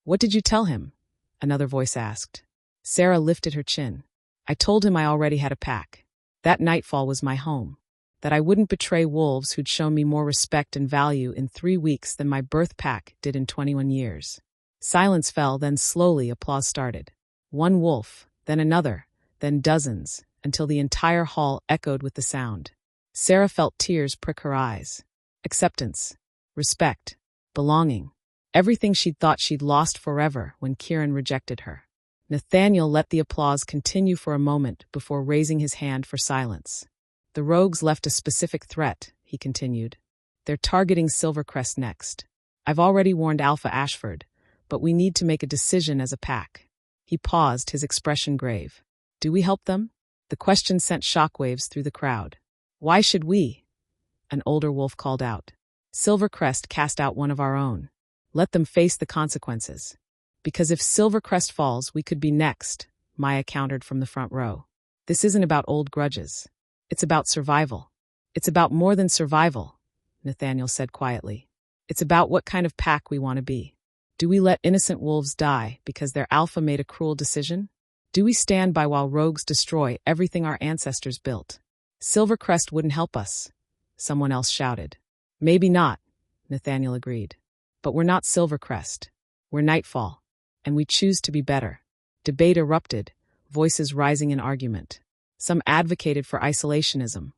What did you tell him? Another voice asked. Sera lifted her chin. I told him I already had a pack. That Nightfall was my home. That I wouldn't betray wolves who'd shown me more respect and value in 3 weeks than my birth pack did in 21 years. Silence fell, then slowly applause started. One wolf, then another, then dozens, until the entire hall echoed with the sound. Sera felt tears prick her eyes. Acceptance, respect, belonging. Everything she'd thought she'd lost forever when Kieran rejected her. Nathaniel let the applause continue for a moment before raising his hand for silence. The rogues left a specific threat, he continued. They're targeting Silvercrest next. I've already warned Alpha Ashford, but we need to make a decision as a pack. He paused, his expression grave. Do we help them? The question sent shockwaves through the crowd. Why should we? An older wolf called out. Silvercrest cast out one of our own. Let them face the consequences. Because if Silvercrest falls, we could be next, Maya countered from the front row. This isn't about old grudges. It's about survival. It's about more than survival, Nathaniel said quietly. It's about what kind of pack we want to be. Do we let innocent wolves die because their alpha made a cruel decision? Do we stand by while rogues destroy everything our ancestors built? Silvercrest wouldn't help us, someone else shouted. Maybe not, Nathaniel agreed. But we're not Silvercrest. We're Nightfall. And we choose to be better. Debate erupted, voices rising in argument. Some advocated for isolationism.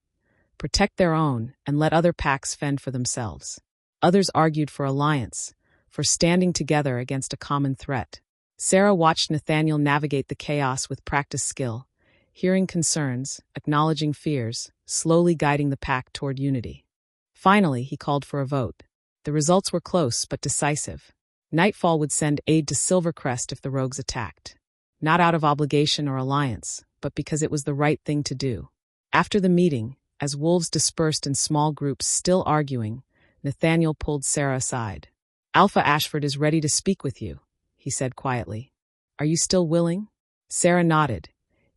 Protect their own and let other packs fend for themselves. Others argued for alliance, for standing together against a common threat. Sera watched Nathaniel navigate the chaos with practiced skill, hearing concerns, acknowledging fears, slowly guiding the pack toward unity. Finally, he called for a vote. The results were close but decisive. Nightfall would send aid to Silvercrest if the rogues attacked. Not out of obligation or alliance, but because it was the right thing to do. After the meeting, as wolves dispersed in small groups still arguing, Nathaniel pulled Sera aside. Alpha Ashford is ready to speak with you, he said quietly. Are you still willing? Sera nodded,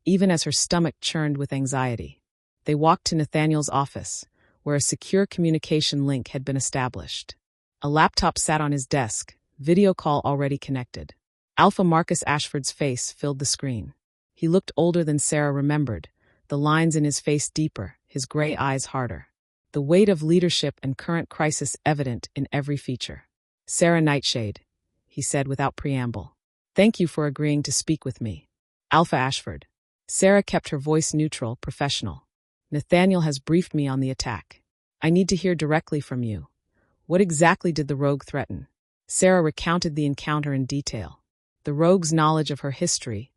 even as her stomach churned with anxiety. They walked to Nathaniel's office, where a secure communication link had been established. A laptop sat on his desk, video call already connected. Alpha Marcus Ashford's face filled the screen. He looked older than Sera remembered, the lines in his face deeper, his gray eyes harder. The weight of leadership and current crisis evident in every feature. Sera Nightshade, he said without preamble. Thank you for agreeing to speak with me. Alpha Ashford. Sera kept her voice neutral, professional. Nathaniel has briefed me on the attack. I need to hear directly from you. What exactly did the rogue threaten? Sera recounted the encounter in detail. The rogue's knowledge of her history,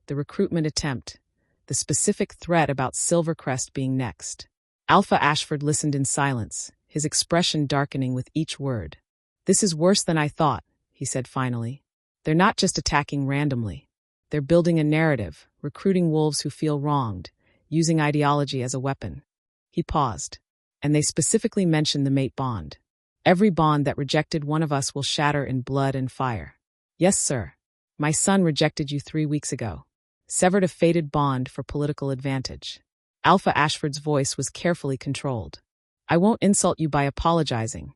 the recruitment attempt, the specific threat about Silvercrest being next. Alpha Ashford listened in silence, his expression darkening with each word. This is worse than I thought, he said finally. They're not just attacking randomly. They're building a narrative, recruiting wolves who feel wronged, using ideology as a weapon. He paused. And they specifically mentioned the mate bond. Every bond that rejected one of us will shatter in blood and fire. Yes, sir. My son rejected you 3 weeks ago. Severed a fated bond for political advantage. Alpha Ashford's voice was carefully controlled. I won't insult you by apologizing.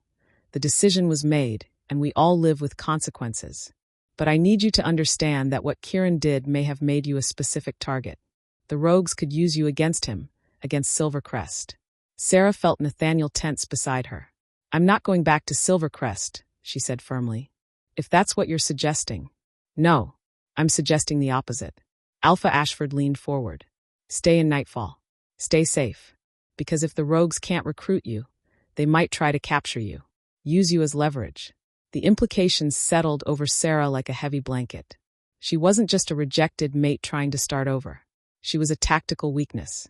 The decision was made, and we all live with consequences. But I need you to understand that what Kieran did may have made you a specific target. The rogues could use you against him, against Silvercrest. Sera felt Nathaniel tense beside her. I'm not going back to Silvercrest, she said firmly. If that's what you're suggesting. No, I'm suggesting the opposite. Alpha Ashford leaned forward. Stay in Nightfall. Stay safe. Because if the rogues can't recruit you, they might try to capture you. Use you as leverage. The implications settled over Sera like a heavy blanket. She wasn't just a rejected mate trying to start over. She was a tactical weakness.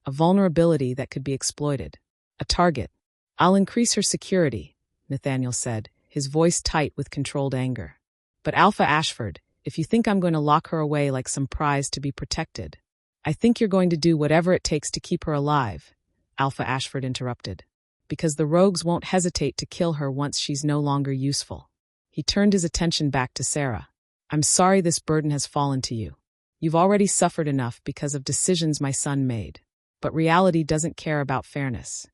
A vulnerability that could be exploited. A target. I'll increase her security, Nathaniel said, his voice tight with controlled anger. But Alpha Ashford, if you think I'm going to lock her away like some prize to be protected, I think you're going to do whatever it takes to keep her alive, Alpha Ashford interrupted. Because the rogues won't hesitate to kill her once she's no longer useful. He turned his attention back to Sera. I'm sorry this burden has fallen to you. You've already suffered enough because of decisions my son made. But reality doesn't care about fairness.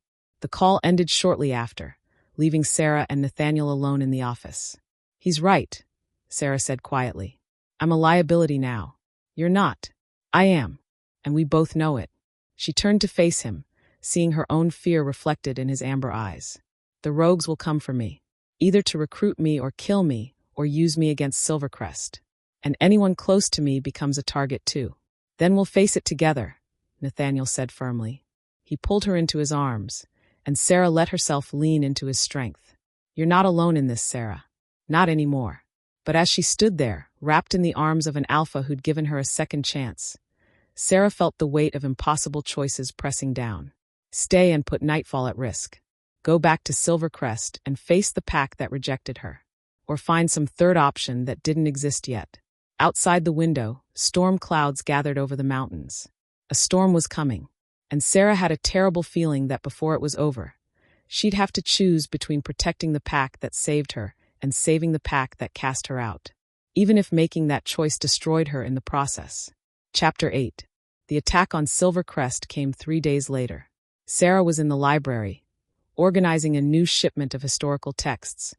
The call ended shortly after, leaving Sera and Nathaniel alone in the office. He's right, Sera said quietly. I'm a liability now. You're not. I am. And we both know it. She turned to face him, seeing her own fear reflected in his amber eyes. The rogues will come for me, either to recruit me or kill me or use me against Silvercrest. And anyone close to me becomes a target too. Then we'll face it together, Nathaniel said firmly. He pulled her into his arms, and Sera let herself lean into his strength. You're not alone in this, Sera. Not anymore. But as she stood there, wrapped in the arms of an alpha who'd given her a second chance, Sera felt the weight of impossible choices pressing down. Stay and put Nightfall at risk. Go back to Silvercrest and face the pack that rejected her. Or find some third option that didn't exist yet. Outside the window, storm clouds gathered over the mountains. A storm was coming, and Sera had a terrible feeling that before it was over, she'd have to choose between protecting the pack that saved her and saving the pack that cast her out, even if making that choice destroyed her in the process. Chapter 8. The attack on Silvercrest came 3 days later. Sera was in the library, organizing a new shipment of historical texts,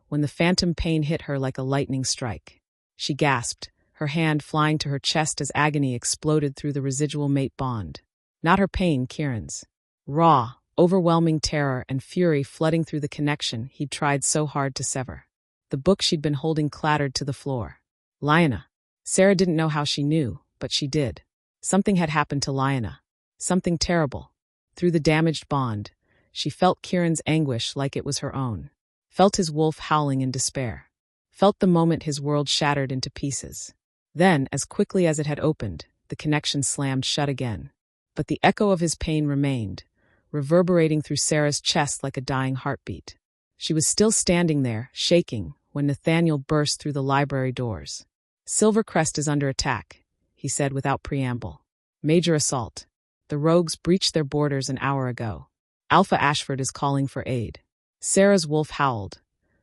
when the phantom pain hit her like a lightning strike. She gasped, her hand flying to her chest as agony exploded through the residual mate bond. Not her pain, Kieran's. Raw, overwhelming terror and fury flooding through the connection he'd tried so hard to sever. The book she'd been holding clattered to the floor. Lyanna. Sera didn't know how she knew, but she did. Something had happened to Lyanna. Something terrible. Through the damaged bond, she felt Kieran's anguish like it was her own. Felt his wolf howling in despair. Felt the moment his world shattered into pieces. Then, as quickly as it had opened, the connection slammed shut again. But the echo of his pain remained, reverberating through Sera's chest like a dying heartbeat. She was still standing there, shaking, when Nathaniel burst through the library doors. Silvercrest is under attack, he said without preamble. Major assault. The rogues breached their borders an hour ago. Alpha Ashford is calling for aid. Sera's wolf howled,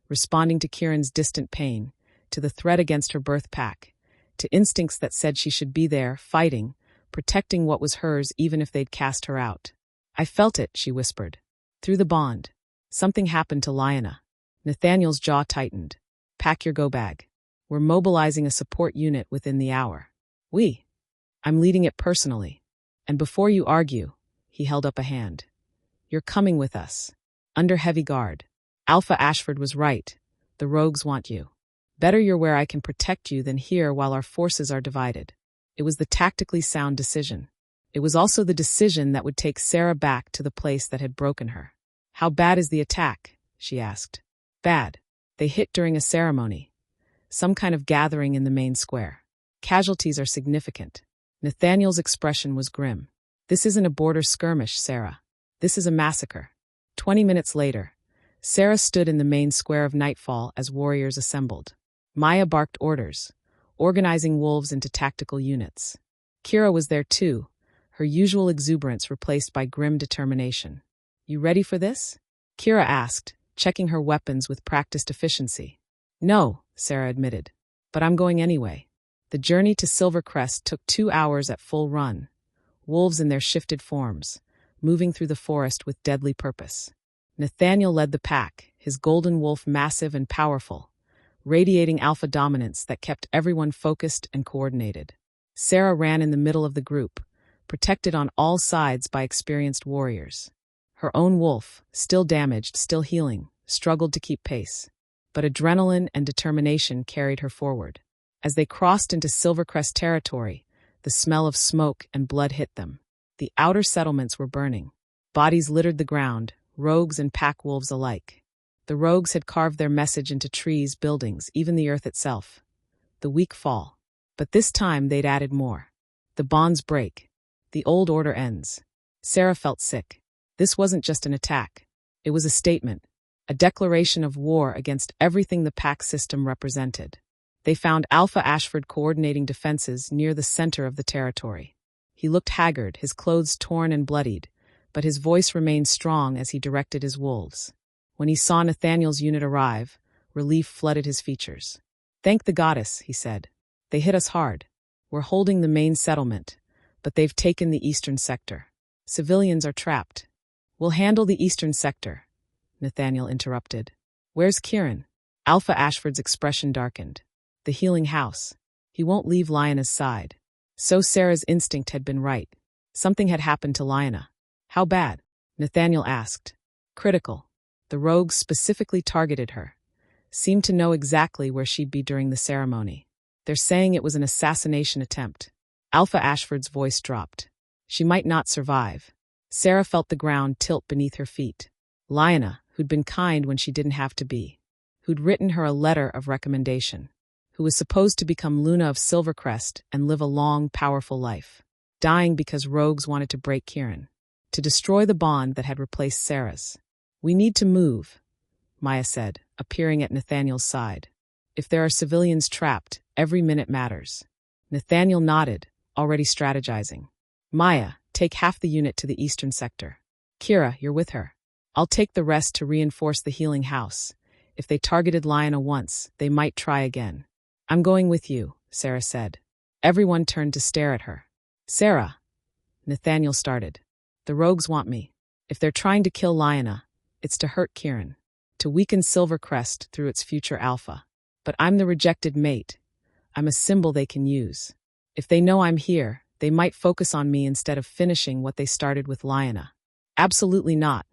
responding to Kieran's distant pain, to the threat against her birth pack, to instincts that said she should be there, fighting, protecting what was hers even if they'd cast her out. I felt it, she whispered. Through the bond. Something happened to Lyanna. Nathaniel's jaw tightened. Pack your go bag. We're mobilizing a support unit within the hour. I'm leading it personally. And before you argue, he held up a hand. You're coming with us. Under heavy guard. Alpha Ashford was right. The rogues want you. Better you're where I can protect you than here while our forces are divided. It was the tactically sound decision. It was also the decision that would take Sera back to the place that had broken her. How bad is the attack? She asked. Bad. They hit during a ceremony. Some kind of gathering in the main square. Casualties are significant. Nathaniel's expression was grim. This isn't a border skirmish, Sera. This is a massacre. 20 minutes later, Sera stood in the main square of Nightfall as warriors assembled. Maya barked orders, organizing wolves into tactical units. Kira was there too, her usual exuberance replaced by grim determination. "You ready for this?" Kira asked, checking her weapons with practiced efficiency. "No," Sera admitted, "but I'm going anyway." The journey to Silvercrest took 2 hours at full run, wolves in their shifted forms, moving through the forest with deadly purpose. Nathaniel led the pack, his golden wolf massive and powerful, radiating alpha dominance that kept everyone focused and coordinated. Sera ran in the middle of the group, protected on all sides by experienced warriors. Her own wolf, still damaged, still healing, struggled to keep pace, but adrenaline and determination carried her forward. As they crossed into Silvercrest territory, the smell of smoke and blood hit them. The outer settlements were burning. Bodies littered the ground, rogues and pack wolves alike. The rogues had carved their message into trees, buildings, even the earth itself. The weak fall. But this time they'd added more. The bonds break. The old order ends. Sera felt sick. This wasn't just an attack. It was a statement, a declaration of war against everything the pack system represented. They found Alpha Ashford coordinating defenses near the center of the territory. He looked haggard, his clothes torn and bloodied, but his voice remained strong as he directed his wolves. When he saw Nathaniel's unit arrive, relief flooded his features. "Thank the goddess," he said. "They hit us hard. We're holding the main settlement, but they've taken the eastern sector. Civilians are trapped." "We'll handle the eastern sector," Nathaniel interrupted. "Where's Kieran?" Alpha Ashford's expression darkened. "The healing house. He won't leave Lyanna's side." So Sera's instinct had been right. Something had happened to Lyanna. "How bad?" Nathaniel asked. "Critical. The rogues specifically targeted her. Seemed to know exactly where she'd be during the ceremony. They're saying it was an assassination attempt." Alpha Ashford's voice dropped. "She might not survive." Sera felt the ground tilt beneath her feet. Lyanna, who'd been kind when she didn't have to be, who'd written her a letter of recommendation, who was supposed to become Luna of Silvercrest and live a long, powerful life, dying because rogues wanted to break Kieran, to destroy the bond that had replaced Sera's. "We need to move," Maya said, appearing at Nathaniel's side. "If there are civilians trapped, every minute matters." Nathaniel nodded, already strategizing. "Maya, take half the unit to the eastern sector. Kira, you're with her. I'll take the rest to reinforce the healing house. If they targeted Lyanna once, they might try again." "I'm going with you," Sera said. Everyone turned to stare at her. "Sera," Nathaniel started. "The rogues want me. If they're trying to kill Lyanna, it's to hurt Kieran, to weaken Silvercrest through its future alpha. But I'm the rejected mate. I'm a symbol they can use. If they know I'm here, they might focus on me instead of finishing what they started with Lyanna." "Absolutely not,"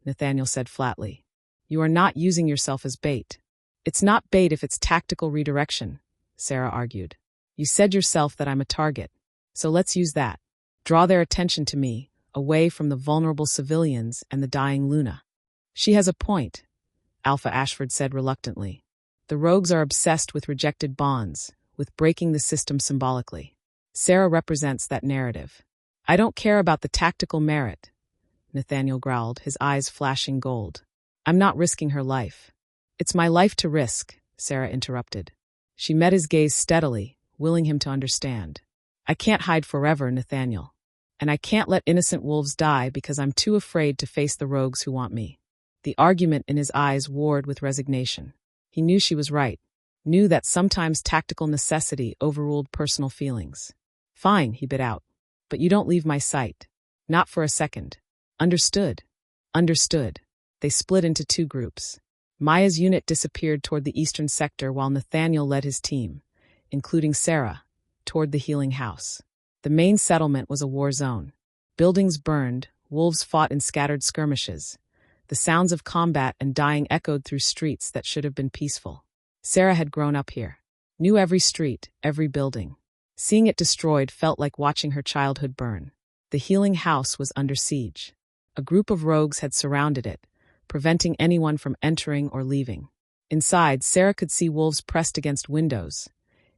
Nathaniel said flatly. "You are not using yourself as bait." "It's not bait if it's tactical redirection," Sera argued. "You said yourself that I'm a target. So let's use that. Draw their attention to me, away from the vulnerable civilians and the dying Luna." "She has a point," Alpha Ashford said reluctantly. "The rogues are obsessed with rejected bonds, with breaking the system symbolically. Sera represents that narrative." "I don't care about the tactical merit," Nathaniel growled, his eyes flashing gold. "I'm not risking her life." "It's my life to risk," Sera interrupted. She met his gaze steadily, willing him to understand. "I can't hide forever, Nathaniel. And I can't let innocent wolves die because I'm too afraid to face the rogues who want me." The argument in his eyes warred with resignation. He knew she was right, knew that sometimes tactical necessity overruled personal feelings. "Fine," he bit out. "But you don't leave my sight. Not for a second." "Understood." "Understood." They split into 2 groups. Maya's unit disappeared toward the eastern sector while Nathaniel led his team, including Sera, toward the healing house. The main settlement was a war zone. Buildings burned, wolves fought in scattered skirmishes. The sounds of combat and dying echoed through streets that should have been peaceful. Sera had grown up here, knew every street, every building. Seeing it destroyed felt like watching her childhood burn. The healing house was under siege. A group of rogues had surrounded it, preventing anyone from entering or leaving. Inside, Sera could see wolves pressed against windows,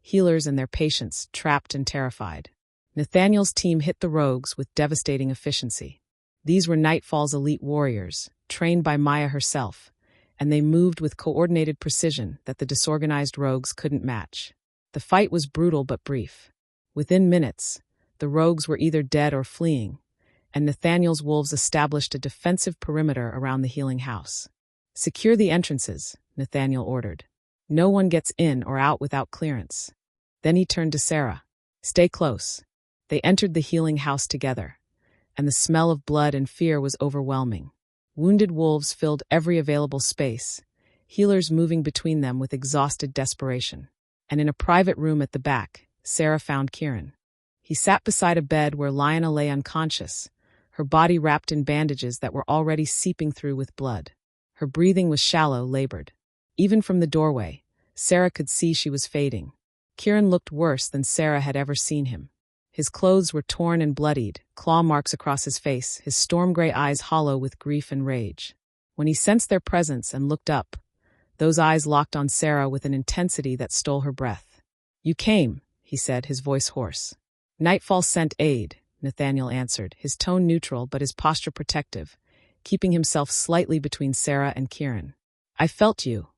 healers and their patients trapped and terrified. Nathaniel's team hit the rogues with devastating efficiency. These were Nightfall's elite warriors, trained by Maya herself, and they moved with coordinated precision that the disorganized rogues couldn't match. The fight was brutal but brief. Within minutes, the rogues were either dead or fleeing, and Nathaniel's wolves established a defensive perimeter around the healing house. "Secure the entrances," Nathaniel ordered. "No one gets in or out without clearance." Then he turned to Sera. "Stay close." They entered the healing house together, and the smell of blood and fear was overwhelming. Wounded wolves filled every available space, healers moving between them with exhausted desperation. And in a private room at the back, Sera found Kieran. He sat beside a bed where Lyanna lay unconscious, her body wrapped in bandages that were already seeping through with blood. Her breathing was shallow, labored. Even from the doorway, Sera could see she was fading. Kieran looked worse than Sera had ever seen him. His clothes were torn and bloodied, claw marks across his face, his storm-gray eyes hollow with grief and rage. When he sensed their presence and looked up, those eyes locked on Sera with an intensity that stole her breath. "You came," he said, his voice hoarse. "Nightfall sent aid," Nathaniel answered, his tone neutral but his posture protective, keeping himself slightly between Sera and Kieran. "I felt you,"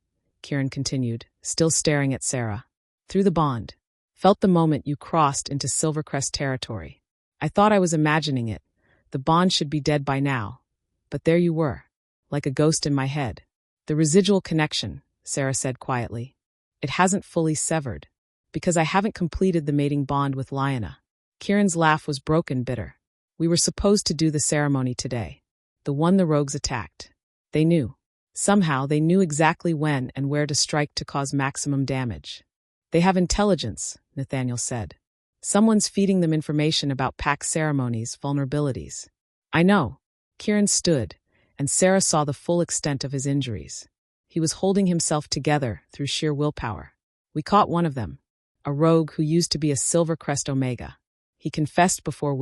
Kieran continued, still staring at Sera. "Through the bond. Felt the moment you crossed into Silvercrest territory. I thought I was imagining it. The bond should be dead by now. But there you were, like a ghost in my head." "The residual connection," Sera said quietly. "It hasn't fully severed, because I haven't completed the mating bond with Lyanna." Kieran's laugh was broken, bitter. "We were supposed to do the ceremony today. The one the rogues attacked. They knew. Somehow they knew exactly when and where to strike to cause maximum damage. They have intelligence," Nathaniel said. "Someone's feeding them information about pack ceremonies, vulnerabilities." "I know." Kieran stood, and Sera saw the full extent of his injuries. He was holding himself together through sheer willpower. "We caught one of them, a rogue who used to be a Silvercrest Omega. He confessed before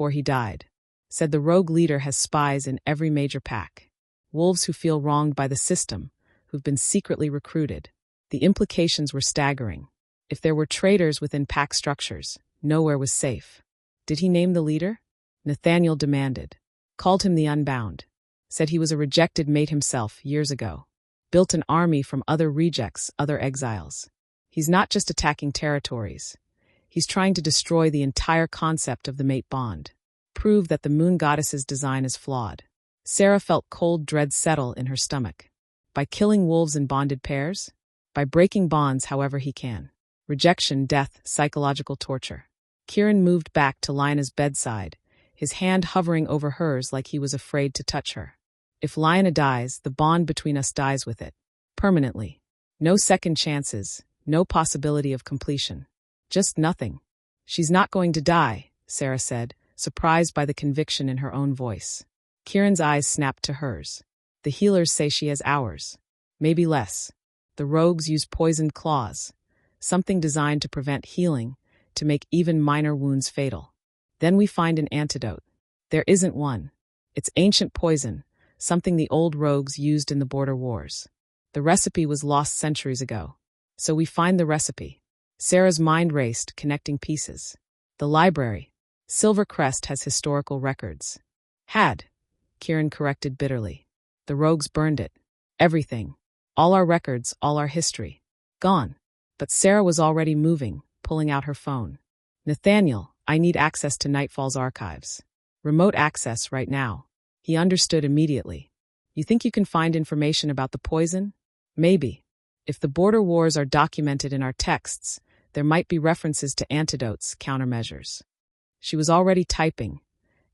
he died. Said the rogue leader has spies in every major pack. Wolves who feel wronged by the system, who've been secretly recruited. The implications were staggering. If there were traitors within pack structures, nowhere was safe." "Did he name the leader?" Nathaniel demanded. "Called him the Unbound. Said he was a rejected mate himself years ago. Built an army from other rejects, other exiles. He's not just attacking territories. He's trying to destroy the entire concept of the mate bond. Prove that the moon goddess's design is flawed." Sera felt cold dread settle in her stomach. By killing wolves in bonded pairs? By breaking bonds however he can. Rejection, death, psychological torture. Kieran moved back to Lyanna's bedside, his hand hovering over hers like he was afraid to touch her. "If Lyanna dies, the bond between us dies with it. Permanently. No second chances, no possibility of completion. Just nothing." "She's not going to die," Sera said, surprised by the conviction in her own voice. Kieran's eyes snapped to hers. "The healers say she has hours. Maybe less. The rogues use poisoned claws, something designed to prevent healing, to make even minor wounds fatal. Then we find an antidote. There isn't one. It's ancient poison, something the old rogues used in the border wars. The recipe was lost centuries ago. So we find the recipe." Sera's mind raced, connecting pieces. "The library. Silvercrest has historical records." "Had," Kieran corrected bitterly. "The rogues burned it. Everything. All our records, all our history. Gone." But Sera was already moving, pulling out her phone. "Nathaniel, I need access to Nightfall's archives. Remote access right now." He understood immediately. "You think you can find information about the poison?" "Maybe. If the border wars are documented in our texts, there might be references to antidotes, countermeasures." She was already typing,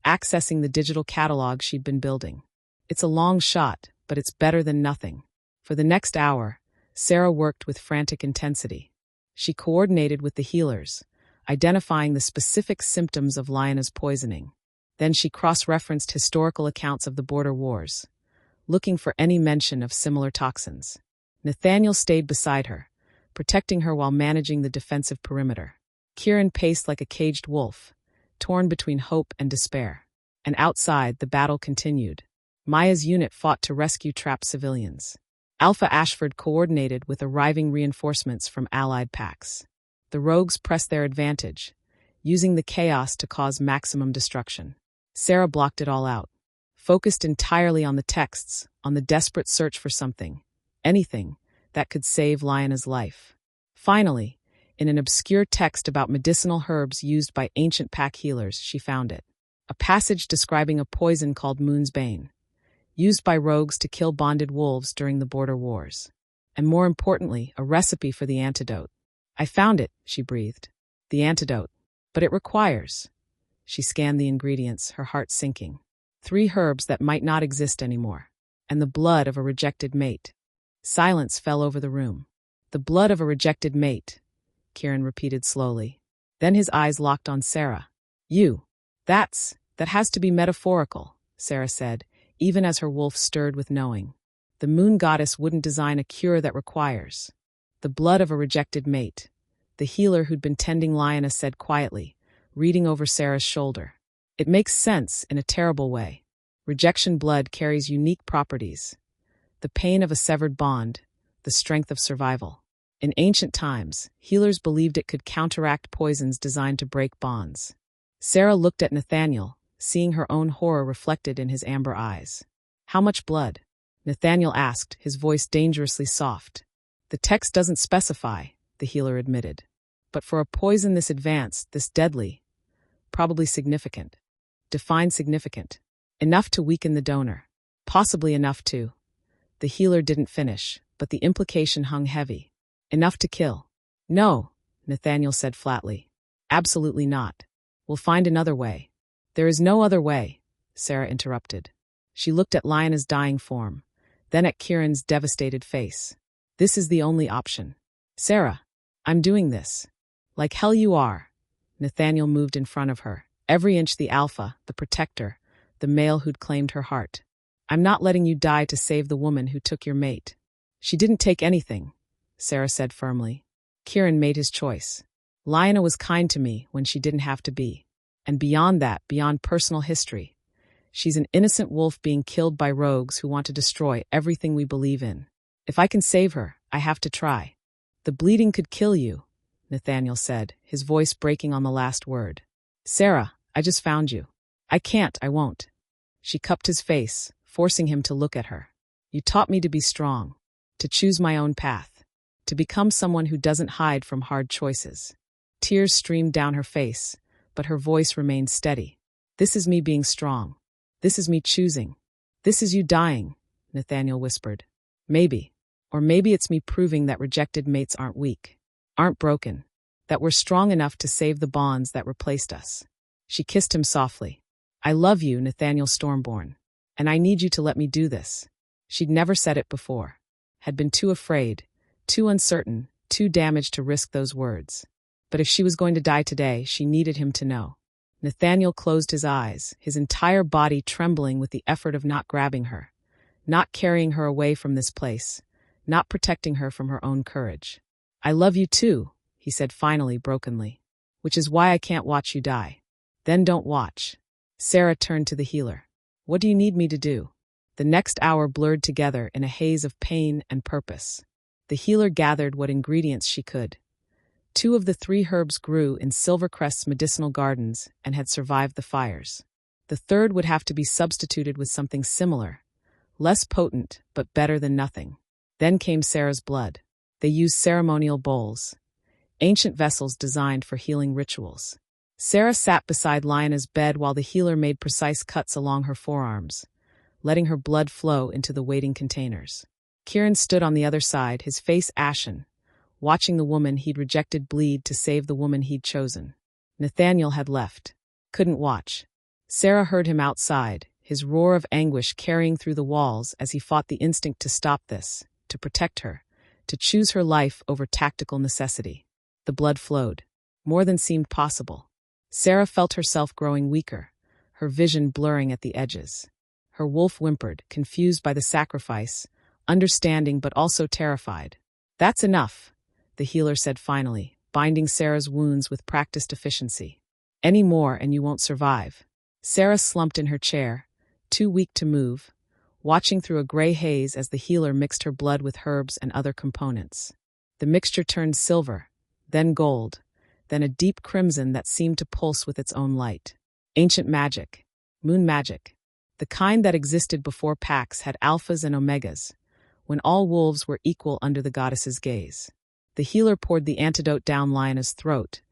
accessing the digital catalog she'd been building. "It's a long shot, but it's better than nothing." For the next hour, Sera worked with frantic intensity. She coordinated with the healers, identifying the specific symptoms of Lyanna's poisoning. Then she cross-referenced historical accounts of the border wars, looking for any mention of similar toxins. Nathaniel stayed beside her, protecting her while managing the defensive perimeter. Kieran paced like a caged wolf, torn between hope and despair. And outside, the battle continued. Maya's unit fought to rescue trapped civilians. Alpha Ashford coordinated with arriving reinforcements from allied packs. The rogues pressed their advantage, using the chaos to cause maximum destruction. Sera blocked it all out, focused entirely on the texts, on the desperate search for something, anything, that could save Lyanna's life. Finally, in an obscure text about medicinal herbs used by ancient pack healers, she found it. A passage describing a poison called Moon's Bane, used by rogues to kill bonded wolves during the border wars. And more importantly, a recipe for the antidote. I found it, she breathed. The antidote. But it requires. She scanned the ingredients, her heart sinking. 3 herbs that might not exist anymore. And the blood of a rejected mate. Silence fell over the room. The blood of a rejected mate, Kieran repeated slowly. Then his eyes locked on Sera. That has to be metaphorical, Sera said, even as her wolf stirred with knowing. The moon goddess wouldn't design a cure that requires. The blood of a rejected mate, the healer who'd been tending Lyanna said quietly, reading over Sera's shoulder. It makes sense in a terrible way. Rejection blood carries unique properties. The pain of a severed bond, the strength of survival. In ancient times, healers believed it could counteract poisons designed to break bonds. Sera looked at Nathaniel, seeing her own horror reflected in his amber eyes. How much blood? Nathaniel asked, his voice dangerously soft. The text doesn't specify, the healer admitted. But for a poison this advanced, this deadly, probably significant. Define significant. Enough to weaken the donor. Possibly enough to. The healer didn't finish, but the implication hung heavy. Enough to kill. No, Nathaniel said flatly. Absolutely not. We'll find another way. There is no other way, Sera interrupted. She looked at Lyanna's dying form, then at Kieran's devastated face. This is the only option. Sera, I'm doing this. Like hell you are. Nathaniel moved in front of her, every inch the alpha, the protector, the male who'd claimed her heart. I'm not letting you die to save the woman who took your mate. She didn't take anything, Sera said firmly. Kieran made his choice. Lyanna was kind to me when she didn't have to be. And beyond that, beyond personal history, she's an innocent wolf being killed by rogues who want to destroy everything we believe in. If I can save her, I have to try. The bleeding could kill you, Nathaniel said, his voice breaking on the last word. Sera, I just found you. I can't, I won't. She cupped his face, forcing him to look at her. You taught me to be strong, to choose my own path, to become someone who doesn't hide from hard choices. Tears streamed down her face, but her voice remained steady. This is me being strong. This is me choosing. This is you dying, Nathaniel whispered. Maybe. Or maybe it's me proving that rejected mates aren't weak, aren't broken, that we're strong enough to save the bonds that replaced us. She kissed him softly. I love you, Nathaniel Stormborne, and I need you to let me do this. She'd never said it before, had been too afraid, too uncertain, too damaged to risk those words. But if she was going to die today, she needed him to know. Nathaniel closed his eyes, his entire body trembling with the effort of not grabbing her, not carrying her away from this place, not protecting her from her own courage. I love you too, he said finally, brokenly, which is why I can't watch you die. Then don't watch. Sera turned to the healer. What do you need me to do? The next hour blurred together in a haze of pain and purpose. The healer gathered what ingredients she could. 2 of the 3 herbs grew in Silvercrest's medicinal gardens and had survived the fires. The 3rd would have to be substituted with something similar, less potent but better than nothing. Then came Sera's blood. They used ceremonial bowls, ancient vessels designed for healing rituals. Sera sat beside Lyanna's bed while the healer made precise cuts along her forearms, letting her blood flow into the waiting containers. Kieran stood on the other side, his face ashen, watching the woman he'd rejected bleed to save the woman he'd chosen. Nathaniel had left. Couldn't watch. Sera heard him outside, his roar of anguish carrying through the walls as he fought the instinct to stop this, to protect her, to choose her life over tactical necessity. The blood flowed. More than seemed possible. Sera felt herself growing weaker, her vision blurring at the edges. Her wolf whimpered, confused by the sacrifice, understanding but also terrified. That's enough, the healer said finally, binding Sera's wounds with practiced efficiency. Any more and you won't survive. Sera slumped in her chair, too weak to move, watching through a gray haze as the healer mixed her blood with herbs and other components. The mixture turned silver, then gold, then a deep crimson that seemed to pulse with its own light. Ancient magic. Moon magic. The kind that existed before packs had alphas and omegas, when all wolves were equal under the goddess's gaze. The healer poured the antidote down Lionna's throat,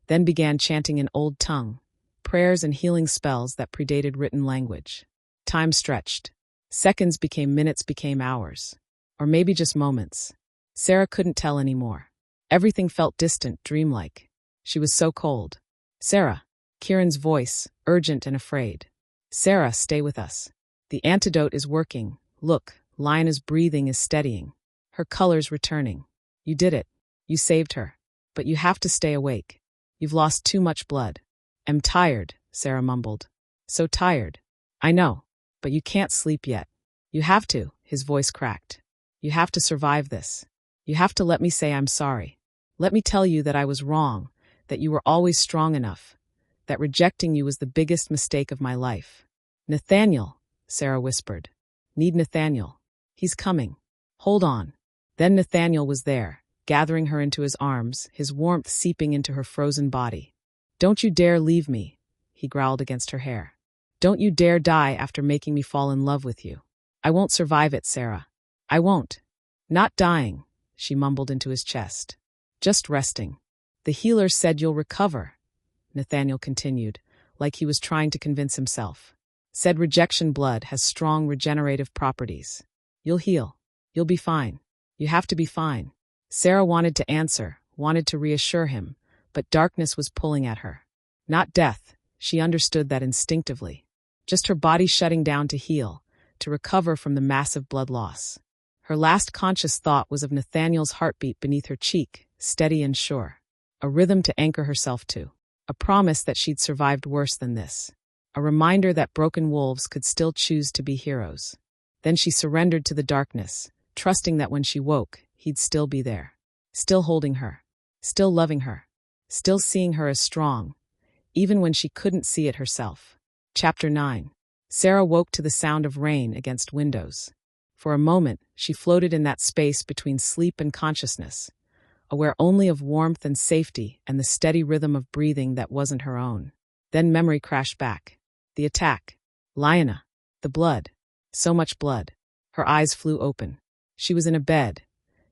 then began chanting in old tongue, prayers and healing spells that predated written language. Time stretched. Seconds became minutes, became hours. Or maybe just moments. Sera couldn't tell anymore. Everything felt distant, dreamlike. She was so cold. "Sera," Kieran's voice, urgent and afraid. "Sera, stay with us. The antidote is working. Look, Lionna's breathing is steadying. Her color's returning. You did it. You saved her. But you have to stay awake. You've lost too much blood." "I'm tired," Sera mumbled. "So tired." "I know. But you can't sleep yet. You have to," his voice cracked. "You have to survive this. You have to let me say I'm sorry. Let me tell you that I was wrong, that you were always strong enough, that rejecting you was the biggest mistake of my life." "Nathaniel," Sera whispered. "Need Nathaniel. He's coming. Hold on." Then Nathaniel was there, gathering her into his arms, his warmth seeping into her frozen body. "Don't you dare leave me," he growled against her hair. "Don't you dare die after making me fall in love with you. I won't survive it, Sera. I won't. Not dying," she mumbled into his chest. "Just resting. The healer said you'll recover," Nathaniel continued, like he was trying to convince himself. "Said rejection blood has strong regenerative properties. You'll heal. You'll be fine. You have to be fine." Sera wanted to answer, wanted to reassure him, but darkness was pulling at her. Not death, she understood that instinctively. Just her body shutting down to heal, to recover from the massive blood loss. Her last conscious thought was of Nathaniel's heartbeat beneath her cheek, steady and sure. A rhythm to anchor herself to. A promise that she'd survived worse than this. A reminder that broken wolves could still choose to be heroes. Then she surrendered to the darkness, trusting that when she woke, he'd still be there. Still holding her. Still loving her. Still seeing her as strong, even when she couldn't see it herself. Chapter 9. Sera woke to the sound of rain against windows. For a moment, she floated in that space between sleep and consciousness, aware only of warmth and safety and the steady rhythm of breathing that wasn't her own. Then memory crashed back. The attack. Lionna. The blood. So much blood. Her eyes flew open. She was in a bed.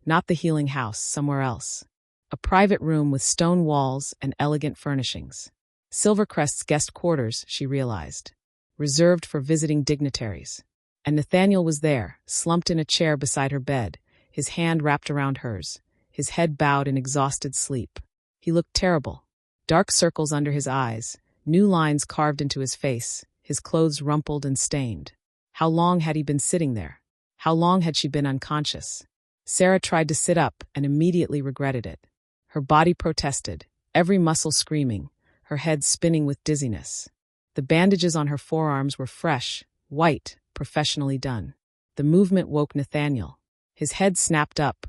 Not the healing house, somewhere else. A private room with stone walls and elegant furnishings. Silvercrest's guest quarters, she realized. Reserved for visiting dignitaries. And Nathaniel was there, slumped in a chair beside her bed, his hand wrapped around hers, his head bowed in exhausted sleep. He looked terrible. Dark circles under his eyes, new lines carved into his face, his clothes rumpled and stained. How long had he been sitting there? How long had she been unconscious? Sera tried to sit up and immediately regretted it. Her body protested, every muscle screaming, her head spinning with dizziness. The bandages on her forearms were fresh, white, professionally done. The movement woke Nathaniel. His head snapped up,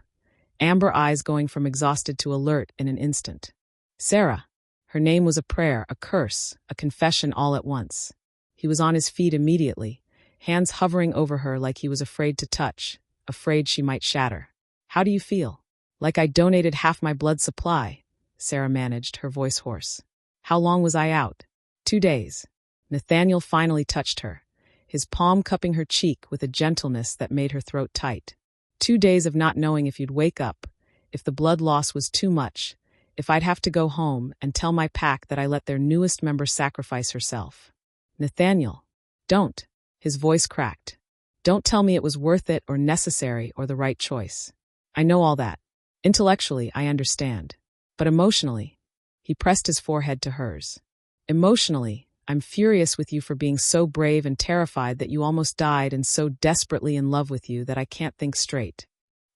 amber eyes going from exhausted to alert in an instant. Sera. Her name was a prayer, a curse, a confession all at once. He was on his feet immediately, hands hovering over her like he was afraid to touch, afraid she might shatter. "How do you feel?" "Like I donated half my blood supply," Sera managed, her voice hoarse. "How long was I out?" 2 days. Nathaniel finally touched her, his palm cupping her cheek with a gentleness that made her throat tight. 2 days of not knowing if you'd wake up, if the blood loss was too much, if I'd have to go home and tell my pack that I let their newest member sacrifice herself. "Nathaniel, don't," his voice cracked. "Don't tell me it was worth it or necessary or the right choice. I know all that. Intellectually, I understand. But emotionally," he pressed his forehead to hers. "Emotionally, I'm furious with you for being so brave and terrified that you almost died and so desperately in love with you that I can't think straight."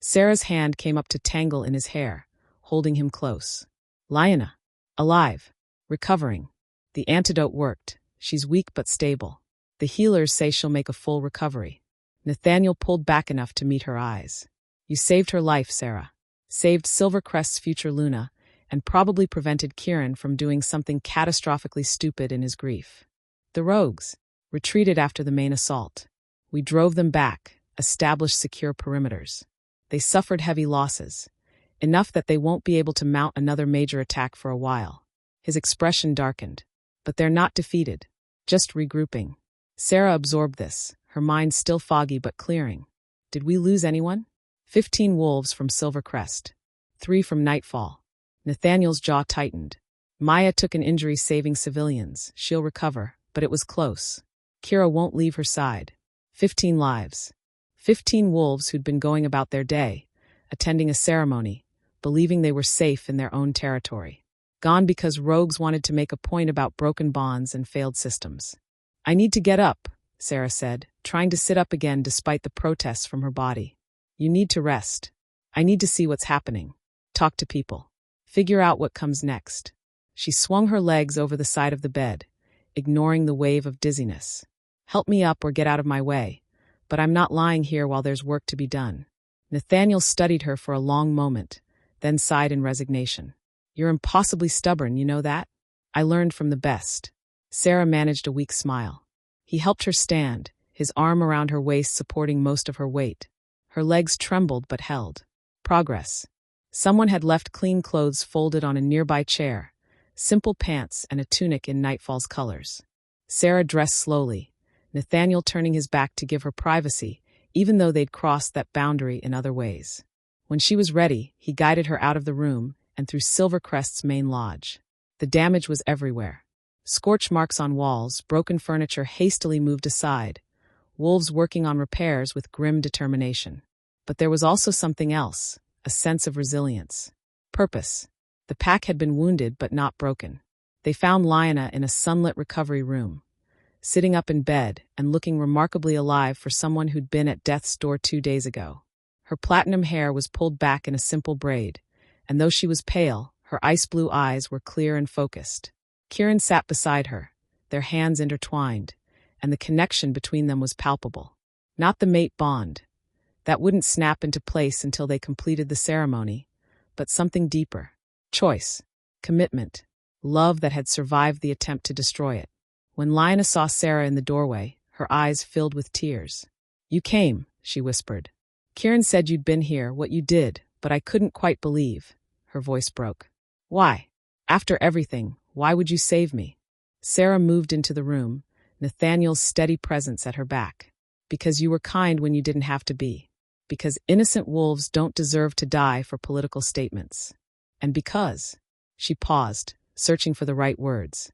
Sera's hand came up to tangle in his hair, holding him close. "Lionna. Alive. Recovering. The antidote worked. She's weak but stable. The healers say she'll make a full recovery." Nathaniel pulled back enough to meet her eyes. "You saved her life, Sera. Saved Silvercrest's future Luna, and probably prevented Kieran from doing something catastrophically stupid in his grief. The rogues retreated after the main assault. We drove them back, established secure perimeters. They suffered heavy losses, enough that they won't be able to mount another major attack for a while." His expression darkened. "But they're not defeated, just regrouping. Sera absorbed this, her mind still foggy but clearing. Did we lose anyone? 15 wolves from Silvercrest. 3 from Nightfall. Nathaniel's jaw tightened. Maya took an injury saving civilians. She'll recover, but it was close. Kira won't leave her side. 15 lives. 15 wolves who'd been going about their day, attending a ceremony, believing they were safe in their own territory. Gone because rogues wanted to make a point about broken bonds and failed systems. I need to get up, Sera said, trying to sit up again despite the protests from her body. You need to rest. I need to see what's happening. Talk to people. Figure out what comes next. She swung her legs over the side of the bed, ignoring the wave of dizziness. Help me up or get out of my way, but I'm not lying here while there's work to be done. Nathaniel studied her for a long moment, then sighed in resignation. You're impossibly stubborn, you know that? I learned from the best. Sera managed a weak smile. He helped her stand, his arm around her waist supporting most of her weight. Her legs trembled but held. Progress. Someone had left clean clothes folded on a nearby chair, simple pants and a tunic in Nightfall's colors. Sera dressed slowly, Nathaniel turning his back to give her privacy, even though they'd crossed that boundary in other ways. When she was ready, he guided her out of the room and through Silvercrest's main lodge. The damage was everywhere. Scorch marks on walls, broken furniture hastily moved aside, wolves working on repairs with grim determination. But there was also something else, a sense of resilience. Purpose. The pack had been wounded but not broken. They found Lyanna in a sunlit recovery room, sitting up in bed and looking remarkably alive for someone who'd been at death's door 2 days ago. Her platinum hair was pulled back in a simple braid, and though she was pale, her ice-blue eyes were clear and focused. Kieran sat beside her, their hands intertwined, and the connection between them was palpable. Not the mate bond. That wouldn't snap into place until they completed the ceremony, but something deeper. Choice. Commitment. Love that had survived the attempt to destroy it. When Lyanna saw Sera in the doorway, her eyes filled with tears. You came, she whispered. Kieran said you'd been here, what you did, but I couldn't quite believe. Her voice broke. Why? After everything, why would you save me? Sera moved into the room, Nathaniel's steady presence at her back. Because you were kind when you didn't have to be. Because innocent wolves don't deserve to die for political statements. And because, she paused, searching for the right words.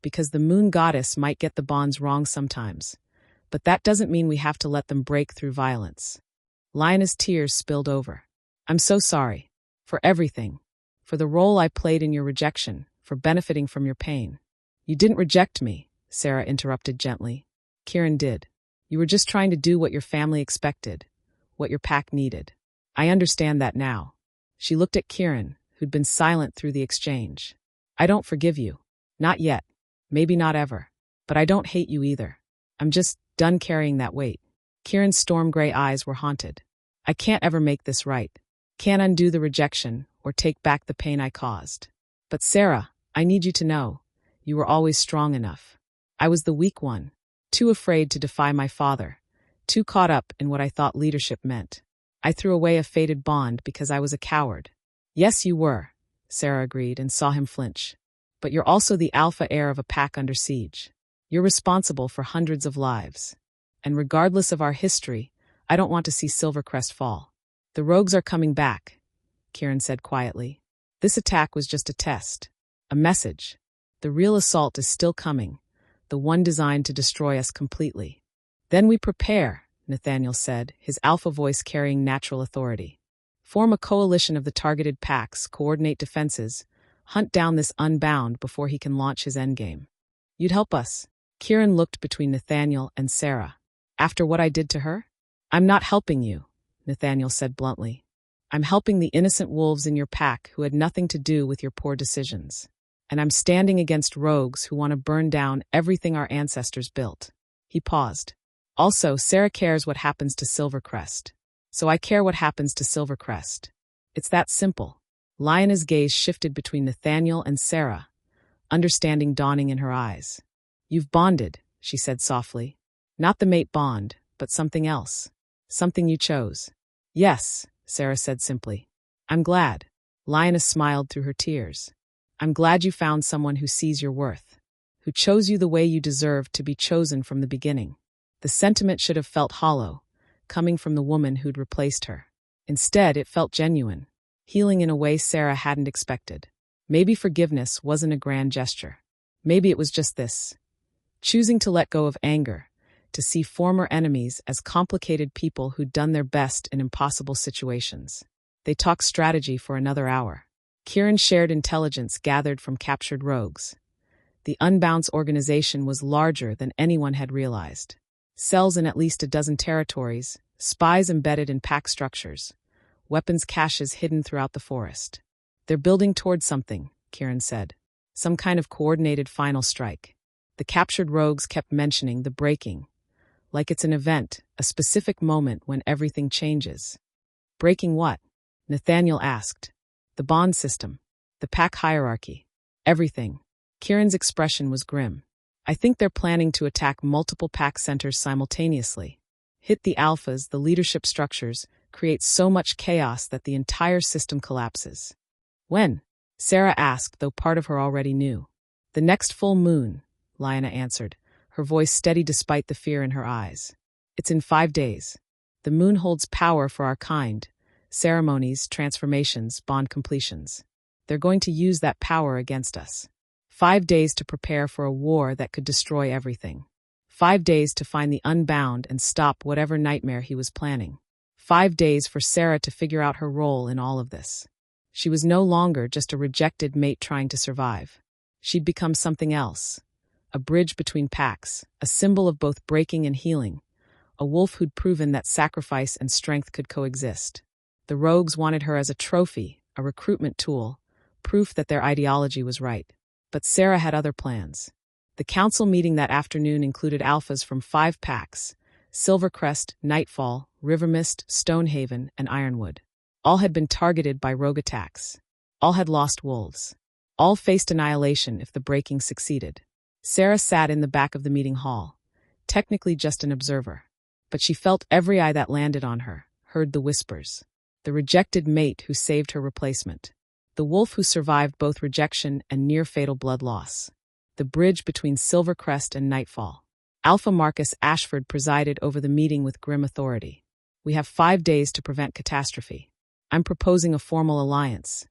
Because the moon goddess might get the bonds wrong sometimes, but that doesn't mean we have to let them break through violence. Lyanna's tears spilled over. I'm so sorry. For everything. For the role I played in your rejection, for benefiting from your pain. You didn't reject me, Sera interrupted gently. Kieran did. You were just trying to do what your family expected, what your pack needed. I understand that now. She looked at Kieran, who'd been silent through the exchange. I don't forgive you. Not yet. Maybe not ever. But I don't hate you either. I'm just done carrying that weight. Kieran's storm-gray eyes were haunted. I can't ever make this right. Can't undo the rejection or take back the pain I caused. But Sera, I need you to know, you were always strong enough. I was the weak one, too afraid to defy my father, too caught up in what I thought leadership meant. I threw away a fated bond because I was a coward. Yes, you were, Sera agreed and saw him flinch. But you're also the alpha heir of a pack under siege. You're responsible for hundreds of lives. And regardless of our history, I don't want to see Silvercrest fall. The rogues are coming back, Kieran said quietly. This attack was just a test, a message. The real assault is still coming, the one designed to destroy us completely. Then we prepare, Nathaniel said, his alpha voice carrying natural authority. Form a coalition of the targeted packs, coordinate defenses, hunt down this unbound before he can launch his endgame. You'd help us? Kieran looked between Nathaniel and Sera. After what I did to her? I'm not helping you, Nathaniel said bluntly. I'm helping the innocent wolves in your pack who had nothing to do with your poor decisions. And I'm standing against rogues who want to burn down everything our ancestors built. He paused. Also, Sera cares what happens to Silvercrest. So I care what happens to Silvercrest. It's that simple. Lyanna's gaze shifted between Nathaniel and Sera, understanding dawning in her eyes. You've bonded, she said softly. Not the mate bond, but something else. Something you chose. Yes, Sera said simply. I'm glad. Lyanna smiled through her tears. I'm glad you found someone who sees your worth. who chose you the way you deserved to be chosen from the beginning. The sentiment should have felt hollow, coming from the woman who'd replaced her. Instead, it felt genuine, healing in a way Sera hadn't expected. Maybe forgiveness wasn't a grand gesture. Maybe it was just this: choosing to let go of anger, to see former enemies as complicated people who'd done their best in impossible situations. They talked strategy for another hour. Kieran shared intelligence gathered from captured rogues. The Unbound's organization was larger than anyone had realized. Cells in at least a dozen territories, spies embedded in pack structures, weapons caches hidden throughout the forest. They're building toward something, Kieran said. Some kind of coordinated final strike. The captured rogues kept mentioning the breaking, like it's an event, a specific moment when everything changes. Breaking what? Nathaniel asked. The bond system, the pack hierarchy, everything. Kieran's expression was grim. I think they're planning to attack multiple pack centers simultaneously. Hit the alphas, the leadership structures, create so much chaos that the entire system collapses. When? Sera asked, though part of her already knew. The next full moon, Lyanna answered, her voice steady despite the fear in her eyes. It's in 5 days. The moon holds power for our kind. Ceremonies, transformations, bond completions. They're going to use that power against us. 5 days to prepare for a war that could destroy everything. 5 days to find the Unbound and stop whatever nightmare he was planning. 5 days for Sera to figure out her role in all of this. She was no longer just a rejected mate trying to survive. She'd become something else. A bridge between packs, a symbol of both breaking and healing. A wolf who'd proven that sacrifice and strength could coexist. The rogues wanted her as a trophy, a recruitment tool, proof that their ideology was right. But Sera had other plans. The council meeting that afternoon included alphas from 5 packs: Silvercrest, Nightfall, Rivermist, Stonehaven, and Ironwood. All had been targeted by rogue attacks. All had lost wolves. All faced annihilation if the breaking succeeded. Sera sat in the back of the meeting hall, technically just an observer. But she felt every eye that landed on her, heard the whispers. The rejected mate who saved her replacement. The wolf who survived both rejection and near-fatal blood loss. The bridge between Silvercrest and Nightfall. Alpha Marcus Ashford presided over the meeting with grim authority. We have 5 days to prevent catastrophe. I'm proposing a formal alliance.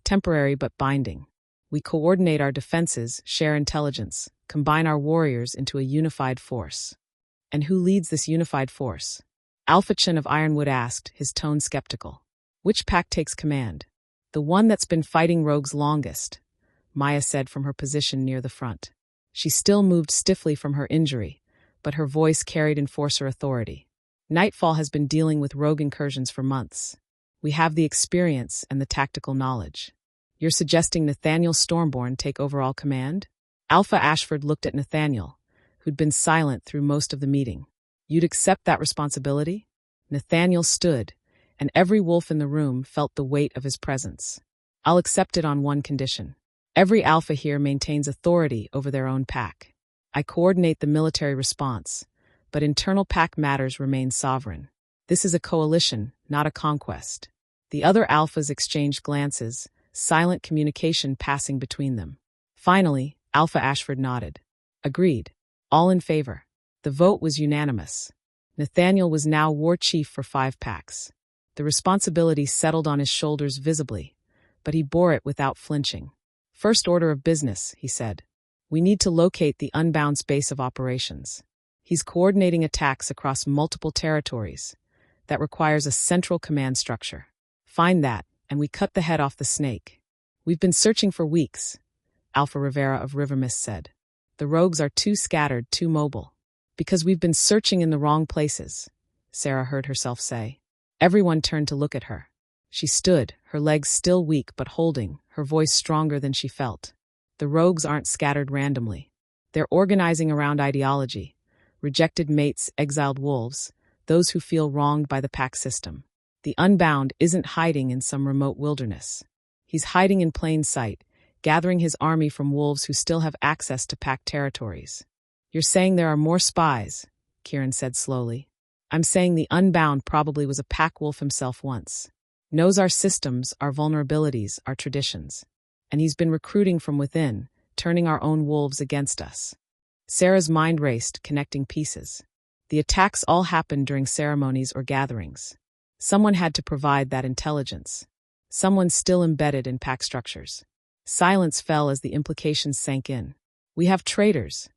Temporary but binding. We coordinate our defenses, share intelligence, combine our warriors into a unified force. And who leads this unified force? Alpha Chin of Ironwood asked, his tone skeptical. Which pack takes command? The one that's been fighting rogues longest, Maya said from her position near the front. She still moved stiffly from her injury, but her voice carried enforcer authority. Nightfall has been dealing with rogue incursions for months. We have the experience and the tactical knowledge. You're suggesting Nathaniel Stormborne take overall command? Alpha Ashford looked at Nathaniel, who'd been silent through most of the meeting. You'd accept that responsibility? Nathaniel stood, and every wolf in the room felt the weight of his presence. I'll accept it on one condition. Every alpha here maintains authority over their own pack. I coordinate the military response, but internal pack matters remain sovereign. This is a coalition, not a conquest. The other alphas exchanged glances, silent communication passing between them. Finally, Alpha Ashford nodded. Agreed. All in favor. The vote was unanimous. Nathaniel was now war chief for 5 packs. The responsibility settled on his shoulders visibly, but he bore it without flinching. First order of business, he said. We need to locate the Unbound's base of operations. He's coordinating attacks across multiple territories. That requires a central command structure. Find that, and we cut the head off the snake. We've been searching for weeks, Alpha Rivera of Rivermist said. The rogues are too scattered, too mobile. Because we've been searching in the wrong places, Sera heard herself say. Everyone turned to look at her. She stood, her legs still weak but holding, her voice stronger than she felt. The rogues aren't scattered randomly. They're organizing around ideology. Rejected mates, exiled wolves, those who feel wronged by the pack system. The Unbound isn't hiding in some remote wilderness. He's hiding in plain sight, gathering his army from wolves who still have access to pack territories. You're saying there are more spies, Kieran said slowly. I'm saying the Unbound probably was a pack wolf himself once. Knows our systems, our vulnerabilities, our traditions. And he's been recruiting from within, turning our own wolves against us. Sera's mind raced, connecting pieces. The attacks all happened during ceremonies or gatherings. Someone had to provide that intelligence. Someone still embedded in pack structures. Silence fell as the implications sank in. We have traitors,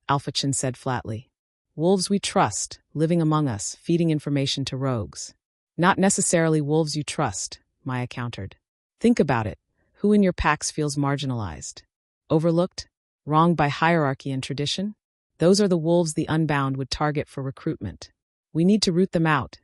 Alpha said flatly. Wolves we trust, living among us, feeding information to rogues. Not necessarily wolves you trust, Maya countered. Think about it. Who in your packs feels marginalized? Overlooked? Wronged by hierarchy and tradition? Those are the wolves the Unbound would target for recruitment. We need to root them out,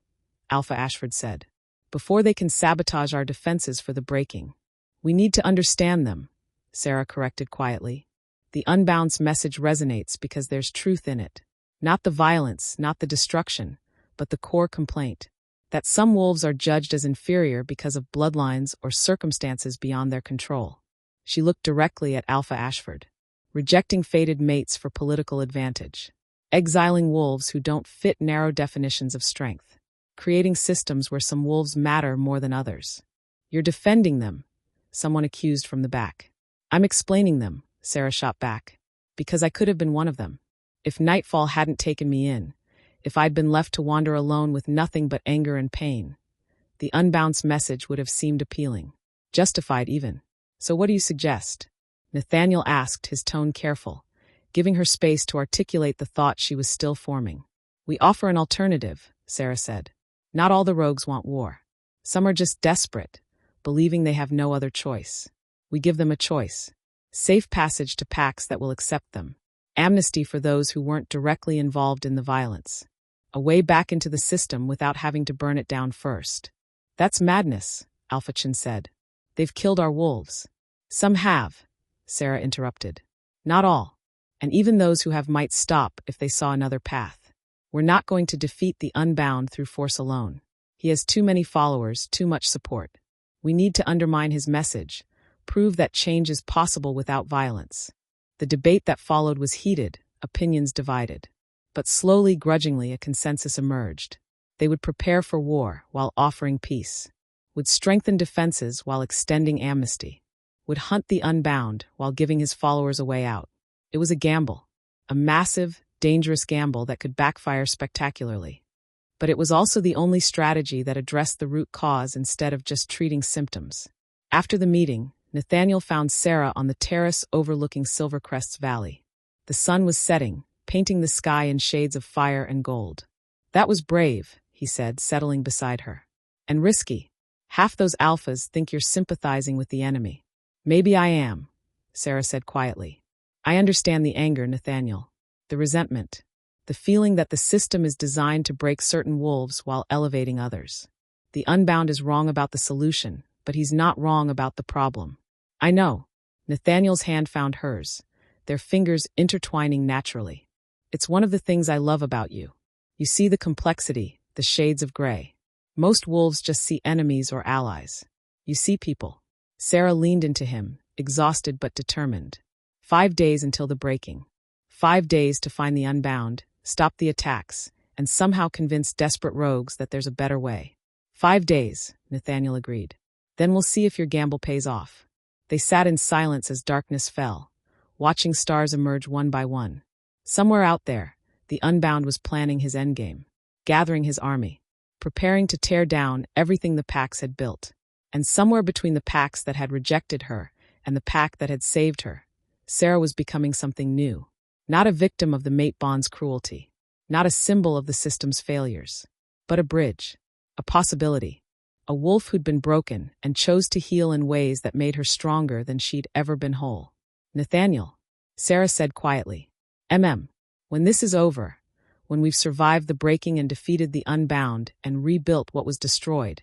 Alpha Ashford said, before they can sabotage our defenses for the breaking. We need to understand them, Sera corrected quietly. The Unbound's message resonates because there's truth in it. Not the violence, not the destruction, but the core complaint. That some wolves are judged as inferior because of bloodlines or circumstances beyond their control. She looked directly at Alpha Ashford. Rejecting fated mates for political advantage. Exiling wolves who don't fit narrow definitions of strength. Creating systems where some wolves matter more than others. You're defending them, someone accused from the back. I'm explaining them, Sera shot back. Because I could have been one of them. If Nightfall hadn't taken me in, if I'd been left to wander alone with nothing but anger and pain, the Unbound's message would have seemed appealing. Justified even. So what do you suggest? Nathaniel asked, his tone careful, giving her space to articulate the thought she was still forming. We offer an alternative, Sera said. Not all the rogues want war. Some are just desperate, believing they have no other choice. We give them a choice. Safe passage to packs that will accept them. Amnesty for those who weren't directly involved in the violence. A way back into the system without having to burn it down first. That's madness, Alpha said. They've killed our wolves. Some have, Sera interrupted. Not all. And even those who have might stop if they saw another path. We're not going to defeat the Unbound through force alone. He has too many followers, too much support. We need to undermine his message, prove that change is possible without violence. The debate that followed was heated, opinions divided. But slowly, grudgingly, a consensus emerged. They would prepare for war while offering peace. Would strengthen defenses while extending amnesty. Would hunt the Unbound while giving his followers a way out. It was a gamble. A massive, dangerous gamble that could backfire spectacularly. But it was also the only strategy that addressed the root cause instead of just treating symptoms. After the meeting, Nathaniel found Sera on the terrace overlooking Silvercrest's valley. The sun was setting, painting the sky in shades of fire and gold. That was brave, he said, settling beside her. And risky. Half those alphas think you're sympathizing with the enemy. Maybe I am, Sera said quietly. I understand the anger, Nathaniel. The resentment. The feeling that the system is designed to break certain wolves while elevating others. The Unbound is wrong about the solution, but he's not wrong about the problem. I know. Nathaniel's hand found hers, their fingers intertwining naturally. It's one of the things I love about you. You see the complexity, the shades of gray. Most wolves just see enemies or allies. You see people. Sera leaned into him, exhausted but determined. 5 days until the breaking. 5 days to find the Unbound, stop the attacks, and somehow convince desperate rogues that there's a better way. 5 days, Nathaniel agreed. Then we'll see if your gamble pays off. They sat in silence as darkness fell, watching stars emerge one by one. Somewhere out there, the Unbound was planning his endgame, gathering his army, preparing to tear down everything the packs had built. And somewhere between the packs that had rejected her and the pack that had saved her, Sera was becoming something new. Not a victim of the mate bond's cruelty, not a symbol of the system's failures, but a bridge, a possibility, a wolf who'd been broken and chose to heal in ways that made her stronger than she'd ever been whole. Nathaniel, Sera said quietly, when this is over, when we've survived the breaking and defeated the Unbound and rebuilt what was destroyed,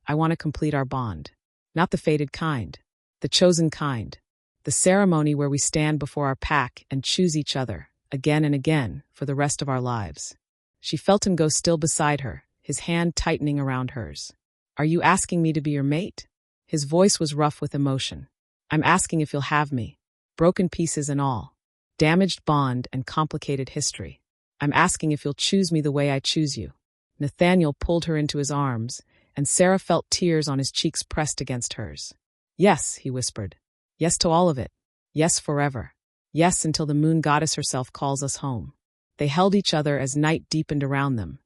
I want to complete our bond. Not the fated kind, the chosen kind. The ceremony where we stand before our pack and choose each other, again and again, for the rest of our lives. She felt him go still beside her, his hand tightening around hers. Are you asking me to be your mate? His voice was rough with emotion. I'm asking if you'll have me. Broken pieces and all. Damaged bond and complicated history. I'm asking if you'll choose me the way I choose you. Nathaniel pulled her into his arms, and Sera felt tears on his cheeks pressed against hers. Yes, he whispered. Yes to all of it. Yes forever. Yes, until the moon goddess herself calls us home. They held each other as night deepened around them.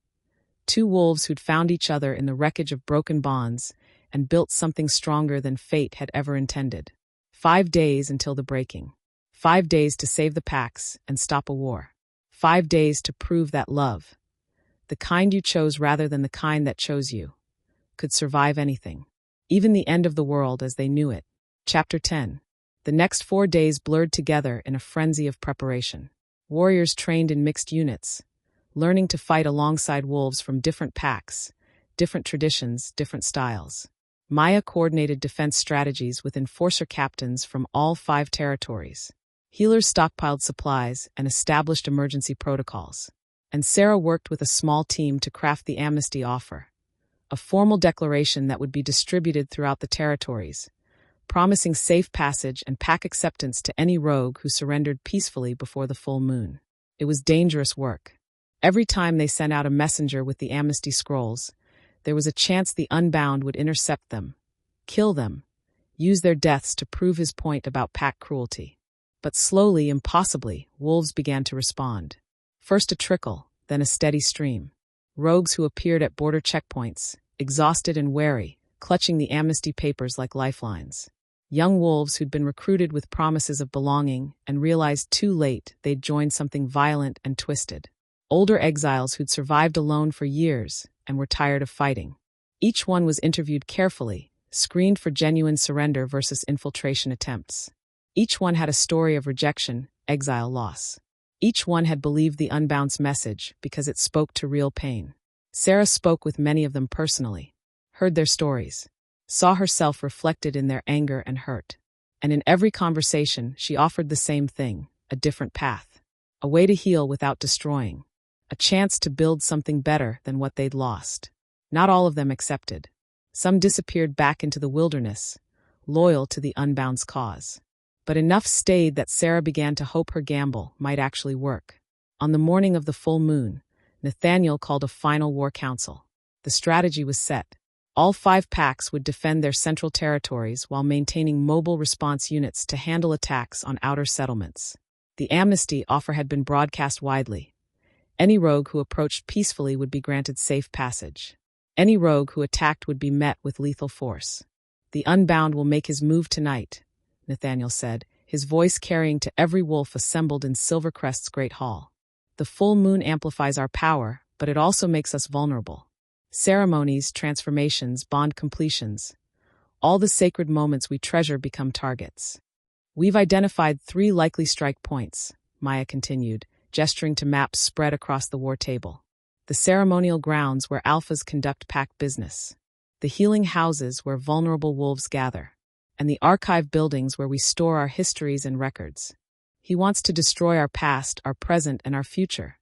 Two wolves who'd found each other in the wreckage of broken bonds and built something stronger than fate had ever intended. 5 days until the breaking. 5 days to save the packs and stop a war. 5 days to prove that love, the kind you chose rather than the kind that chose you, could survive anything, even the end of the world as they knew it. Chapter 10. The next 4 days blurred together in a frenzy of preparation. Warriors trained in mixed units, learning to fight alongside wolves from different packs, different traditions, different styles. Maya coordinated defense strategies with enforcer captains from all 5 territories. Healers stockpiled supplies and established emergency protocols. And Sera worked with a small team to craft the amnesty offer, a formal declaration that would be distributed throughout the territories, promising safe passage and pack acceptance to any rogue who surrendered peacefully before the full moon. It was dangerous work. Every time they sent out a messenger with the amnesty scrolls, there was a chance the Unbound would intercept them, kill them, use their deaths to prove his point about pack cruelty. But slowly, impossibly, wolves began to respond. First a trickle, then a steady stream. Rogues who appeared at border checkpoints, exhausted and wary, clutching the amnesty papers like lifelines. Young wolves who'd been recruited with promises of belonging and realized too late they'd joined something violent and twisted. Older exiles who'd survived alone for years and were tired of fighting. Each one was interviewed carefully, screened for genuine surrender versus infiltration attempts. Each one had a story of rejection, exile, loss. Each one had believed the Unbound's message because it spoke to real pain. Sera spoke with many of them personally, heard their stories, saw herself reflected in their anger and hurt. And in every conversation, she offered the same thing, a different path. A way to heal without destroying. A chance to build something better than what they'd lost. Not all of them accepted. Some disappeared back into the wilderness, loyal to the Unbound's cause. But enough stayed that Sera began to hope her gamble might actually work. On the morning of the full moon, Nathaniel called a final war council. The strategy was set. All 5 packs would defend their central territories while maintaining mobile response units to handle attacks on outer settlements. The amnesty offer had been broadcast widely. Any rogue who approached peacefully would be granted safe passage. Any rogue who attacked would be met with lethal force. The Unbound will make his move tonight, Nathaniel said, his voice carrying to every wolf assembled in Silvercrest's great hall. The full moon amplifies our power, but it also makes us vulnerable. Ceremonies, transformations, bond completions. All the sacred moments we treasure become targets. We've identified 3 likely strike points, Maya continued, gesturing to maps spread across the war table. The ceremonial grounds where alphas conduct pack business. The healing houses where vulnerable wolves gather. And the archive buildings where we store our histories and records. He wants to destroy our past, our present, and our future,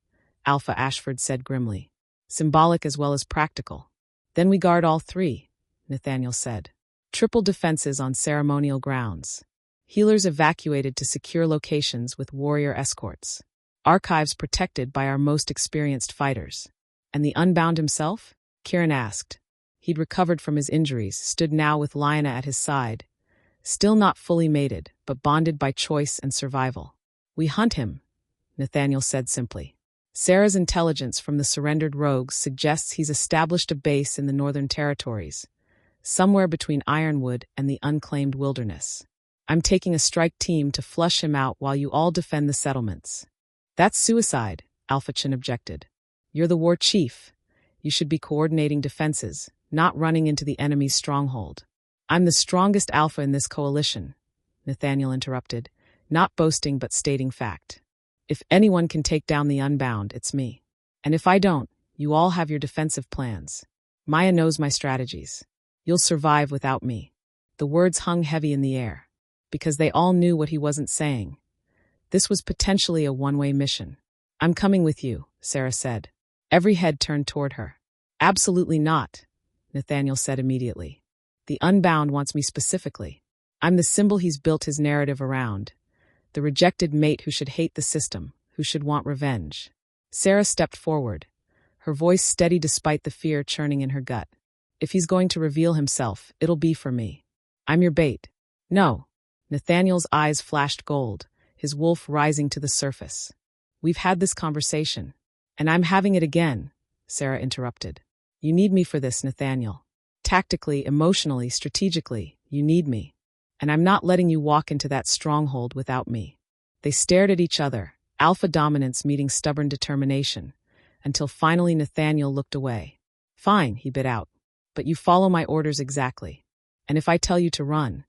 Alpha Ashford said grimly. Symbolic as well as practical. Then we guard all 3, Nathaniel said. Triple defenses on ceremonial grounds. Healers evacuated to secure locations with warrior escorts. Archives protected by our most experienced fighters. And the Unbound himself? Kieran asked. He'd recovered from his injuries, stood now with Lyanna at his side. Still not fully mated, but bonded by choice and survival. We hunt him, Nathaniel said simply. Sera's intelligence from the surrendered rogues suggests he's established a base in the Northern Territories, somewhere between Ironwood and the unclaimed wilderness. I'm taking a strike team to flush him out while you all defend the settlements. That's suicide, Alpha Chin objected. You're the war chief. You should be coordinating defenses, not running into the enemy's stronghold. I'm the strongest alpha in this coalition, Nathaniel interrupted, not boasting but stating fact. If anyone can take down the Unbound, it's me. And if I don't, you all have your defensive plans. Maya knows my strategies. You'll survive without me. The words hung heavy in the air, because they all knew what he wasn't saying. This was potentially a one-way mission. I'm coming with you, Sera said. Every head turned toward her. Absolutely not, Nathaniel said immediately. The Unbound wants me specifically. I'm the symbol he's built his narrative around. The rejected mate who should hate the system, who should want revenge. Sera stepped forward, her voice steady despite the fear churning in her gut. If he's going to reveal himself, it'll be for me. I'm your bait. No. Nathaniel's eyes flashed gold, his wolf rising to the surface. "We've had this conversation. And I'm having it again," Sera interrupted. "You need me for this, Nathaniel. Tactically, emotionally, strategically, you need me. And I'm not letting you walk into that stronghold without me." They stared at each other, alpha dominance meeting stubborn determination, until finally Nathaniel looked away. "Fine," he bit out. "But you follow my orders exactly. And if I tell you to run—"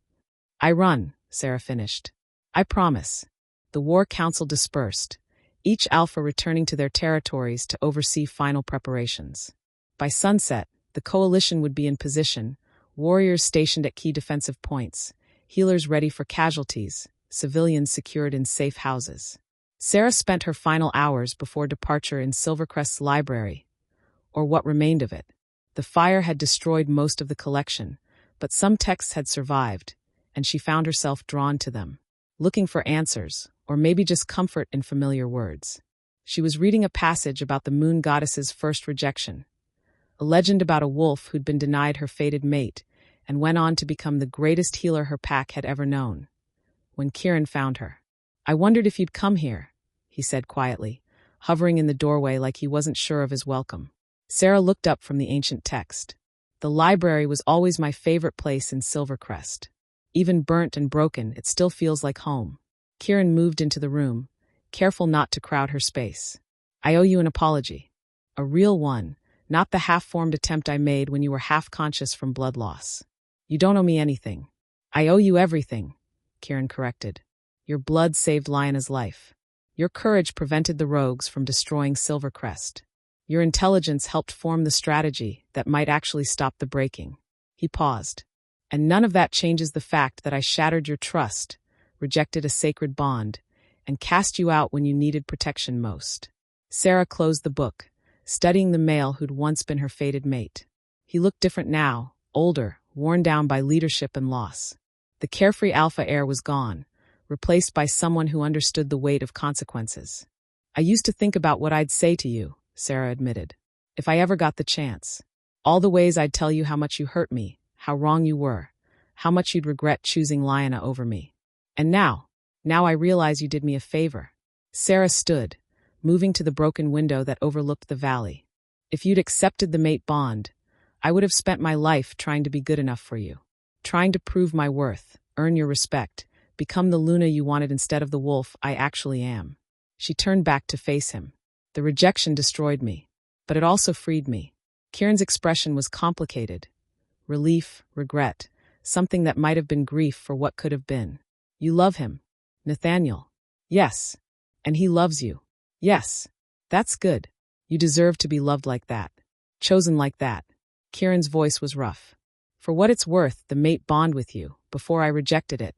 "I run," Sera finished. "I promise." The war council dispersed, each alpha returning to their territories to oversee final preparations. By sunset, the coalition would be in position, warriors stationed at key defensive points, healers ready for casualties, civilians secured in safe houses. Sera spent her final hours before departure in Silvercrest's library, or what remained of it. The fire had destroyed most of the collection, but some texts had survived, and she found herself drawn to them, looking for answers, or maybe just comfort in familiar words. She was reading a passage about the moon goddess's first rejection, a legend about a wolf who'd been denied her fated mate and went on to become the greatest healer her pack had ever known. When Kieran found her, "I wondered if you'd come here," he said quietly, hovering in the doorway like he wasn't sure of his welcome. Sera looked up from the ancient text. "The library was always my favorite place in Silvercrest. Even burnt and broken, it still feels like home." Kieran moved into the room, careful not to crowd her space. "I owe you an apology. A real one, not the half-formed attempt I made when you were half-conscious from blood loss." "You don't owe me anything. I owe you everything," Kieran corrected. "Your blood saved Lyanna's life. Your courage prevented the rogues from destroying Silvercrest. Your intelligence helped form the strategy that might actually stop the breaking." He paused. "And none of that changes the fact that I shattered your trust, rejected a sacred bond, and cast you out when you needed protection most." Sera closed the book, studying the male who'd once been her fated mate. He looked different now, older, worn down by leadership and loss. The carefree alpha air was gone, replaced by someone who understood the weight of consequences. "I used to think about what I'd say to you," Sera admitted, "if I ever got the chance. All the ways I'd tell you how much you hurt me, how wrong you were, how much you'd regret choosing Lyanna over me. And now I realize you did me a favor." Sera stood, moving to the broken window that overlooked the valley. "If you'd accepted the mate bond, I would have spent my life trying to be good enough for you, trying to prove my worth, earn your respect, become the Luna you wanted instead of the wolf I actually am." She turned back to face him. "The rejection destroyed me, but it also freed me." Kieran's expression was complicated. Relief, regret, something that might have been grief for what could have been. "You love him, Nathaniel." "Yes. And he loves you." "Yes. That's good. You deserve to be loved like that. Chosen like that." Kieran's voice was rough. "For what it's worth, the mate bond with you, before I rejected it,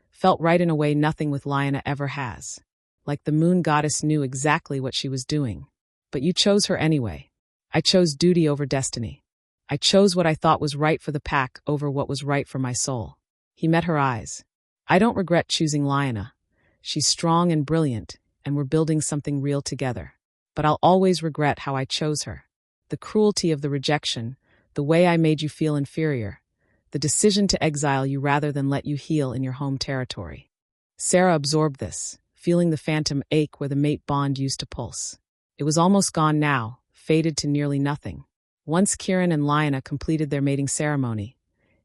felt right in a way nothing with Lyanna ever has. Like the moon goddess knew exactly what she was doing. But you chose her anyway. I chose duty over destiny. I chose what I thought was right for the pack over what was right for my soul." He met her eyes. "I don't regret choosing Lyanna. She's strong and brilliant, and we're building something real together. But I'll always regret how I chose her. The cruelty of the rejection, the way I made you feel inferior, the decision to exile you rather than let you heal in your home territory." Sera absorbed this, feeling the phantom ache where the mate bond used to pulse. It was almost gone now, faded to nearly nothing. Once Kieran and Lyanna completed their mating ceremony,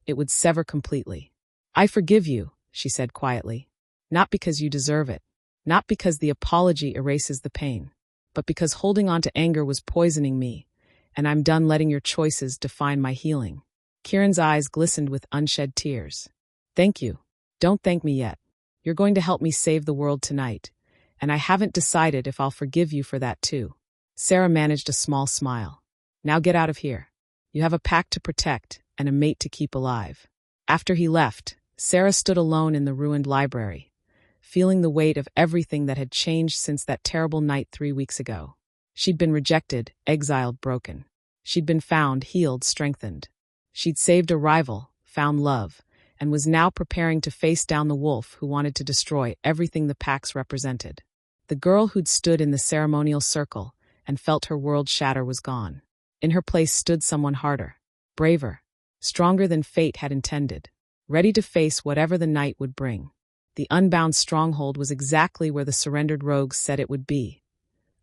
it would sever completely. "I forgive you," she said quietly. "Not because you deserve it, not because the apology erases the pain, but because holding on to anger was poisoning me, and I'm done letting your choices define my healing." Kieran's eyes glistened with unshed tears. "Thank you. Don't thank me yet. You're going to help me save the world tonight, and I haven't decided if I'll forgive you for that too." Sera managed a small smile. "Now get out of here. You have a pack to protect and a mate to keep alive." After he left, Sera stood alone in the ruined library, feeling the weight of everything that had changed since that terrible night 3 weeks ago. She'd been rejected, exiled, broken. She'd been found, healed, strengthened. She'd saved a rival, found love, and was now preparing to face down the wolf who wanted to destroy everything the packs represented. The girl who'd stood in the ceremonial circle and felt her world shatter was gone. In her place stood someone harder, braver, stronger than fate had intended, ready to face whatever the night would bring. The unbound stronghold was exactly where the surrendered rogues said it would be.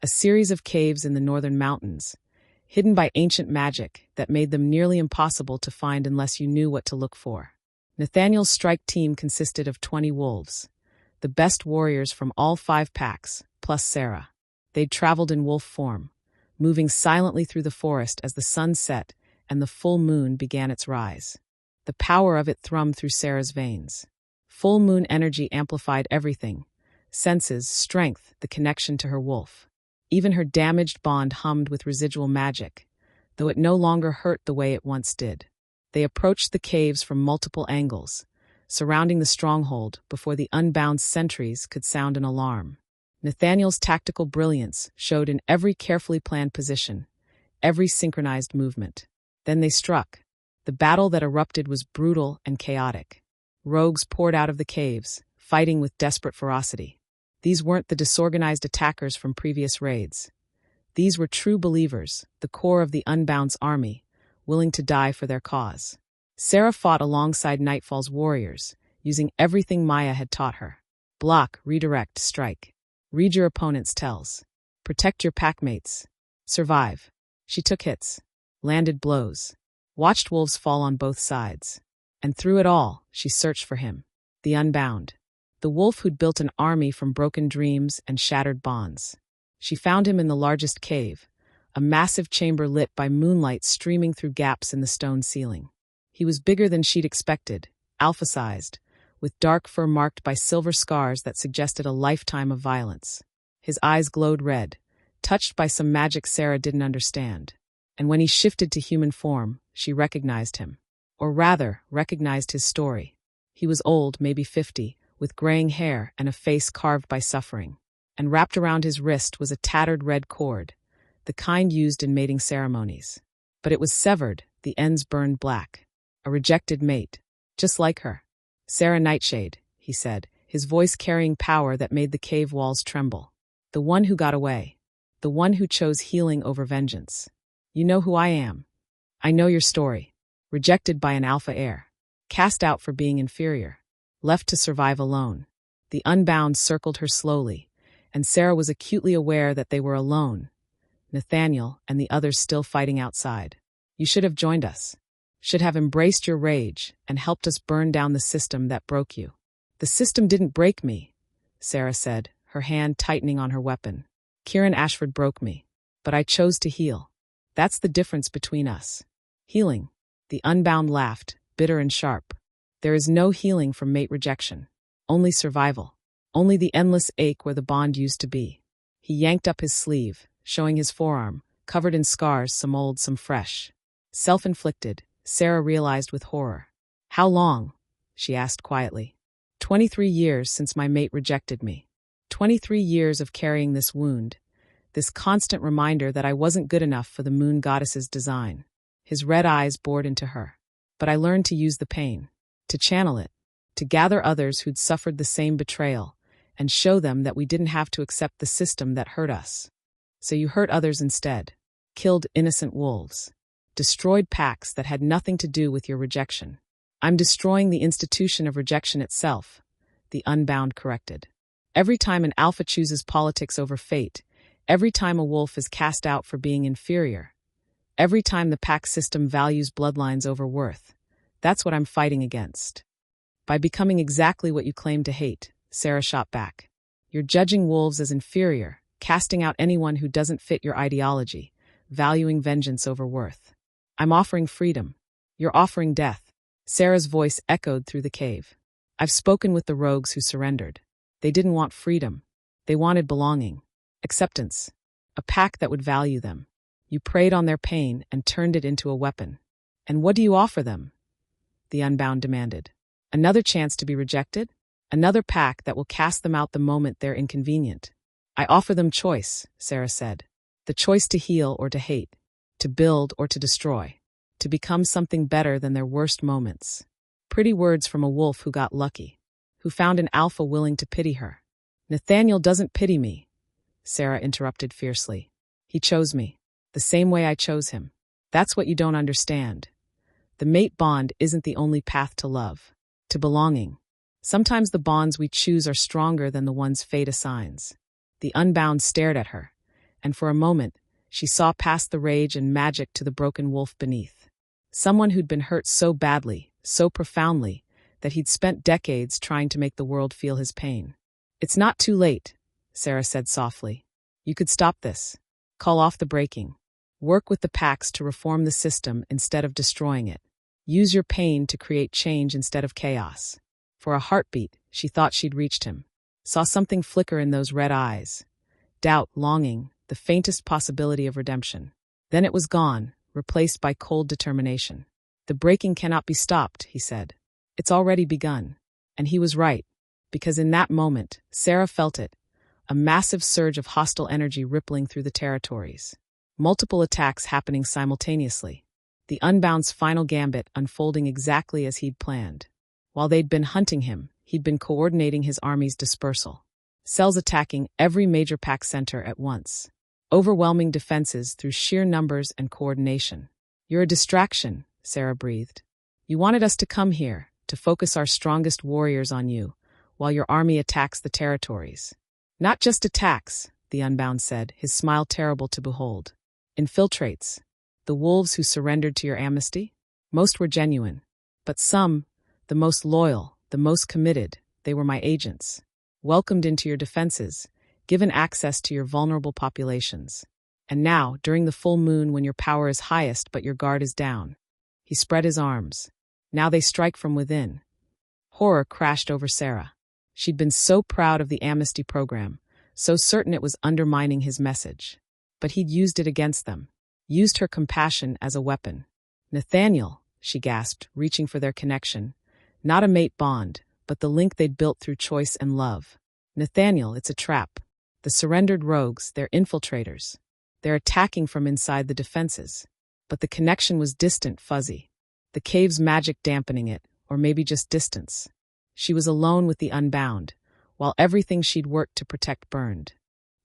A series of caves in the northern mountains, hidden by ancient magic that made them nearly impossible to find unless you knew what to look for. Nathaniel's strike team consisted of 20 wolves, the best warriors from all 5 packs, plus Sera. They'd traveled in wolf form, moving silently through the forest as the sun set and the full moon began its rise. The power of it thrummed through Sera's veins. Full moon energy amplified everything: senses, strength, the connection to her wolf. Even her damaged bond hummed with residual magic, though it no longer hurt the way it once did. They approached the caves from multiple angles, surrounding the stronghold before the unbound sentries could sound an alarm. Nathaniel's tactical brilliance showed in every carefully planned position, every synchronized movement. Then they struck. The battle that erupted was brutal and chaotic. Rogues poured out of the caves, fighting with desperate ferocity. These weren't the disorganized attackers from previous raids. These were true believers, the core of the Unbound's army, willing to die for their cause. Sera fought alongside Nightfall's warriors, using everything Maya had taught her. Block, redirect, strike. Read your opponent's tells. Protect your packmates. Survive. She took hits, landed blows, watched wolves fall on both sides. And through it all, she searched for him, the Unbound, the wolf who'd built an army from broken dreams and shattered bonds. She found him in the largest cave, a massive chamber lit by moonlight streaming through gaps in the stone ceiling. He was bigger than she'd expected, alpha-sized, with dark fur marked by silver scars that suggested a lifetime of violence. His eyes glowed red, touched by some magic Sera didn't understand. And when he shifted to human form, she recognized him. Or rather, recognized his story. He was old, maybe 50, with graying hair and a face carved by suffering. And wrapped around his wrist was a tattered red cord, the kind used in mating ceremonies. But it was severed, the ends burned black. A rejected mate, just like her. Sera Nightshade, he said, his voice carrying power that made the cave walls tremble. The one who got away. The one who chose healing over vengeance. You know who I am. I know your story. Rejected by an alpha heir. Cast out for being inferior. Left to survive alone. The Unbound circled her slowly, and Sera was acutely aware that they were alone. Nathaniel and the others still fighting outside. You should have joined us. Should have embraced your rage and helped us burn down the system that broke you. The system didn't break me, Sera said, her hand tightening on her weapon. Kieran Ashford broke me, but I chose to heal. That's the difference between us. Healing. The Unbound laughed, bitter and sharp. There is no healing from mate rejection. Only survival. Only the endless ache where the bond used to be. He yanked up his sleeve, showing his forearm, covered in scars, some old, some fresh. Self-inflicted, Sera realized with horror. How long? She asked quietly. 23 years since my mate rejected me. 23 years of carrying this wound. This constant reminder that I wasn't good enough for the moon goddess's design. His red eyes bored into her. But I learned to use the pain, to channel it, to gather others who'd suffered the same betrayal, and show them that we didn't have to accept the system that hurt us. So you hurt others instead. Killed innocent wolves. Destroyed packs that had nothing to do with your rejection. I'm destroying the institution of rejection itself, the Unbound corrected. Every time an alpha chooses politics over fate, every time a wolf is cast out for being inferior, every time the pack system values bloodlines over worth, that's what I'm fighting against. By becoming exactly what you claim to hate, Sera shot back. You're judging wolves as inferior, casting out anyone who doesn't fit your ideology, valuing vengeance over worth. I'm offering freedom. You're offering death. Sera's voice echoed through the cave. I've spoken with the rogues who surrendered. They didn't want freedom. They wanted belonging, acceptance, a pack that would value them. You preyed on their pain and turned it into a weapon. And what do you offer them? The Unbound demanded. Another chance to be rejected? Another pack that will cast them out the moment they're inconvenient. I offer them choice, Sera said. The choice to heal or to hate, to build or to destroy, to become something better than their worst moments. Pretty words from a wolf who got lucky, who found an alpha willing to pity her. Nathaniel doesn't pity me, Sera interrupted fiercely. He chose me, the same way I chose him. That's what you don't understand. The mate bond isn't the only path to love, to belonging. Sometimes the bonds we choose are stronger than the ones fate assigns. The Unbound stared at her, and for a moment, she saw past the rage and magic to the broken wolf beneath. Someone who'd been hurt so badly, so profoundly, that he'd spent decades trying to make the world feel his pain. "It's not too late," Sera said softly. "You could stop this. Call off the breaking. Work with the packs to reform the system instead of destroying it. Use your pain to create change instead of chaos." For a heartbeat, she thought she'd reached him. Saw something flicker in those red eyes. Doubt, longing, the faintest possibility of redemption. Then it was gone, replaced by cold determination. "The breaking cannot be stopped," he said. "It's already begun." And he was right, because in that moment, Sera felt it, a massive surge of hostile energy rippling through the territories. Multiple attacks happening simultaneously. The Unbound's final gambit unfolding exactly as he'd planned. While they'd been hunting him, he'd been coordinating his army's dispersal. Cells attacking every major pack center at once. Overwhelming defenses through sheer numbers and coordination. "You're a distraction," Sera breathed. "You wanted us to come here, to focus our strongest warriors on you, while your army attacks the territories." "Not just attacks," the Unbound said, his smile terrible to behold. "Infiltrates. The wolves who surrendered to your amnesty? Most were genuine. But some, the most loyal, the most committed, they were my agents. Welcomed into your defenses, given access to your vulnerable populations. And now, during the full moon when your power is highest but your guard is down." He spread his arms. "Now they strike from within." Horror crashed over Sera. She'd been so proud of the amnesty program, so certain it was undermining his message. But he'd used it against them. Used her compassion as a weapon. "Nathaniel," she gasped, reaching for their connection. Not a mate bond, but the link they'd built through choice and love. "Nathaniel, it's a trap. The surrendered rogues, they're infiltrators. They're attacking from inside the defenses." But the connection was distant, fuzzy. The cave's magic dampening it, or maybe just distance. She was alone with the Unbound, while everything she'd worked to protect burned.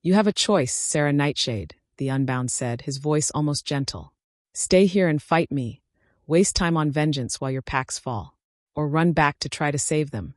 "You have a choice, Sera Nightshade," the Unbound said, his voice almost gentle. "Stay here and fight me. Waste time on vengeance while your packs fall. Or run back to try to save them,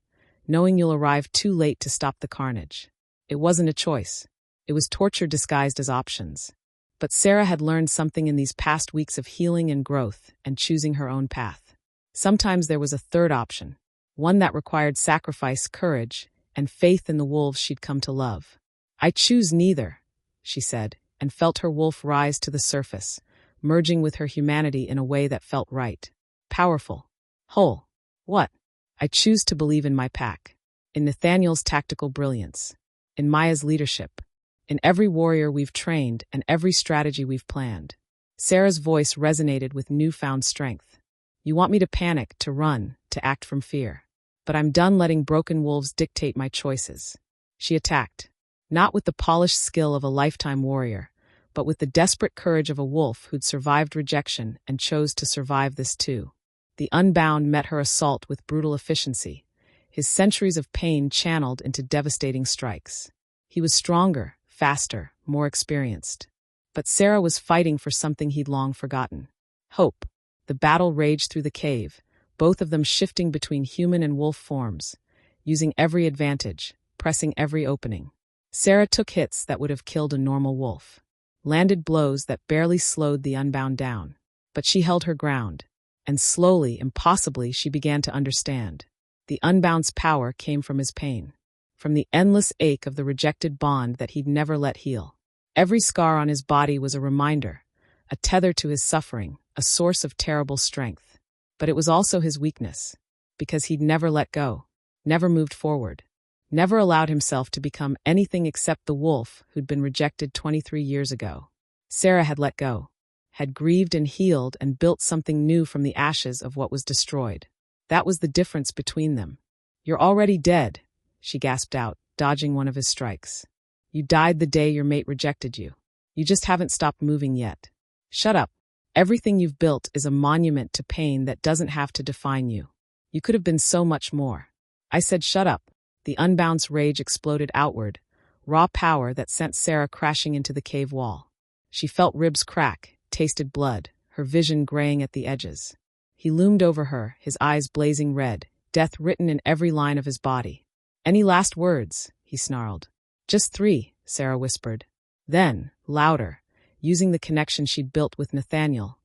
knowing you'll arrive too late to stop the carnage." It wasn't a choice. It was torture disguised as options. But Sera had learned something in these past weeks of healing and growth and choosing her own path. Sometimes there was a third option, one that required sacrifice, courage, and faith in the wolves she'd come to love. "I choose neither," she said, and felt her wolf rise to the surface, merging with her humanity in a way that felt right. Powerful. Whole. "What? I choose to believe in my pack. In Nathaniel's tactical brilliance. In Maya's leadership. In every warrior we've trained and every strategy we've planned." Sera's voice resonated with newfound strength. "You want me to panic, to run, to act from fear. But I'm done letting broken wolves dictate my choices." She attacked. Not with the polished skill of a lifetime warrior, but with the desperate courage of a wolf who'd survived rejection and chose to survive this too. The Unbound met her assault with brutal efficiency, his centuries of pain channeled into devastating strikes. He was stronger, faster, more experienced. But Sera was fighting for something he'd long forgotten. Hope. The battle raged through the cave, both of them shifting between human and wolf forms, using every advantage, pressing every opening. Sera took hits that would have killed a normal wolf, landed blows that barely slowed the Unbound down. But she held her ground, and slowly, impossibly, she began to understand. The Unbound's power came from his pain, from the endless ache of the rejected bond that he'd never let heal. Every scar on his body was a reminder, a tether to his suffering, a source of terrible strength. But it was also his weakness, because he'd never let go, never moved forward, never allowed himself to become anything except the wolf who'd been rejected 23 years ago. Sera had let go, had grieved and healed and built something new from the ashes of what was destroyed. That was the difference between them. "You're already dead," she gasped out, dodging one of his strikes. "You died the day your mate rejected you. You just haven't stopped moving yet." "Shut up. Everything you've built is a monument to pain that doesn't have to define you. You could have been so much more." I said shut up. The Unbound's rage exploded outward, raw power that sent Sera crashing into the cave wall. She felt ribs crack, tasted blood, her vision graying at the edges. He loomed over her, his eyes blazing red, death written in every line of his body. "Any last words?" he snarled. "Just 3, Sera whispered. Then, louder, using the connection she'd built with Nathaniel,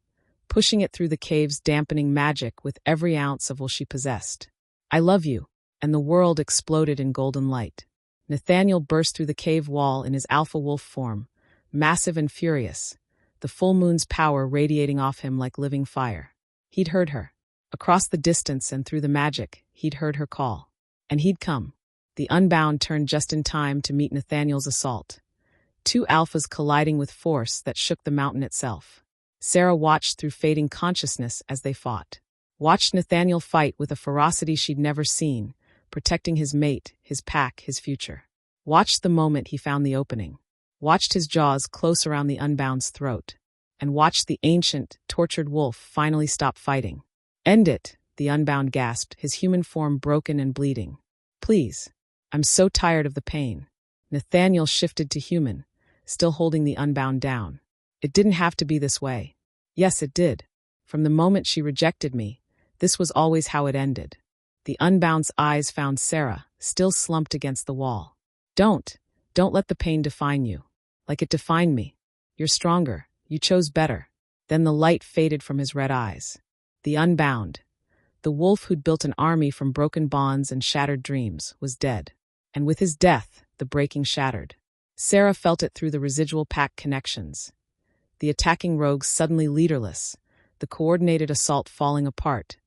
pushing it through the cave's dampening magic with every ounce of will she possessed. "I love you," and the world exploded in golden light. Nathaniel burst through the cave wall in his alpha wolf form, massive and furious, the full moon's power radiating off him like living fire. He'd heard her. Across the distance and through the magic, he'd heard her call. And he'd come. The Unbound turned just in time to meet Nathaniel's assault. 2 alphas colliding with force that shook the mountain itself. Sera watched through fading consciousness as they fought. Watched Nathaniel fight with a ferocity she'd never seen, protecting his mate, his pack, his future. Watched the moment he found the opening. Watched his jaws close around the Unbound's throat. And watched the ancient, tortured wolf finally stop fighting. "End it," the Unbound gasped, his human form broken and bleeding. "Please. I'm so tired of the pain." Nathaniel shifted to human, still holding the Unbound down. "It didn't have to be this way." "Yes, it did. From the moment she rejected me, this was always how it ended." The Unbound's eyes found Sera, still slumped against the wall. Don't let the pain define you. Like it defined me. You're stronger. You chose better." Then the light faded from his red eyes. The Unbound, the wolf who'd built an army from broken bonds and shattered dreams, was dead. And with his death, the breaking shattered. Sera felt it through the residual pack connections. The attacking rogues suddenly leaderless, the coordinated assault falling apart,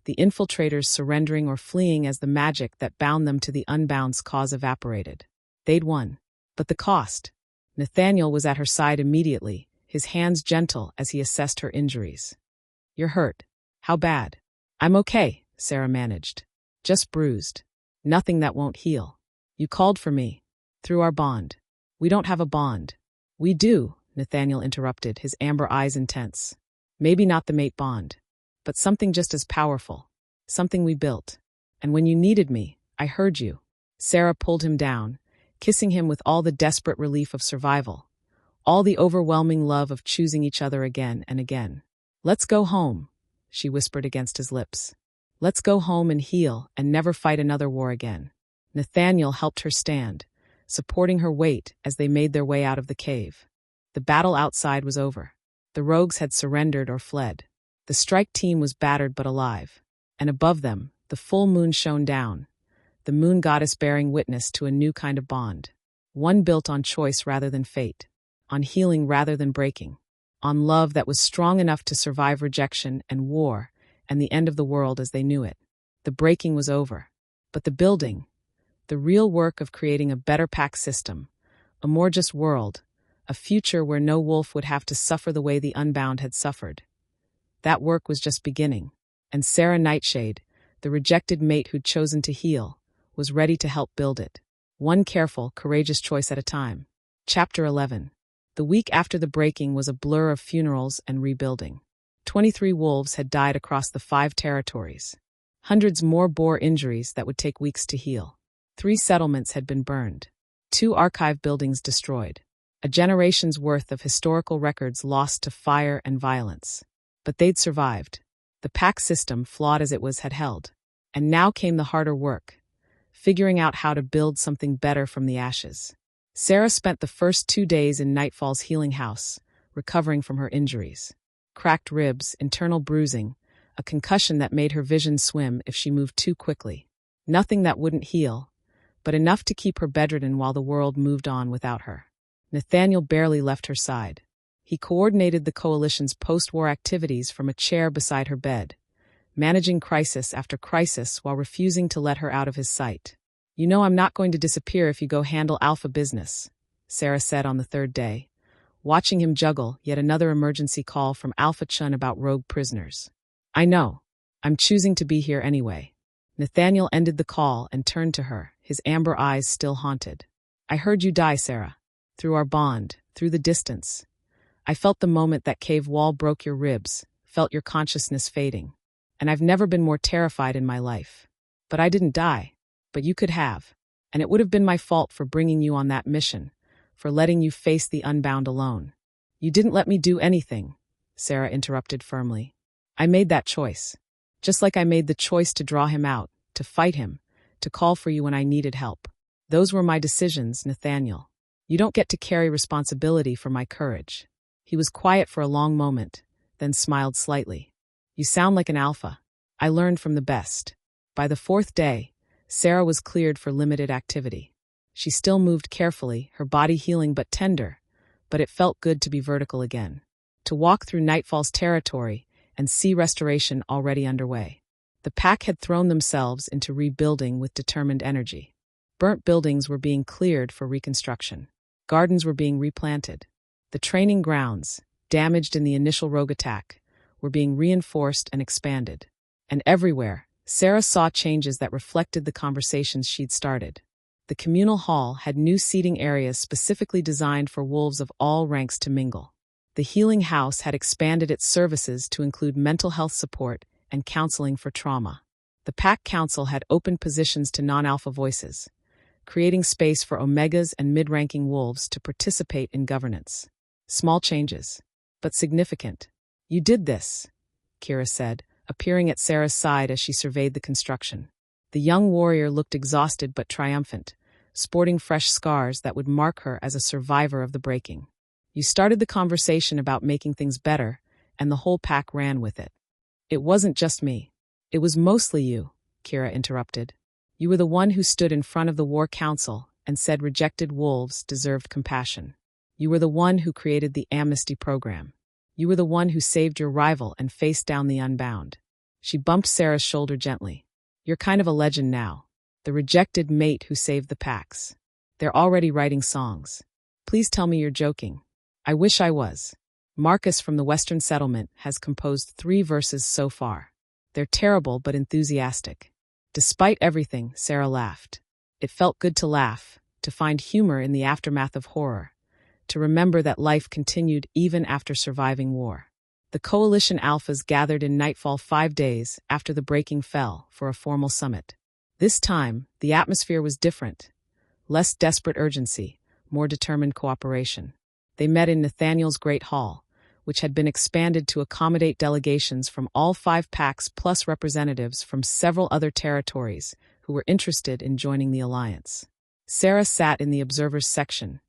the infiltrators surrendering or fleeing as the magic that bound them to the Unbound's cause evaporated. They'd won. But the cost? Nathaniel was at her side immediately, his hands gentle as he assessed her injuries. "You're hurt. How bad?" "I'm okay," Sera managed. "Just bruised. Nothing that won't heal." "You called for me. Through our bond." "We don't have a bond." "We do," Nathaniel interrupted, his amber eyes intense. "Maybe not the mate bond, but something just as powerful. Something we built. And when you needed me, I heard you." Sera pulled him down, kissing him with all the desperate relief of survival, all the overwhelming love of choosing each other again and again. "Let's go home," she whispered against his lips. "Let's go home and heal and never fight another war again." Nathaniel helped her stand, supporting her weight as they made their way out of the cave. The battle outside was over. The rogues had surrendered or fled. The strike team was battered but alive. And above them, the full moon shone down, the moon goddess bearing witness to a new kind of bond. One built on choice rather than fate, on healing rather than breaking, on love that was strong enough to survive rejection and war and the end of the world as they knew it. The breaking was over. But the building, the real work of creating a better pack system, a more just world, a future where no wolf would have to suffer the way the Unbound had suffered. That work was just beginning, and Sera Nightshade, the rejected mate who'd chosen to heal, was ready to help build it. One careful, courageous choice at a time. Chapter 11. The week after the breaking was a blur of funerals and rebuilding. 23 wolves had died across the 5 territories. Hundreds more bore injuries that would take weeks to heal. 3 settlements had been burned. 2 archive buildings destroyed. A generation's worth of historical records lost to fire and violence. But they'd survived. The pack system, flawed as it was, had held. And now came the harder work, figuring out how to build something better from the ashes. Sera spent the first 2 days in Nightfall's healing house, recovering from her injuries. Cracked ribs, internal bruising, a concussion that made her vision swim if she moved too quickly. Nothing that wouldn't heal, but enough to keep her bedridden while the world moved on without her. Nathaniel barely left her side. He coordinated the coalition's post-war activities from a chair beside her bed, managing crisis after crisis while refusing to let her out of his sight. "You know I'm not going to disappear if you go handle Alpha business," Sera said on the 3rd day, watching him juggle yet another emergency call from Alpha Chun about rogue prisoners. "I know. I'm choosing to be here anyway." Nathaniel ended the call and turned to her, his amber eyes still haunted. "I heard you die, Sera. Through our bond, through the distance. I felt the moment that cave wall broke your ribs, felt your consciousness fading. And I've never been more terrified in my life. But I didn't die. But you could have. And it would have been my fault for bringing you on that mission, for letting you face the Unbound alone." "You didn't let me do anything," Sera interrupted firmly. "I made that choice. Just like I made the choice to draw him out, to fight him, to call for you when I needed help. Those were my decisions, Nathaniel. You don't get to carry responsibility for my courage." He was quiet for a long moment, then smiled slightly. "You sound like an alpha. I learned from the best." By the 4th day, Sera was cleared for limited activity. She still moved carefully, her body healing but tender, but it felt good to be vertical again. To walk through Nightfall's territory and see restoration already underway. The pack had thrown themselves into rebuilding with determined energy. Burnt buildings were being cleared for reconstruction. Gardens were being replanted. The training grounds, damaged in the initial rogue attack, were being reinforced and expanded. And everywhere, Sera saw changes that reflected the conversations she'd started. The communal hall had new seating areas specifically designed for wolves of all ranks to mingle. The healing house had expanded its services to include mental health support and counseling for trauma. The Pack Council had opened positions to non-alpha voices, creating space for omegas and mid-ranking wolves to participate in governance. Small changes, but significant. "You did this," Kira said, appearing at Sera's side as she surveyed the construction. The young warrior looked exhausted but triumphant, sporting fresh scars that would mark her as a survivor of the breaking. "You started the conversation about making things better, and the whole pack ran with it." "It wasn't just me. It was mostly you," Kira interrupted. "You were the one who stood in front of the War Council and said rejected wolves deserved compassion. You were the one who created the amnesty program. You were the one who saved your rival and faced down the unbound." She bumped Sera's shoulder gently. "You're kind of a legend now. The rejected mate who saved the packs. They're already writing songs. Please tell me you're joking." "I wish I was. Marcus from the Western Settlement has composed 3 verses so far. They're terrible but enthusiastic." Despite everything, Sera laughed. It felt good to laugh, to find humor in the aftermath of horror, to remember that life continued even after surviving war. The Coalition Alphas gathered in Nightfall 5 days after the breaking fell for a formal summit. This time, the atmosphere was different. Less desperate urgency, more determined cooperation. They met in Nathaniel's Great Hall, which had been expanded to accommodate delegations from all 5 packs plus representatives from several other territories who were interested in joining the alliance. Sera sat in the observers section,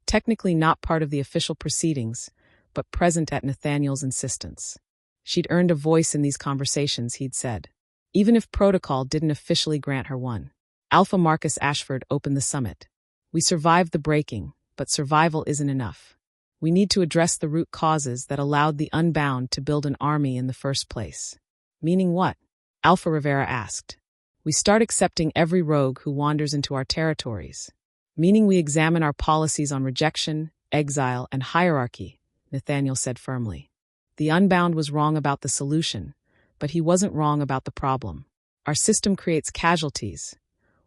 technically not part of the official proceedings, but present at Nathaniel's insistence. She'd earned a voice in these conversations, he'd said, even if protocol didn't officially grant her one. Alpha Marcus Ashford opened the summit. "We survived the breaking, but survival isn't enough. We need to address the root causes that allowed the Unbound to build an army in the first place." "Meaning what?" Alpha Rivera asked. "We start accepting every rogue who wanders into our territories. Meaning we examine our policies on rejection, exile, and hierarchy," Nathaniel said firmly. "The Unbound was wrong about the solution, but he wasn't wrong about the problem. Our system creates casualties.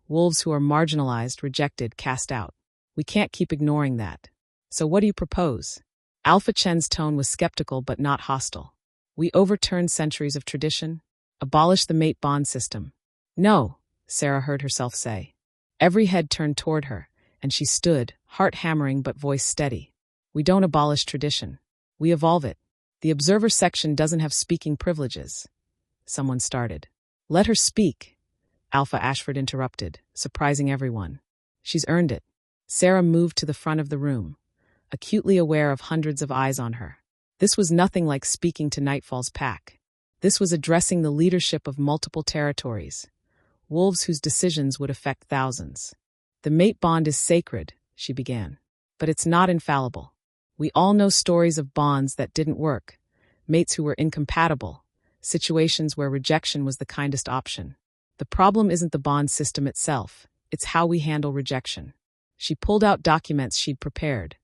Wolves who are marginalized, rejected, cast out. We can't keep ignoring that. So what do you propose?" Alpha Chen's tone was skeptical but not hostile. "We overturn centuries of tradition? Abolish the mate bond system?" "No," Sera heard herself say. Every head turned toward her, and she stood, heart hammering but voice steady. "We don't abolish tradition. We evolve it. The observer section doesn't have speaking privileges." Someone started. "Let her speak," Alpha Ashford interrupted, surprising everyone. "She's earned it." Sera moved to the front of the room, acutely aware of hundreds of eyes on her. This was nothing like speaking to Nightfall's pack. This was addressing the leadership of multiple territories, wolves whose decisions would affect thousands. "The mate bond is sacred," she began, "but it's not infallible. We all know stories of bonds that didn't work, mates who were incompatible, situations where rejection was the kindest option. The problem isn't the bond system itself, it's how we handle rejection." She pulled out documents she'd prepared,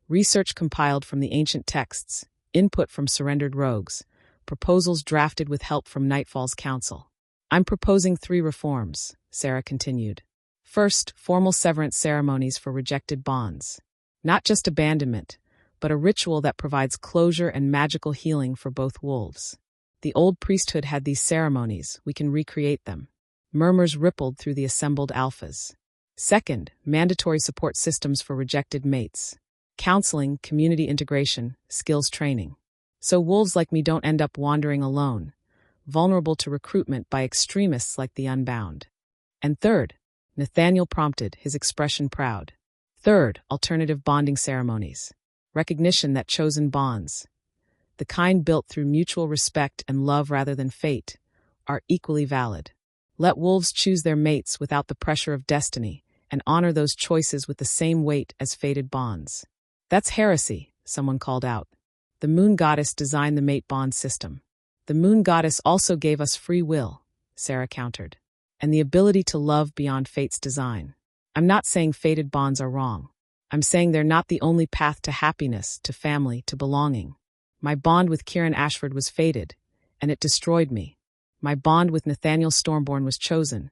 research compiled from the ancient texts, input from surrendered rogues, proposals drafted with help from Nightfall's council. "I'm proposing 3 reforms," Sera continued. "First, formal severance ceremonies for rejected bonds. Not just abandonment, but a ritual that provides closure and magical healing for both wolves. The old priesthood had these ceremonies, we can recreate them." Murmurs rippled through the assembled alphas. Second, mandatory support systems for rejected mates. Counseling, community integration, skills training. So wolves like me don't end up wandering alone, vulnerable to recruitment by extremists like the Unbound. And third, Nathaniel prompted, his expression proud. Third, alternative bonding ceremonies. Recognition that chosen bonds, the kind built through mutual respect and love rather than fate, are equally valid. Let wolves choose their mates without the pressure of destiny, and honor those choices with the same weight as fated bonds. That's heresy, someone called out. The moon goddess designed the mate bond system. The moon goddess also gave us free will, Sera countered, and the ability to love beyond fate's design. I'm not saying fated bonds are wrong. I'm saying they're not the only path to happiness, to family, to belonging. My bond with Kieran Ashford was fated, and it destroyed me. My bond with Nathaniel Stormborne was chosen,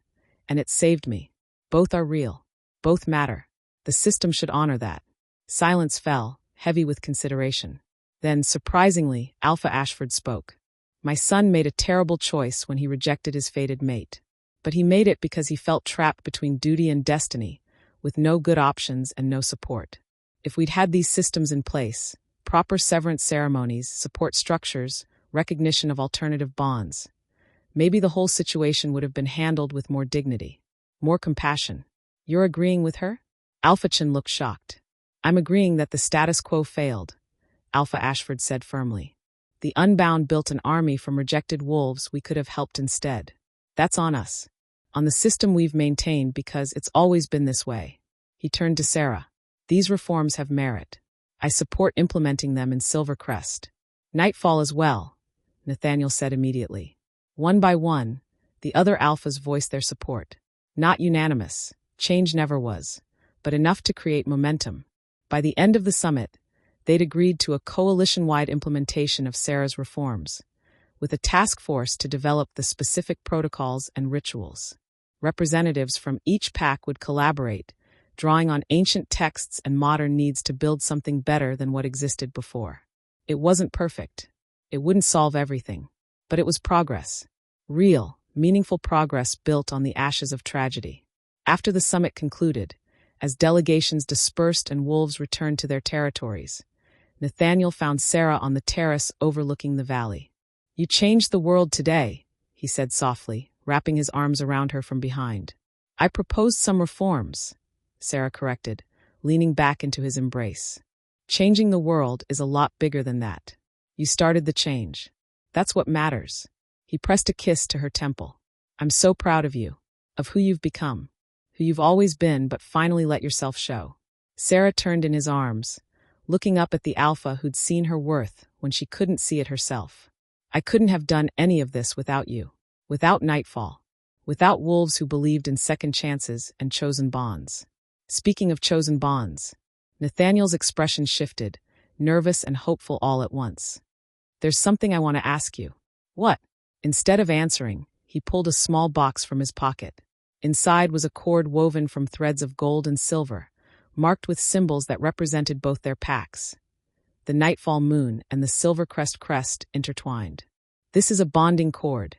and it saved me. Both are real. Both matter. The system should honor that. Silence fell, heavy with consideration. Then, surprisingly, Alpha Ashford spoke. My son made a terrible choice when he rejected his fated mate. But he made it because he felt trapped between duty and destiny, with no good options and no support. If we'd had these systems in place, proper severance ceremonies, support structures, recognition of alternative bonds, maybe the whole situation would have been handled with more dignity, more compassion. You're agreeing with her? Alpha Chin looked shocked. I'm agreeing that the status quo failed, Alpha Ashford said firmly. The Unbound built an army from rejected wolves we could have helped instead. That's on us. On the system we've maintained because it's always been this way. He turned to Sera. These reforms have merit. I support implementing them in Silvercrest. Nightfall as well, Nathaniel said immediately. One by one, the other alphas voiced their support. Not unanimous, change never was, but enough to create momentum. By the end of the summit, they'd agreed to a coalition-wide implementation of Sera's reforms, with a task force to develop the specific protocols and rituals. Representatives from each pack would collaborate, drawing on ancient texts and modern needs to build something better than what existed before. It wasn't perfect. It wouldn't solve everything. But it was progress. Real, meaningful progress built on the ashes of tragedy. After the summit concluded, as delegations dispersed and wolves returned to their territories, Nathaniel found Sera on the terrace overlooking the valley. You changed the world today, he said softly, wrapping his arms around her from behind. I proposed some reforms, Sera corrected, leaning back into his embrace. Changing the world is a lot bigger than that. You started the change. That's what matters. He pressed a kiss to her temple. I'm so proud of you, of who you've become, who you've always been but finally let yourself show. Sera turned in his arms, looking up at the alpha who'd seen her worth when she couldn't see it herself. I couldn't have done any of this without you, without Nightfall, without wolves who believed in second chances and chosen bonds. Speaking of chosen bonds, Nathaniel's expression shifted, nervous and hopeful all at once. There's something I want to ask you. What? Instead of answering, he pulled a small box from his pocket. Inside was a cord woven from threads of gold and silver, marked with symbols that represented both their packs. The Nightfall moon and the Silvercrest crest intertwined. This is a bonding cord,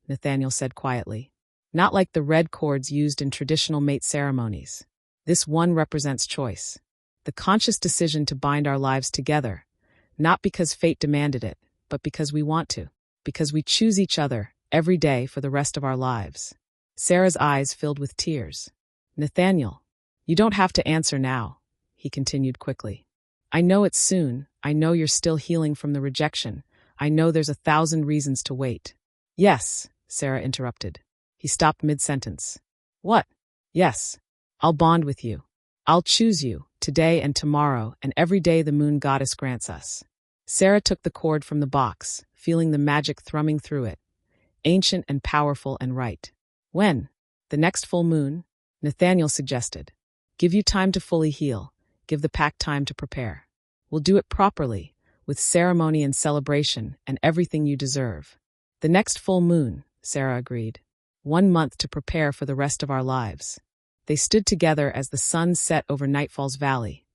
Nathaniel said quietly. Not like the red cords used in traditional mate ceremonies. This one represents choice. The conscious decision to bind our lives together, not because fate demanded it, but because we want to, because we choose each other every day for the rest of our lives. Sera's eyes filled with tears. Nathaniel, you don't have to answer now, he continued quickly. I know it's soon. I know you're still healing from the rejection. I know there's 1,000 reasons to wait. Yes, Sera interrupted. He stopped mid-sentence. What? Yes. I'll bond with you. I'll choose you, today and tomorrow, and every day the moon goddess grants us. Sera took the cord from the box, feeling the magic thrumming through it. Ancient and powerful and right. When? The next full moon? Nathaniel suggested. Give you time to fully heal. Give the pack time to prepare. We'll do it properly, with ceremony and celebration and everything you deserve. The next full moon, Sera agreed. 1 month to prepare for the rest of our lives. They stood together as the sun set over Nightfall's valley.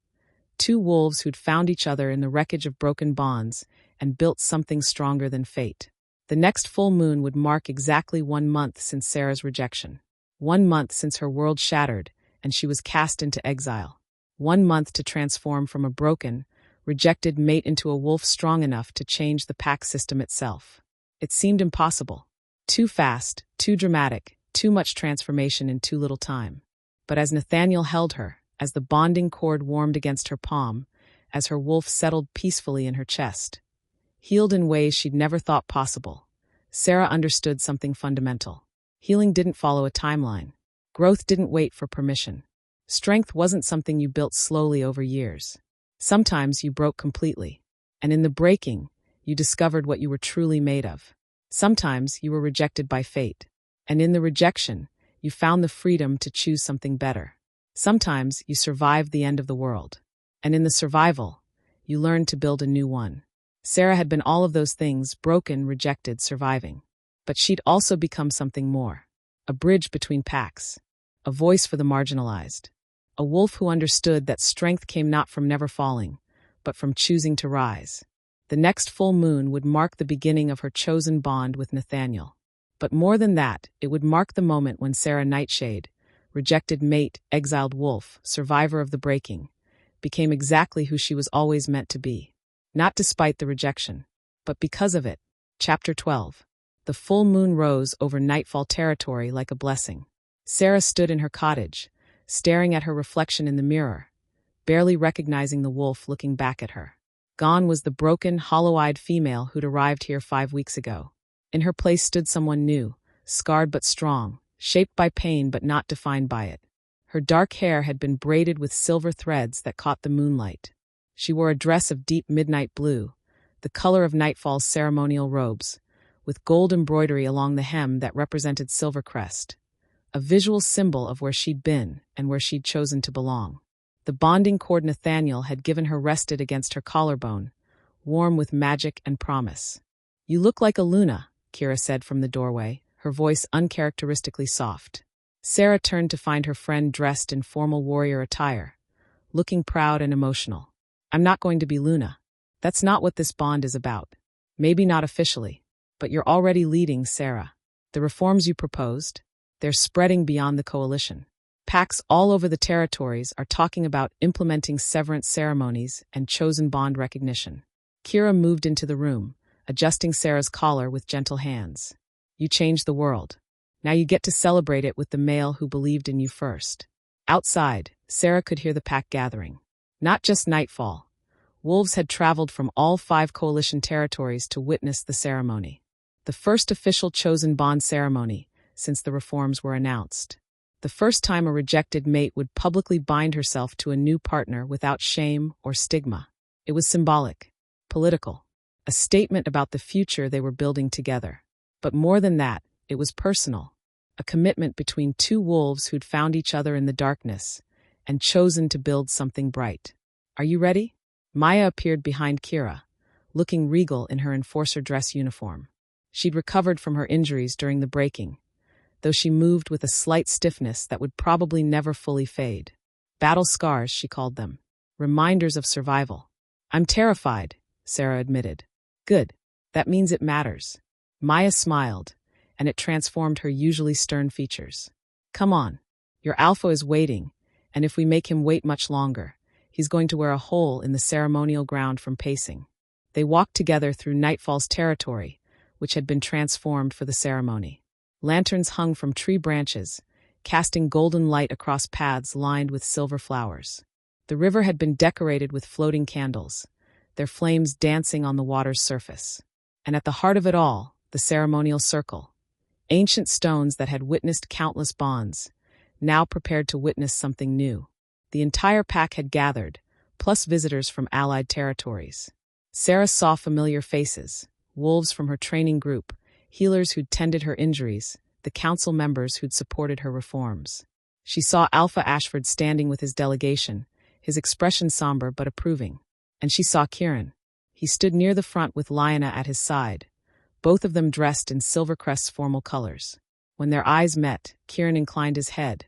Two wolves who'd found each other in the wreckage of broken bonds and built something stronger than fate. The next full moon would mark exactly 1 month since Sera's rejection. 1 month since her world shattered and she was cast into exile. 1 month to transform from a broken, rejected mate into a wolf strong enough to change the pack system itself. It seemed impossible. Too fast, too dramatic, too much transformation in too little time. But as Nathaniel held her, as the bonding cord warmed against her palm, as her wolf settled peacefully in her chest, healed in ways she'd never thought possible, Sera understood something fundamental. Healing didn't follow a timeline. Growth didn't wait for permission. Strength wasn't something you built slowly over years. Sometimes you broke completely. And in the breaking, you discovered what you were truly made of. Sometimes you were rejected by fate. And in the rejection, you found the freedom to choose something better. Sometimes you survived the end of the world. And in the survival, you learned to build a new one. Sera had been all of those things: broken, rejected, surviving. But she'd also become something more. A bridge between packs. A voice for the marginalized. A wolf who understood that strength came not from never falling, but from choosing to rise. The next full moon would mark the beginning of her chosen bond with Nathaniel. But more than that, it would mark the moment when Sera Nightshade, rejected mate, exiled wolf, survivor of the breaking, became exactly who she was always meant to be. Not despite the rejection, but because of it. Chapter 12. The full moon rose over Nightfall territory like a blessing. Sera stood in her cottage, staring at her reflection in the mirror, barely recognizing the wolf looking back at her. Gone was the broken, hollow-eyed female who'd arrived here 5 weeks ago. In her place stood someone new, scarred but strong, shaped by pain but not defined by it. Her dark hair had been braided with silver threads that caught the moonlight. She wore a dress of deep midnight blue, the color of Nightfall's ceremonial robes, with gold embroidery along the hem that represented Silvercrest, a visual symbol of where she'd been and where she'd chosen to belong. The bonding cord Nathaniel had given her rested against her collarbone, warm with magic and promise. "You look like a Luna," Kira said from the doorway, her voice uncharacteristically soft. Sera turned to find her friend dressed in formal warrior attire, looking proud and emotional. "I'm not going to be Luna. That's not what this bond is about. Maybe not officially, but you're already leading, Sera. The reforms you proposed, they're spreading beyond the coalition. Packs all over the territories are talking about implementing severance ceremonies and chosen bond recognition." Kira moved into the room, adjusting Sera's collar with gentle hands. "You changed the world. Now you get to celebrate it with the male who believed in you first." Outside, Sera could hear the pack gathering. Not just Nightfall. Wolves had traveled from all 5 coalition territories to witness the ceremony. The first official chosen bond ceremony since the reforms were announced. The first time a rejected mate would publicly bind herself to a new partner without shame or stigma. It was symbolic, political, a statement about the future they were building together. But more than that, it was personal, a commitment between 2 wolves who'd found each other in the darkness and chosen to build something bright. "Are you ready?" Maya appeared behind Kira, looking regal in her enforcer dress uniform. She'd recovered from her injuries during the breaking, though she moved with a slight stiffness that would probably never fully fade. Battle scars, she called them. Reminders of survival. "I'm terrified," Sera admitted. "Good. That means it matters." Maya smiled, and it transformed her usually stern features. "Come on. Your Alpha is waiting, and if we make him wait much longer, he's going to wear a hole in the ceremonial ground from pacing." They walked together through Nightfall's territory, which had been transformed for the ceremony. Lanterns hung from tree branches, casting golden light across paths lined with silver flowers. The river had been decorated with floating candles, their flames dancing on the water's surface. And at the heart of it all, the ceremonial circle. Ancient stones that had witnessed countless bonds, now prepared to witness something new. The entire pack had gathered, plus visitors from allied territories. Sera saw familiar faces, wolves from her training group, healers who'd tended her injuries, the council members who'd supported her reforms. She saw Alpha Ashford standing with his delegation, his expression somber but approving. And she saw Kieran. He stood near the front with Lyanna at his side, both of them dressed in Silvercrest's formal colors. When their eyes met, Kieran inclined his head.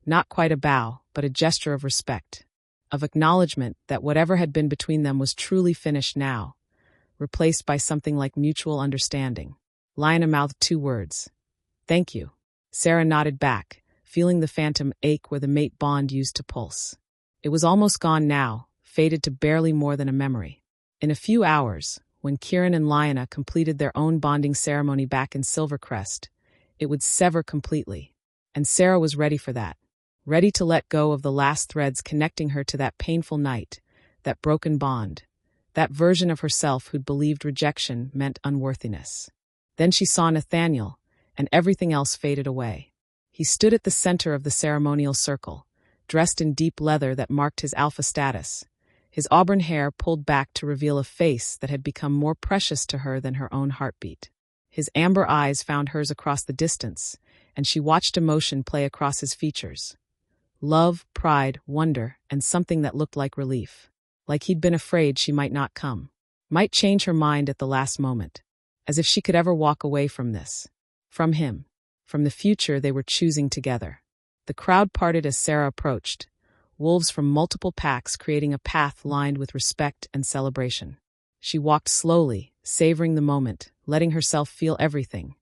Not quite a bow, but a gesture of respect, of acknowledgement that whatever had been between them was truly finished now, replaced by something like mutual understanding. Lyanna mouthed 2 words. "Thank you." Sera nodded back, feeling the phantom ache where the mate bond used to pulse. It was almost gone now, faded to barely more than a memory. In a few hours, when Kieran and Lyanna completed their own bonding ceremony back in Silvercrest, it would sever completely. And Sera was ready for that. Ready to let go of the last threads connecting her to that painful night, that broken bond, that version of herself who'd believed rejection meant unworthiness. Then she saw Nathaniel, and everything else faded away. He stood at the center of the ceremonial circle, dressed in deep leather that marked his alpha status, his auburn hair pulled back to reveal a face that had become more precious to her than her own heartbeat. His amber eyes found hers across the distance, and she watched emotion play across his features. Love, pride, wonder, and something that looked like relief. Like he'd been afraid she might not come. Might change her mind at the last moment. As if she could ever walk away from this. From him. From the future they were choosing together. The crowd parted as Sera approached, wolves from multiple packs creating a path lined with respect and celebration. She walked slowly, savoring the moment, letting herself feel everything.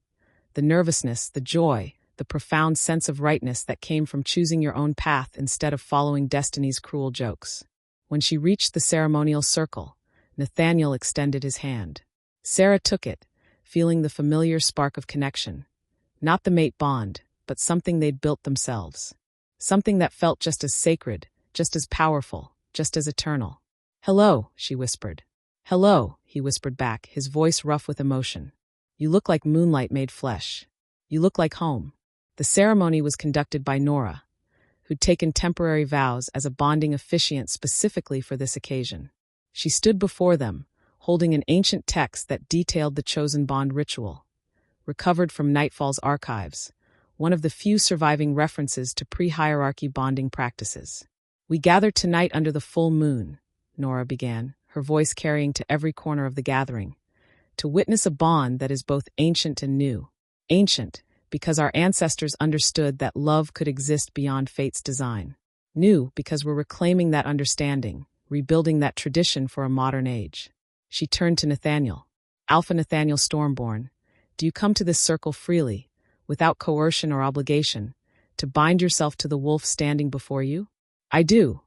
The nervousness, the joy, the profound sense of rightness that came from choosing your own path instead of following destiny's cruel jokes. When she reached the ceremonial circle, Nathaniel extended his hand. Sera took it, feeling the familiar spark of connection. Not the mate bond, but something they'd built themselves. Something that felt just as sacred, just as powerful, just as eternal. "Hello," she whispered. "Hello," he whispered back, his voice rough with emotion. "You look like moonlight made flesh. You look like home." The ceremony was conducted by Nora, who'd taken temporary vows as a bonding officiant specifically for this occasion. She stood before them, holding an ancient text that detailed the chosen bond ritual, recovered from Nightfall's archives, one of the few surviving references to pre-hierarchy bonding practices. "We gather tonight under the full moon," Nora began, her voice carrying to every corner of the gathering, "to witness a bond that is both ancient and new. Ancient, because our ancestors understood that love could exist beyond fate's design. New, because we're reclaiming that understanding, rebuilding that tradition for a modern age." She turned to Nathaniel. "Alpha Nathaniel Stormborne, do you come to this circle freely, without coercion or obligation, to bind yourself to the wolf standing before you?" "I do,"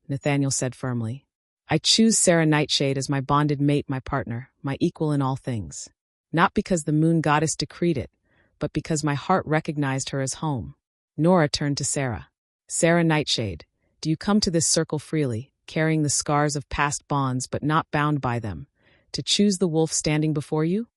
Nathaniel said firmly. "I choose Sera Nightshade as my bonded mate, my partner, my equal in all things. Not because the moon goddess decreed it, but because my heart recognized her as home." Nora turned to Sera. "Sera Nightshade, do you come to this circle freely, carrying the scars of past bonds but not bound by them, to choose the wolf standing before you?"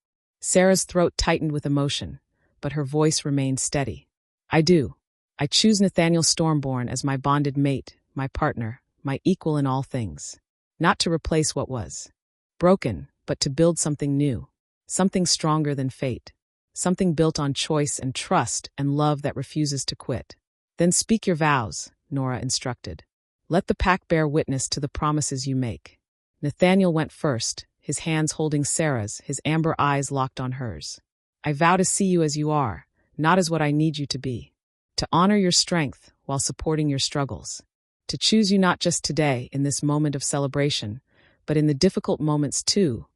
Sera's throat tightened with emotion, but her voice remained steady. "I do. I choose Nathaniel Stormborne as my bonded mate, my partner, my equal in all things. Not to replace what was broken, but to build something new, something stronger than fate, something built on choice and trust and love that refuses to quit." "Then speak your vows," Nora instructed. "Let the pack bear witness to the promises you make." Nathaniel went first, his hands holding Sera's, his amber eyes locked on hers. "I vow to see you as you are, not as what I need you to be. To honor your strength while supporting your struggles. To choose you not just today, in this moment of celebration, but in the difficult moments too,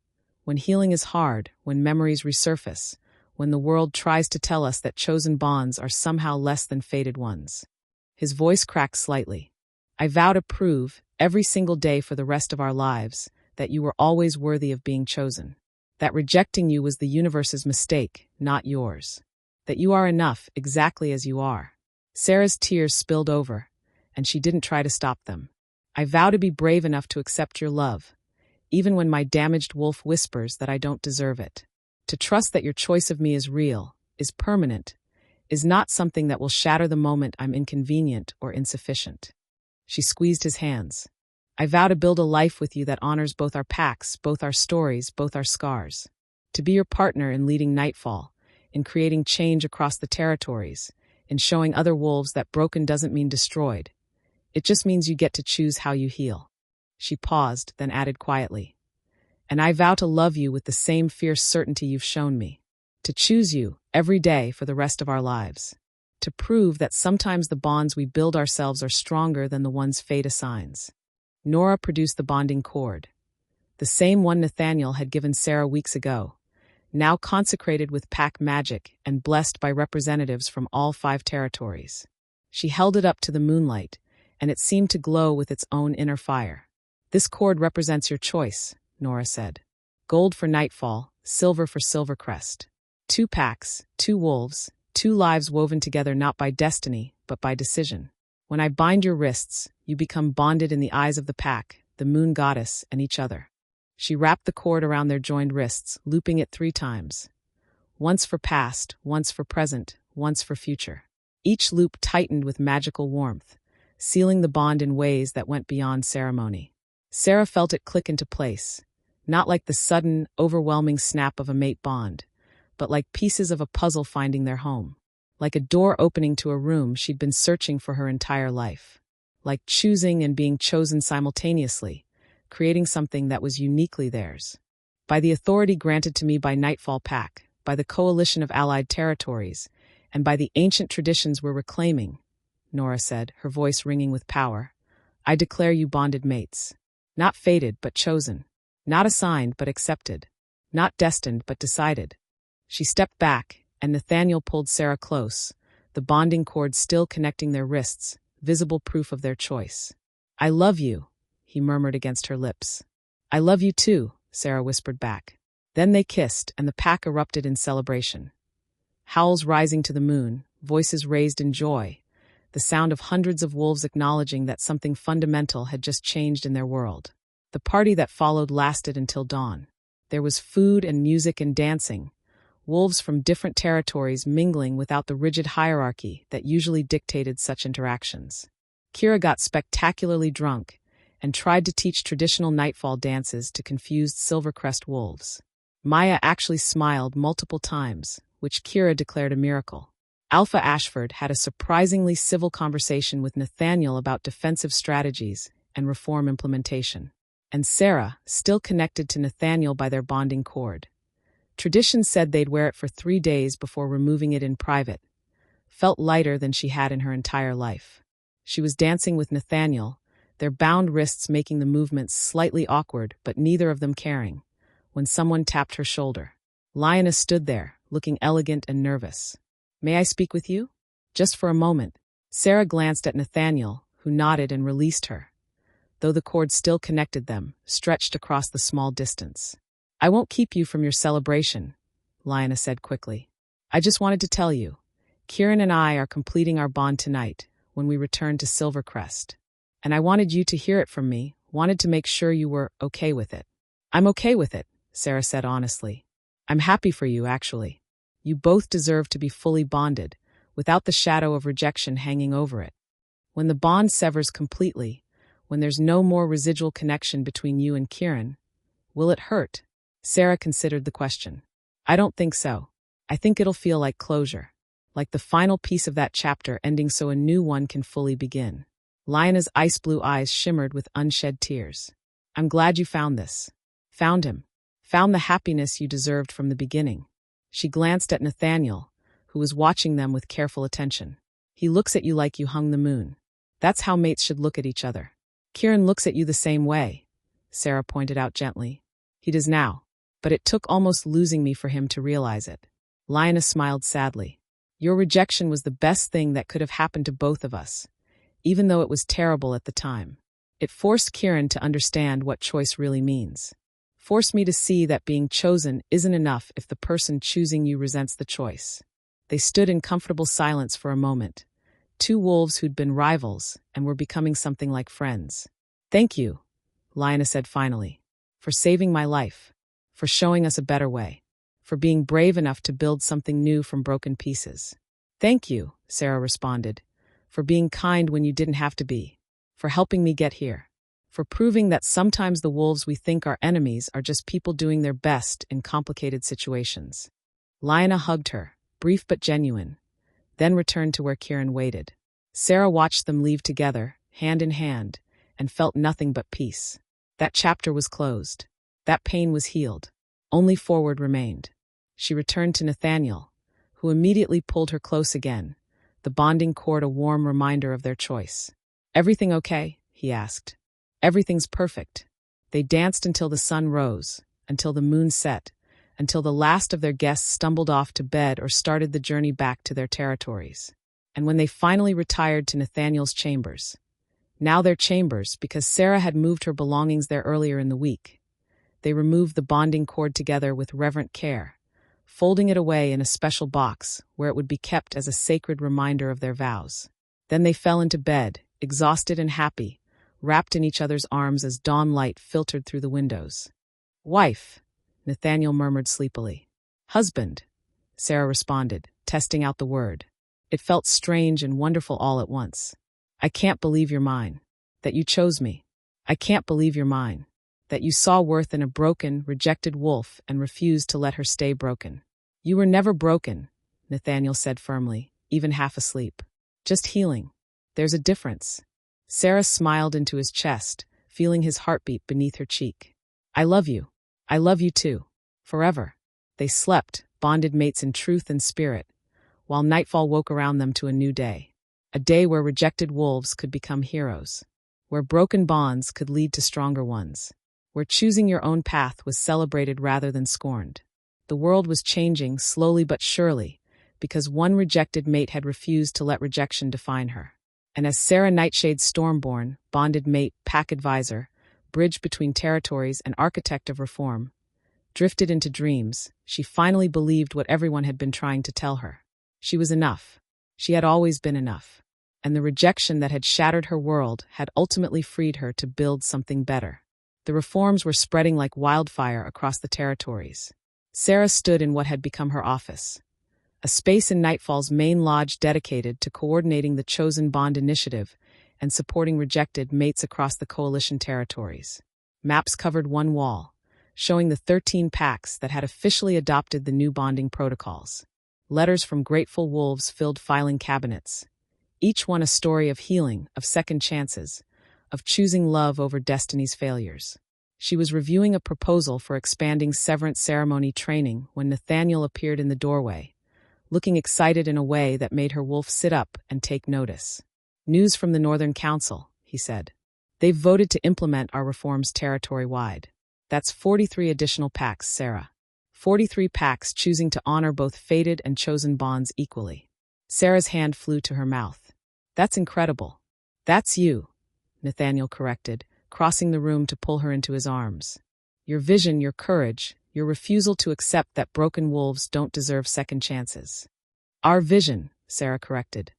when healing is hard, when memories resurface, when the world tries to tell us that chosen bonds are somehow less than fated ones." His voice cracked slightly. "I vow to prove, every single day for the rest of our lives, that you were always worthy of being chosen. That rejecting you was the universe's mistake, not yours. That you are enough, exactly as you are." Sera's tears spilled over, and she didn't try to stop them. "I vow to be brave enough to accept your love, even when my damaged wolf whispers that I don't deserve it. To trust that your choice of me is real, is permanent, is not something that will shatter the moment I'm inconvenient or insufficient." She squeezed his hands. "I vow to build a life with you that honors both our packs, both our stories, both our scars. To be your partner in leading Nightfall, in creating change across the territories, in showing other wolves that broken doesn't mean destroyed. It just means you get to choose how you heal." She paused, then added quietly, "And I vow to love you with the same fierce certainty you've shown me. To choose you, every day for the rest of our lives. To prove that sometimes the bonds we build ourselves are stronger than the ones fate assigns." Nora produced the bonding cord. The same one Nathaniel had given Sera weeks ago, now consecrated with pack magic and blessed by representatives from all 5 territories. She held it up to the moonlight, and it seemed to glow with its own inner fire. "This cord represents your choice," Nora said. Gold for Nightfall, silver for Silvercrest. 2 packs, 2 wolves, 2 lives woven together not by destiny, but by decision. When I bind your wrists, you become bonded in the eyes of the pack, the moon goddess, and each other. She wrapped the cord around their joined wrists, looping it 3 times. Once for past, once for present, once for future. Each loop tightened with magical warmth, sealing the bond in ways that went beyond ceremony. Sera felt it click into place, not like the sudden, overwhelming snap of a mate bond, but like pieces of a puzzle finding their home. Like a door opening to a room she'd been searching for her entire life. Like choosing and being chosen simultaneously, creating something that was uniquely theirs. By the authority granted to me by Nightfall Pack, by the coalition of allied territories, and by the ancient traditions we're reclaiming, Nora said, her voice ringing with power, I declare you bonded mates. Not fated, but chosen. Not assigned, but accepted. Not destined, but decided. She stepped back, and Nathaniel pulled Sera close, the bonding cord still connecting their wrists, visible proof of their choice. I love you, he murmured against her lips. I love you too, Sera whispered back. Then they kissed, and the pack erupted in celebration. Howls rising to the moon, voices raised in joy, the sound of hundreds of wolves acknowledging that something fundamental had just changed in their world. The party that followed lasted until dawn. There was food and music and dancing, wolves from different territories mingling without the rigid hierarchy that usually dictated such interactions. Kira got spectacularly drunk and tried to teach traditional Nightfall dances to confused Silvercrest wolves. Maya actually smiled multiple times, which Kira declared a miracle. Alpha Ashford had a surprisingly civil conversation with Nathaniel about defensive strategies and reform implementation. And Sera, still connected to Nathaniel by their bonding cord. Tradition said they'd wear it for 3 days before removing it in private. Felt lighter than she had in her entire life. She was dancing with Nathaniel, their bound wrists making the movements slightly awkward but neither of them caring, when someone tapped her shoulder. Lioness stood there, looking elegant and nervous. May I speak with you? Just for a moment. Sera glanced at Nathaniel, who nodded and released her, though the cord still connected them, stretched across the small distance. I won't keep you from your celebration, Lioness said quickly. I just wanted to tell you, Kieran and I are completing our bond tonight when we return to Silvercrest. And I wanted you to hear it from me, wanted to make sure you were okay with it. I'm okay with it, Sera said honestly. I'm happy for you, actually. You both deserve to be fully bonded, without the shadow of rejection hanging over it. When the bond severs completely, when there's no more residual connection between you and Kieran, will it hurt? Sera considered the question. I don't think so. I think it'll feel like closure. Like the final piece of that chapter ending so a new one can fully begin. Lionel's ice blue eyes shimmered with unshed tears. I'm glad you found this. Found him. Found the happiness you deserved from the beginning. She glanced at Nathaniel, who was watching them with careful attention. He looks at you like you hung the moon. That's how mates should look at each other. Kieran looks at you the same way, Sera pointed out gently. He does now, but it took almost losing me for him to realize it. Lioness smiled sadly. Your rejection was the best thing that could have happened to both of us, even though it was terrible at the time. It forced Kieran to understand what choice really means. Forced me to see that being chosen isn't enough if the person choosing you resents the choice. They stood in comfortable silence for a moment. 2 wolves who'd been rivals and were becoming something like friends. Thank you, Lioness said finally, for saving my life, for showing us a better way, for being brave enough to build something new from broken pieces. Thank you, Sera responded, for being kind when you didn't have to be, for helping me get here, for proving that sometimes the wolves we think are enemies are just people doing their best in complicated situations. Lioness hugged her, brief but genuine, then returned to where Kieran waited. Sera watched them leave together, hand in hand, and felt nothing but peace. That chapter was closed. That pain was healed. Only forward remained. She returned to Nathaniel, who immediately pulled her close again, the bonding cord a warm reminder of their choice. Everything okay? He asked. Everything's perfect. They danced until the sun rose, until the moon set, until the last of their guests stumbled off to bed or started the journey back to their territories. And when they finally retired to Nathaniel's chambers, now their chambers because Sera had moved her belongings there earlier in the week, They removed the bonding cord together with reverent care, folding it away in a special box where it would be kept as a sacred reminder of their vows. Then they fell into bed, exhausted and happy, wrapped in each other's arms as dawn light filtered through the windows. "Wife," Nathaniel murmured sleepily. "Husband," Sera responded, testing out the word. It felt strange and wonderful all at once. "I can't believe you're mine. That you chose me. I can't believe you're mine. That you saw worth in a broken, rejected wolf and refused to let her stay broken." "You were never broken," Nathaniel said firmly, even half asleep. "Just healing. There's a difference." Sera smiled into his chest, feeling his heartbeat beneath her cheek. "I love you. I love you too. Forever." They slept, bonded mates in truth and spirit, while nightfall woke around them to a new day. A day where rejected wolves could become heroes, where broken bonds could lead to stronger ones, where choosing your own path was celebrated rather than scorned. The world was changing slowly but surely, because one rejected mate had refused to let rejection define her. And as Sera Nightshade Stormborne, bonded mate, pack advisor, bridge between territories and architect of reform, drifted into dreams, she finally believed what everyone had been trying to tell her. She was enough. She had always been enough. And the rejection that had shattered her world had ultimately freed her to build something better. The reforms were spreading like wildfire across the territories. Sera stood in what had become her office, a space in Nightfall's main lodge dedicated to coordinating the Chosen Bond initiative and supporting rejected mates across the coalition territories. Maps covered one wall, showing the 13 packs that had officially adopted the new bonding protocols. Letters from grateful wolves filled filing cabinets, each one a story of healing, of second chances, of choosing love over destiny's failures. She was reviewing a proposal for expanding severance ceremony training when Nathaniel appeared in the doorway, looking excited in a way that made her wolf sit up and take notice. "News from the Northern Council," he said. "They've voted to implement our reforms territory-wide. That's 43 additional packs, Sera. 43 packs choosing to honor both fated and chosen bonds equally." Sera's hand flew to her mouth. "That's incredible." "That's you," Nathaniel corrected, crossing the room to pull her into his arms. "Your vision, your courage, your refusal to accept that broken wolves don't deserve second chances." "Our vision," Sera corrected.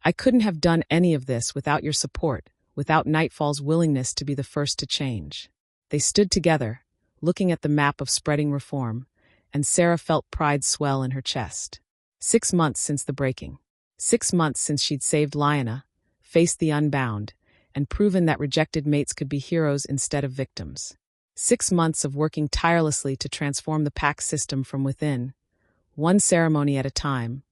"I couldn't have done any of this without your support, without Nightfall's willingness to be the first to change." They stood together, looking at the map of spreading reform, and Sera felt pride swell in her chest. 6 months since the breaking. 6 months since she'd saved Lyanna, faced the unbound, and proven that rejected mates could be heroes instead of victims. 6 months of working tirelessly to transform the pack system from within, one ceremony at a time,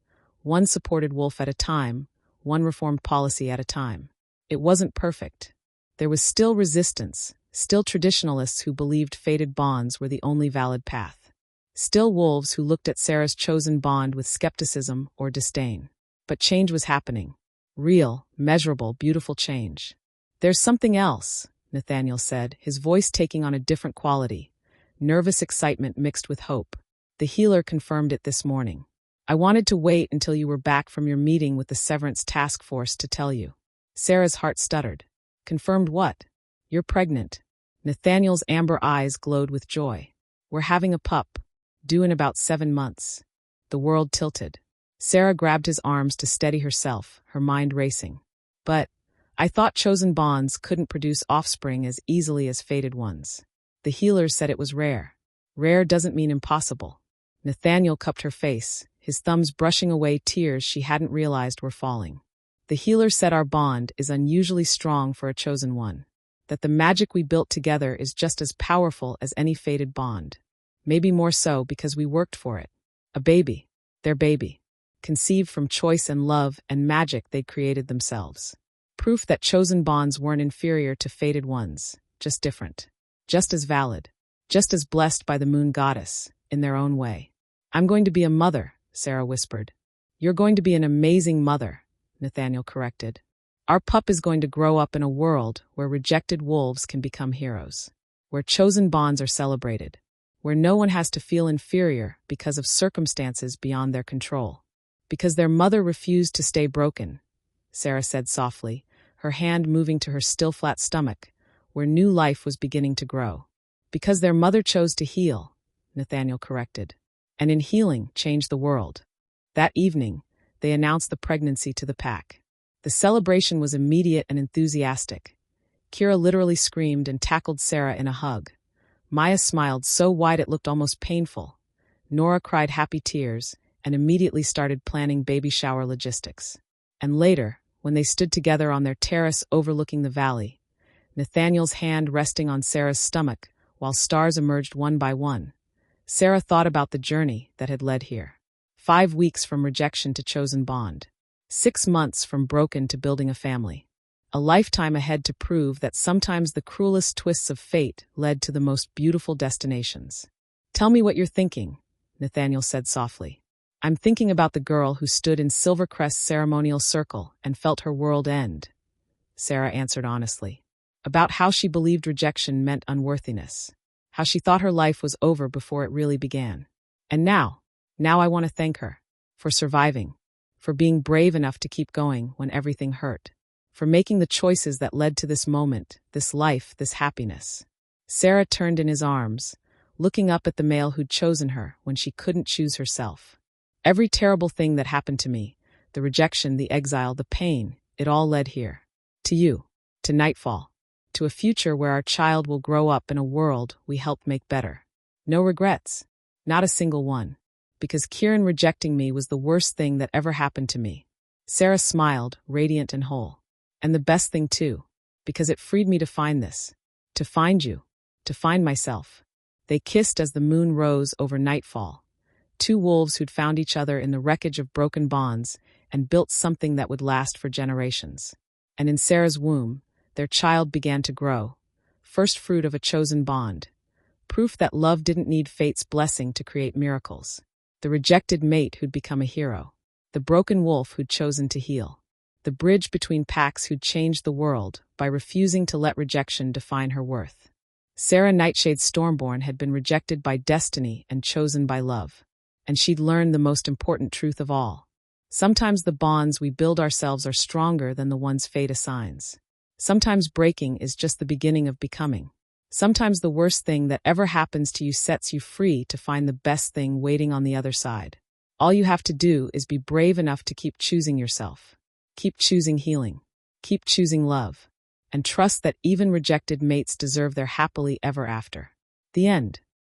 one supported wolf at a time, one reformed policy at a time. It wasn't perfect. There was still resistance, still traditionalists who believed fated bonds were the only valid path. Still wolves who looked at Sera's chosen bond with skepticism or disdain. But change was happening. Real, measurable, beautiful change. "There's something else," Nathaniel said, his voice taking on a different quality, nervous excitement mixed with hope. "The healer confirmed it this morning. I wanted to wait until you were back from your meeting with the Severance Task Force to tell you." Sera's heart stuttered. "Confirmed what?" "You're pregnant." Nathaniel's amber eyes glowed with joy. "We're having a pup, due in about 7 months." The world tilted. Sera grabbed his arms to steady herself, her mind racing. "But I thought chosen bonds couldn't produce offspring as easily as fated ones." The healer said it was rare. "Rare doesn't mean impossible." Nathaniel cupped her face, his thumbs brushing away tears she hadn't realized were falling. "The healer said our bond is unusually strong for a chosen one. That the magic we built together is just as powerful as any fated bond. Maybe more so because we worked for it. A baby. Their baby. Conceived from choice and love and magic they'd created themselves. Proof that chosen bonds weren't inferior to fated ones, just different. Just as valid. Just as blessed by the moon goddess, in their own way." "I'm going to be a mother," Sera whispered. "You're going to be an amazing mother," Nathaniel corrected. "Our pup is going to grow up in a world where rejected wolves can become heroes. Where chosen bonds are celebrated. Where no one has to feel inferior because of circumstances beyond their control. Because their mother refused to stay broken," Sera said softly, her hand moving to her still flat stomach, where new life was beginning to grow. Because their mother chose to heal, Nathaniel corrected, and in healing changed the world. That evening, they announced the pregnancy to the pack. The celebration was immediate and enthusiastic. Kira literally screamed and tackled Sera in a hug. Maya smiled so wide it looked almost painful. Nora cried happy tears and immediately started planning baby shower logistics. And later, when they stood together on their terrace overlooking the valley, Nathaniel's hand resting on Sera's stomach while stars emerged one by one, Sera thought about the journey that had led here. 5 weeks from rejection to chosen bond. 6 months from broken to building a family. A lifetime ahead to prove that sometimes the cruelest twists of fate led to the most beautiful destinations. Tell me what you're thinking, Nathaniel said softly. I'm thinking about the girl who stood in Silvercrest's ceremonial circle and felt her world end, Sera answered honestly. About how she believed rejection meant unworthiness. How she thought her life was over before it really began. And now I want to thank her. For surviving. For being brave enough to keep going when everything hurt. For making the choices that led to this moment, this life, this happiness. Sera turned in his arms, looking up at the male who'd chosen her when she couldn't choose herself. Every terrible thing that happened to me, the rejection, the exile, the pain, it all led here. To you. To Nightfall. To a future where our child will grow up in a world we helped make better. No regrets. Not a single one. Because Kieran rejecting me was the worst thing that ever happened to me. Sera smiled, radiant and whole. And the best thing too. Because it freed me to find this. To find you. To find myself. They kissed as the moon rose over Nightfall. 2 wolves who'd found each other in the wreckage of broken bonds and built something that would last for generations. And in Sera's womb, their child began to grow. First fruit of a chosen bond. Proof that love didn't need fate's blessing to create miracles. The rejected mate who'd become a hero. The broken wolf who'd chosen to heal. The bridge between packs who'd changed the world by refusing to let rejection define her worth. Sera Nightshade Stormborne had been rejected by destiny and chosen by love. And she'd learned the most important truth of all. Sometimes the bonds we build ourselves are stronger than the ones fate assigns. Sometimes breaking is just the beginning of becoming. Sometimes the worst thing that ever happens to you sets you free to find the best thing waiting on the other side. All you have to do is be brave enough to keep choosing yourself. Keep choosing healing. Keep choosing love. And trust that even rejected mates deserve their happily ever after. The end.